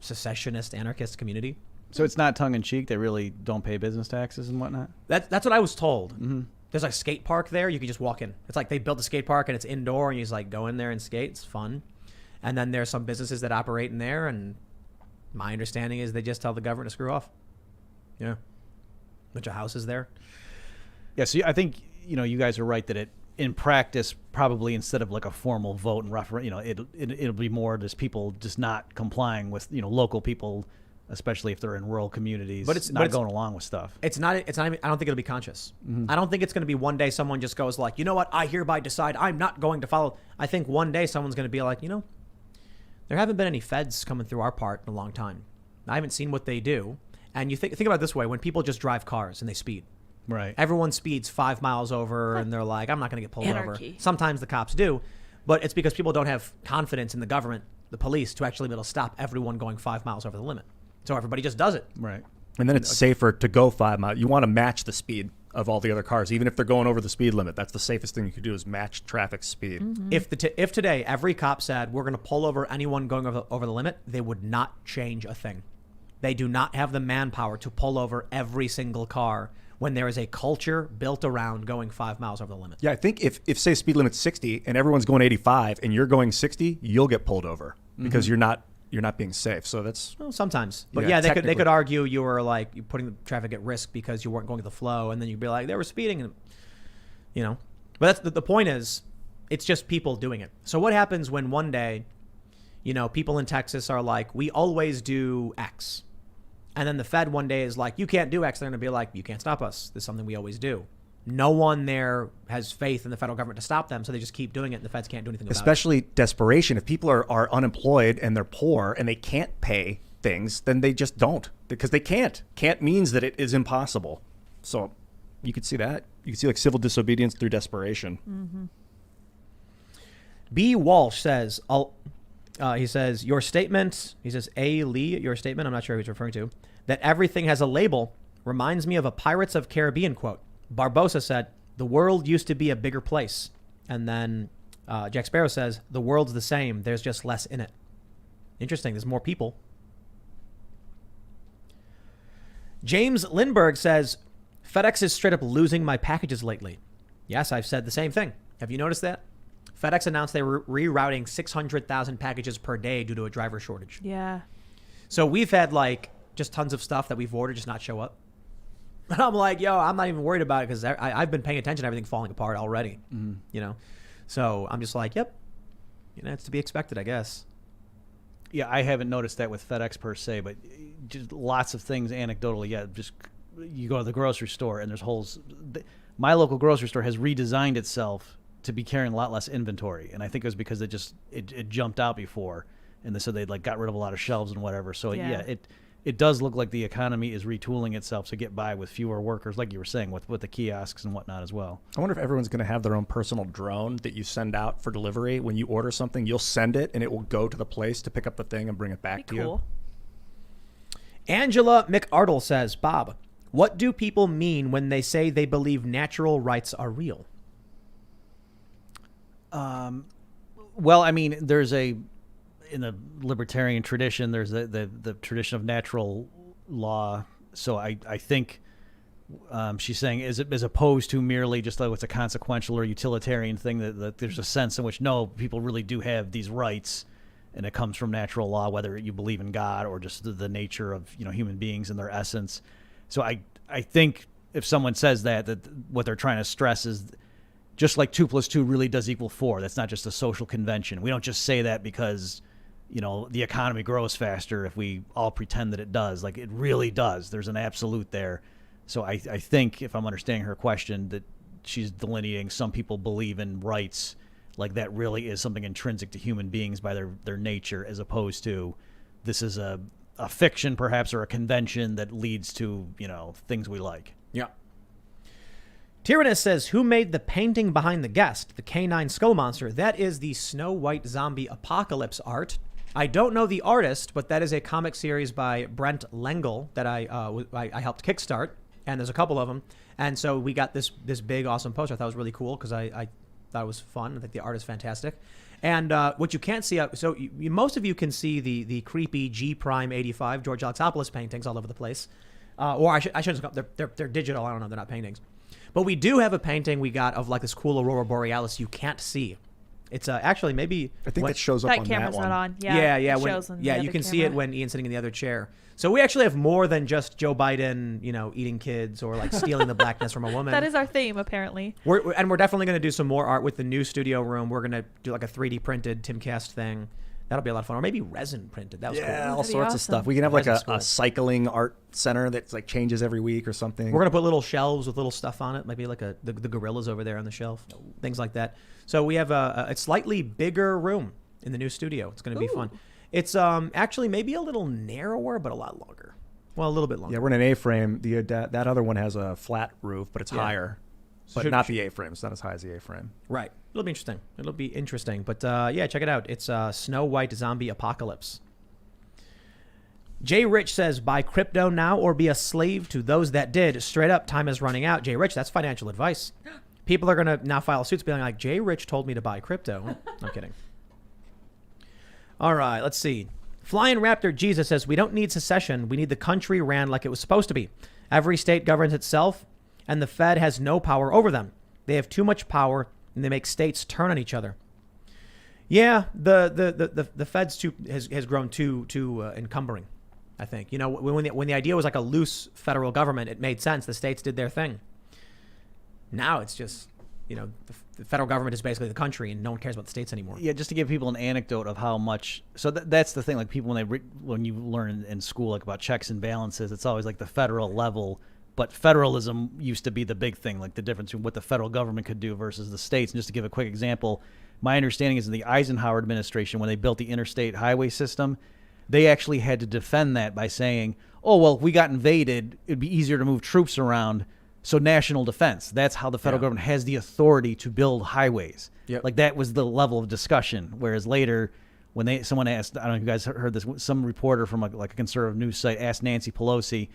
Speaker 1: secessionist, anarchist community.
Speaker 2: So it's not tongue-in-cheek. They really don't pay business taxes and whatnot?
Speaker 1: That's what I was told.
Speaker 2: Mm-hmm.
Speaker 1: There's like a skate park there. You can just walk in. It's like they built a skate park, and it's indoor, and you just like go in there and skate. It's fun. And then there's some businesses that operate in there, and my understanding is they just tell the government to screw off. Yeah. Bunch of houses there.
Speaker 2: Yeah, so I think, you guys are right that it, in practice, probably instead of like a formal vote and referendum, it'll be more just people just not complying with, local people, especially if they're in rural communities, but it's going along with stuff.
Speaker 1: It's not even, I don't think it'll be conscious. Mm-hmm. I don't think it's going to be one day someone just goes like, you know what, I hereby decide I'm not going to follow. I think one day someone's going to be like, there haven't been any feds coming through our part in a long time. I haven't seen what they do. And you think about it this way, when people just drive cars and they speed.
Speaker 2: Right.
Speaker 1: Everyone speeds 5 miles over and they're like, I'm not going to get pulled
Speaker 3: Anarchy.
Speaker 1: over. Sometimes the cops do, but it's because people don't have confidence in the government, the police, to actually be able to stop everyone going 5 miles over the limit. So everybody just does it.
Speaker 2: Right.
Speaker 4: And then it's safer to go 5 miles. You want to match the speed of all the other cars, even if they're going over the speed limit. That's the safest thing you could do is match traffic speed.
Speaker 3: Mm-hmm.
Speaker 1: If today every cop said we're going to pull over anyone going over the limit, they would not change a thing. They do not have the manpower to pull over every single car when there is a culture built around going 5 miles over the limit.
Speaker 4: Yeah, I think if say speed limit's 60 and everyone's going 85 and you're going 60, you'll get pulled over because you're not being safe. So that's
Speaker 1: sometimes. But
Speaker 4: Yeah,
Speaker 1: they could argue you were like you putting the traffic at risk because you weren't going with the flow, and then you'd be like they were speeding, and But that's the point is, it's just people doing it. So what happens when one day, people in Texas are like, we always do X. And then the Fed one day is like, you can't do X. They're going to be like, you can't stop us. This is something we always do. No one there has faith in the federal government to stop them, so they just keep doing it, and the feds can't do anything about it.
Speaker 4: Especially desperation. If people are unemployed and they're poor and they can't pay things, then they just don't because they can't. Can't means that it is impossible. So you could see that. You could see like civil disobedience through desperation.
Speaker 3: Mm-hmm.
Speaker 1: B. Walsh says, he says, your statement, he says, A. Lee, your statement, I'm not sure who he's referring to, that everything has a label reminds me of a Pirates of Caribbean quote. Barbosa said, the world used to be a bigger place. And then Jack Sparrow says, the world's the same. There's just less in it. Interesting. There's more people. James Lindbergh says, FedEx is straight up losing my packages lately. Yes, I've said the same thing. Have you noticed that? FedEx announced they were rerouting 600,000 packages per day due to a driver shortage.
Speaker 3: Yeah.
Speaker 1: So we've had like just tons of stuff that we've ordered just not show up. And I'm like, yo, I'm not even worried about it because I've been paying attention to everything falling apart already. So I'm just like, yep, it's to be expected, I guess.
Speaker 2: Yeah, I haven't noticed that with FedEx per se, but just lots of things anecdotally. Yeah, just you go to the grocery store and there's holes. My local grocery store has redesigned itself to be carrying a lot less inventory, and I think it was because it jumped out before, and so they like got rid of a lot of shelves and whatever. So yeah, it does look like the economy is retooling itself to get by with fewer workers, like you were saying, with the kiosks and whatnot as well.
Speaker 4: I wonder if everyone's going to have their own personal drone that you send out for delivery. When you order something, you'll send it, and it will go to the place to pick up the thing and bring it back to you.
Speaker 1: Angela McArdle says, Bob, what do people mean when they say they believe natural rights are real?
Speaker 2: Well, I mean, there's in the libertarian tradition, there's the tradition of natural law. So I think she's saying as opposed to merely just like it's a consequential or utilitarian thing, that there's a sense in which, no, people really do have these rights, and it comes from natural law, whether you believe in God or just the nature of human beings and their essence. So I think if someone says that what they're trying to stress is just like 2 + 2 really does equal 4. That's not just a social convention. We don't just say that because, the economy grows faster if we all pretend that it does. Like, it really does. There's an absolute there. So I think, if I'm understanding her question, that she's delineating some people believe in rights, like that really is something intrinsic to human beings by their nature, as opposed to this is a fiction perhaps or a convention that leads to, things we like.
Speaker 1: Yeah. Tyrannus says, who made the painting behind the guest, the canine skull monster? That is the Snow White zombie apocalypse art. I don't know the artist, but that is a comic series by Brent Lengel that I helped kickstart, and there's a couple of them. And so we got this big, awesome poster. I thought it was really cool because I thought it was fun. I think the art is fantastic. And what you can't see, so most of you can see the creepy G Prime 85 George Alexopoulos paintings all over the place. Or I shouldn't, they're digital. I don't know. They're not paintings. But we do have a painting we got of like this cool Aurora Borealis you can't see. It's actually maybe...
Speaker 4: I think that shows up
Speaker 3: that
Speaker 4: on
Speaker 3: camera's
Speaker 4: that one.
Speaker 3: not on. Yeah,
Speaker 1: Yeah.
Speaker 3: It shows on the
Speaker 1: you
Speaker 3: other
Speaker 1: can see it
Speaker 3: camera.
Speaker 1: when Ian's sitting in the other chair. So we actually have more than just Joe Biden, eating kids or like stealing the blackness from a woman.
Speaker 3: That is our theme, apparently.
Speaker 1: We're definitely going to do some more art with the new studio room. We're going to do like a 3D printed Timcast thing. That'll be a lot of fun. Or maybe resin printed. That was
Speaker 4: Yeah,
Speaker 1: cool.
Speaker 4: all
Speaker 3: That'd be
Speaker 4: sorts of
Speaker 3: awesome.
Speaker 4: stuff. We can have like
Speaker 1: Resin's cool.
Speaker 4: a cycling art center that's like changes every week or something.
Speaker 1: We're going to put little shelves with little stuff on it. Maybe like the gorillas over there on the shelf. Things like that. So we have a slightly bigger room in the new studio. It's going to be fun. It's actually maybe a little narrower, but a lot longer. Well, a little bit longer.
Speaker 4: Yeah, we're in an A-frame. That other one has a flat roof, but it's higher. But not the A-frame. It's not as high as the A-frame.
Speaker 1: Right. It'll be interesting. But yeah, check it out. It's Snow White Zombie Apocalypse. Jay Rich says, buy crypto now or be a slave to those that did. Straight up, time is running out. Jay Rich, that's financial advice. People are going to now file suits being like, Jay Rich told me to buy crypto. I'm kidding. All right, let's see. Flying Raptor Jesus says, we don't need secession. We need the country ran like it was supposed to be. Every state governs itself, and the Fed has no power over them. They have too much power, and they make states turn on each other. Yeah, the Fed's has grown too encumbering, I think. When the idea was like a loose federal government, it made sense. The states did their thing. Now it's just, the federal government is basically the country, and no one cares about the states anymore.
Speaker 2: Yeah, just to give people an anecdote of how much. So that's the thing. Like people when you learn in school like about checks and balances, it's always like the federal level. But federalism used to be the big thing, like the difference between what the federal government could do versus the states. And just to give a quick example, my understanding is in the Eisenhower administration, when they built the interstate highway system, they actually had to defend that by saying, oh, well, if we got invaded, it'd be easier to move troops around. So national defense, that's how the federal government has the authority to build highways.
Speaker 1: Yep.
Speaker 2: Like that was the level of discussion. Whereas later, when someone asked, I don't know if you guys heard this, some reporter from a conservative news site asked Nancy Pelosi,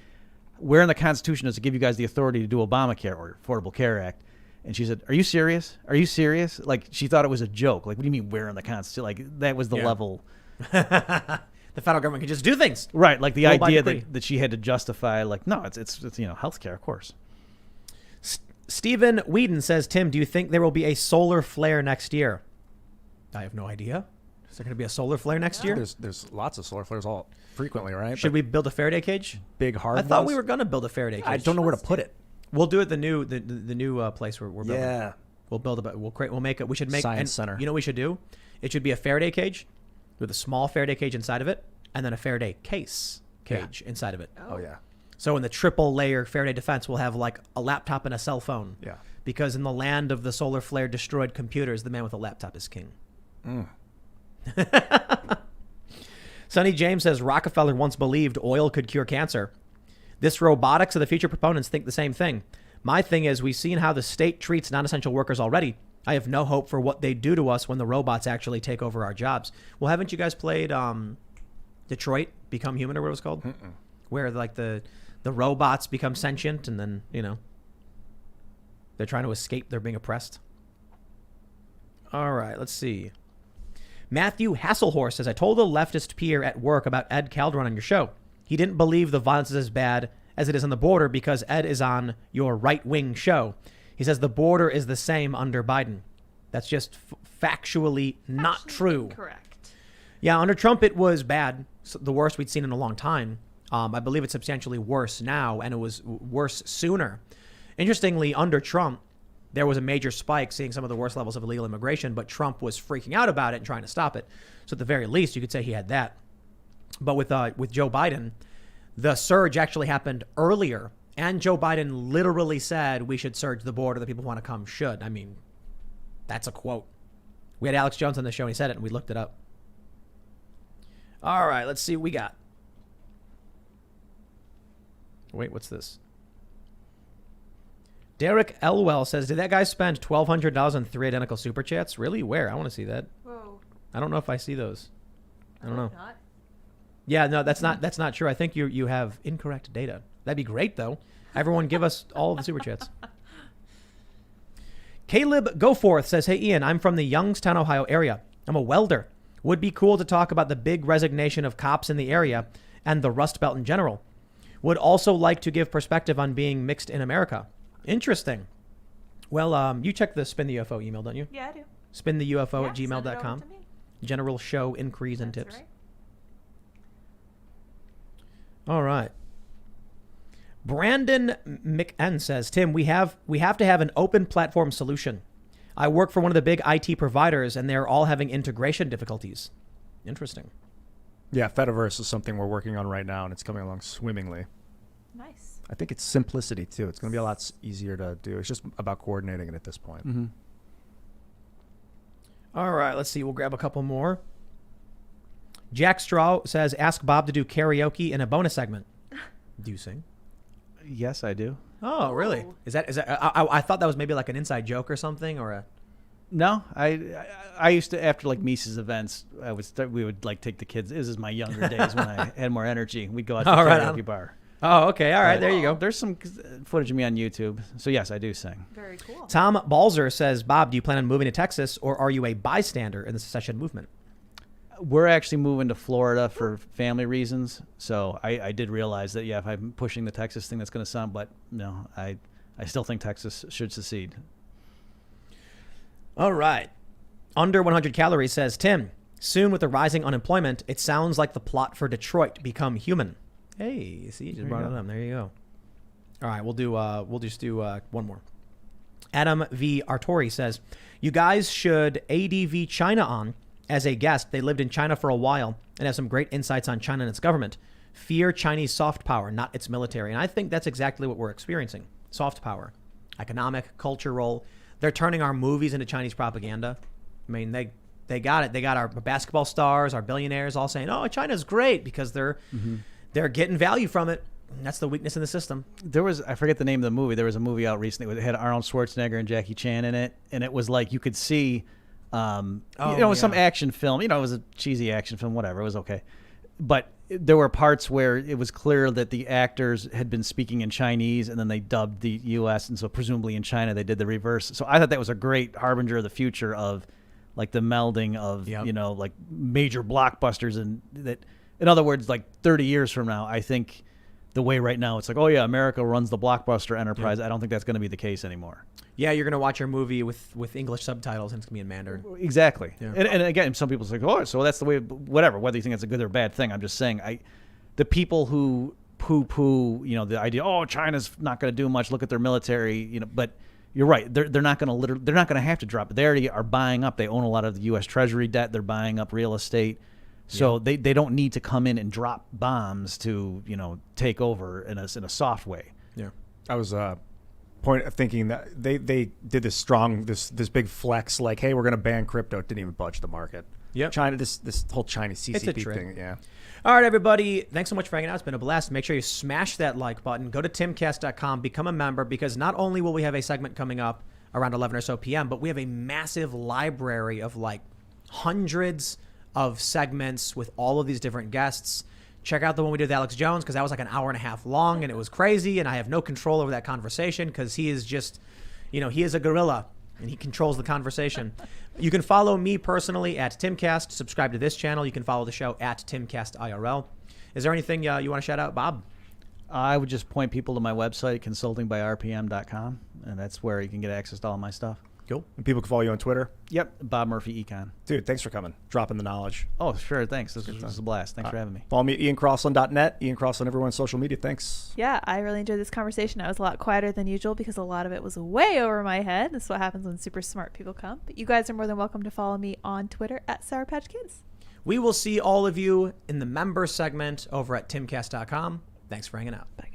Speaker 2: where in the Constitution does it give you guys the authority to do Obamacare or Affordable Care Act? And she said, are you serious? Are you serious? Like she thought it was a joke. Like, what do you mean where in the Constitution? Like that was the level.
Speaker 1: The federal government can just do things.
Speaker 2: Right. Like the
Speaker 1: Rule by
Speaker 2: idea
Speaker 1: decree.
Speaker 2: that she had to justify, like, no, it's healthcare, of course.
Speaker 1: Stephen Whedon says, Tim, do you think there will be a solar flare next year? I have no idea. Is there going to be a solar flare next year?
Speaker 4: There's lots of solar flares all frequently, right?
Speaker 1: Should we build a Faraday cage?
Speaker 4: Big hard
Speaker 1: I thought
Speaker 4: ones?
Speaker 1: we were going to build a Faraday cage.
Speaker 4: I don't know where to put it.
Speaker 1: We'll do it the new place we're building.
Speaker 4: Yeah.
Speaker 1: We'll build it. We'll make it. We should make
Speaker 4: Science center.
Speaker 1: You know what we should do? It should be a Faraday cage with a small Faraday cage inside of it, and then a Faraday cage inside of it.
Speaker 4: Oh yeah.
Speaker 1: So in the triple layer Faraday defense, we'll have like a laptop and a cell phone.
Speaker 4: Yeah.
Speaker 1: Because in the land of the solar flare destroyed computers, the man with a laptop is king. Sonny James says Rockefeller once believed oil could cure cancer. This robotics of the future proponents think the same thing. My thing is, we've seen how the state treats non-essential workers already. I have no hope for what they do to us when the robots actually take over our jobs. Well, haven't you guys played Detroit Become Human or what it was called?
Speaker 4: Mm-mm.
Speaker 1: Where like the robots become sentient and then, they're trying to escape. They're being oppressed. All right, let's see. Matthew Hasselhorst says, I told a leftist peer at work about Ed Calderon on your show. He didn't believe the violence is as bad as it is on the border because Ed is on your right-wing show. He says the border is the same under Biden. That's just factually not true.
Speaker 3: Correct.
Speaker 1: Yeah, under Trump, it was bad. The worst we'd seen in a long time. I believe it's substantially worse now, and it was worse sooner. Interestingly, under Trump, there was a major spike, seeing some of the worst levels of illegal immigration, but Trump was freaking out about it and trying to stop it. So at the very least, you could say he had that. But with Joe Biden, the surge actually happened earlier, And Joe Biden literally said we should surge the border. The people who want to come should. I mean, that's a quote. We had Alex Jones on the show and he said it and we looked it up. All right, let's see what we got. Wait, what's this? Derek Elwell says, did that guy spend $1,200 on 3 identical super chats? Really? Where? I want to see that.
Speaker 3: Whoa.
Speaker 1: I don't know if I see those. I don't know.
Speaker 3: Not.
Speaker 1: Yeah, no, that's not true. I think you have incorrect data. That'd be great, though. Everyone give us all of the super chats. Caleb Goforth says, hey, Ian, I'm from the Youngstown, Ohio area. I'm a welder. Would be cool to talk about the big resignation of cops in the area and the Rust Belt in general. Would also like to give perspective on being mixed in America. Interesting. Well, you check the Spin the UFO email, don't you?
Speaker 3: Yeah, I do.
Speaker 1: SpinTheUFO at
Speaker 3: Send it over
Speaker 1: gmail.com.
Speaker 3: to me.
Speaker 1: General show inquiries and
Speaker 3: That's
Speaker 1: tips.
Speaker 3: right.
Speaker 1: All right. Brandon McN says, Tim, we have to have an open platform solution. I work for one of the big IT providers and they're all having integration difficulties. Interesting.
Speaker 4: Yeah, Fediverse is something we're working on right now, and it's coming along swimmingly.
Speaker 3: Nice.
Speaker 4: I think it's simplicity, too. It's going to be a lot easier to do. It's just about coordinating it at this point.
Speaker 2: Mm-hmm.
Speaker 1: All right, let's see. We'll grab a couple more. Jack Straw says, ask Bob to do karaoke in a bonus segment. Do you sing?
Speaker 2: Yes, I do.
Speaker 1: Oh, really?
Speaker 3: Oh.
Speaker 1: Is that? I thought that was maybe like an inside joke or something, or a.
Speaker 2: No, I used to, after like Mises events, we would like take the kids. This is my younger days when I had more energy. We'd go out to the karaoke bar.
Speaker 1: Oh, okay. All right. There you go.
Speaker 2: There's some footage of me on YouTube. So yes, I do sing.
Speaker 3: Very cool.
Speaker 1: Tom Balzer says, Bob, do you plan on moving to Texas or are you a bystander in the secession movement?
Speaker 2: We're actually moving to Florida for family reasons. So I did realize that, yeah, if I'm pushing the Texas thing, that's going to sound, but no, I still think Texas should secede.
Speaker 1: All right. Under 100 Calories says, Tim, soon with the rising unemployment, it sounds like the plot for Detroit Become Human. Hey, see, you just brought it up. There you go. All right, we'll just do one more. Adam V. Artori says, you guys should ADV China on as a guest. They lived in China for a while and have some great insights on China and its government. Fear Chinese soft power, not its military. And I think that's exactly what we're experiencing. Soft power, economic, cultural. They're turning our movies into Chinese propaganda. I mean, they got it. They got our basketball stars, our billionaires all saying, oh, China's great because they're getting value from it. And that's the weakness in the system.
Speaker 2: There was, I forget the name of the movie. There was a movie out recently that had Arnold Schwarzenegger and Jackie Chan in it. And it was like, you could see, it was some action film. It was a cheesy action film, whatever. It was okay. But there were parts where it was clear that the actors had been speaking in Chinese and then they dubbed the U.S. And so presumably in China, they did the reverse. So I thought that was a great harbinger of the future of like the melding of, like major blockbusters. And that, in other words, like 30 years from now, I think the way right now it's like, oh yeah, America runs the blockbuster enterprise. I don't think that's going to be the case anymore.
Speaker 1: Yeah, you're going to watch your movie with English subtitles and it's going to be in Mandarin.
Speaker 2: Exactly.
Speaker 1: Yeah.
Speaker 2: And again, some people say, oh, so that's the way, whatever, whether you think it's a good or bad thing. I'm just saying, the people who poo-poo, the idea, oh, China's not going to do much, look at their military, but you're right. They're not going to they're not going to have to drop it. They already are buying up. They own a lot of the U.S. Treasury debt. They're buying up real estate. So they don't need to come in and drop bombs to, take over in a soft way. Yeah.
Speaker 4: I was thinking that they did this big flex, like, hey, we're going to ban crypto. It didn't even budge the market.
Speaker 1: Yep.
Speaker 4: China, this whole Chinese CCP thing. Yeah.
Speaker 1: All right, everybody. Thanks so much for hanging out. It's been a blast. Make sure you smash that like button. Go to timcast.com, become a member, because not only will we have a segment coming up around 11 or so p.m., but we have a massive library of like hundreds of segments with all of these different guests. Check out the one we did with Alex Jones, because that was like an hour and a half long and it was crazy. And I have no control over that conversation because he is just, he is a gorilla and he controls the conversation. You can follow me personally at Timcast. Subscribe to this channel. You can follow the show at Timcast IRL. Is there anything you want to shout out, Bob?
Speaker 2: I would just point people to my website, consultingbyrpm.com, and that's where you can get access to all my stuff.
Speaker 4: Cool. And people can follow you on Twitter?
Speaker 2: Yep, Bob Murphy Econ.
Speaker 4: Dude, thanks for coming. Dropping the knowledge.
Speaker 2: Oh, sure. Thanks. This was a blast. Thanks for having me.
Speaker 4: Follow me at IanCrossland.net. Ian Crossland everywhere on social media. Thanks.
Speaker 3: Yeah, I really enjoyed this conversation. I was a lot quieter than usual because a lot of it was way over my head. This is what happens when super smart people come. But you guys are more than welcome to follow me on Twitter at Sour Patch Kids.
Speaker 1: We will see all of you in the member segment over at timcast.com. Thanks for hanging out.
Speaker 3: Bye.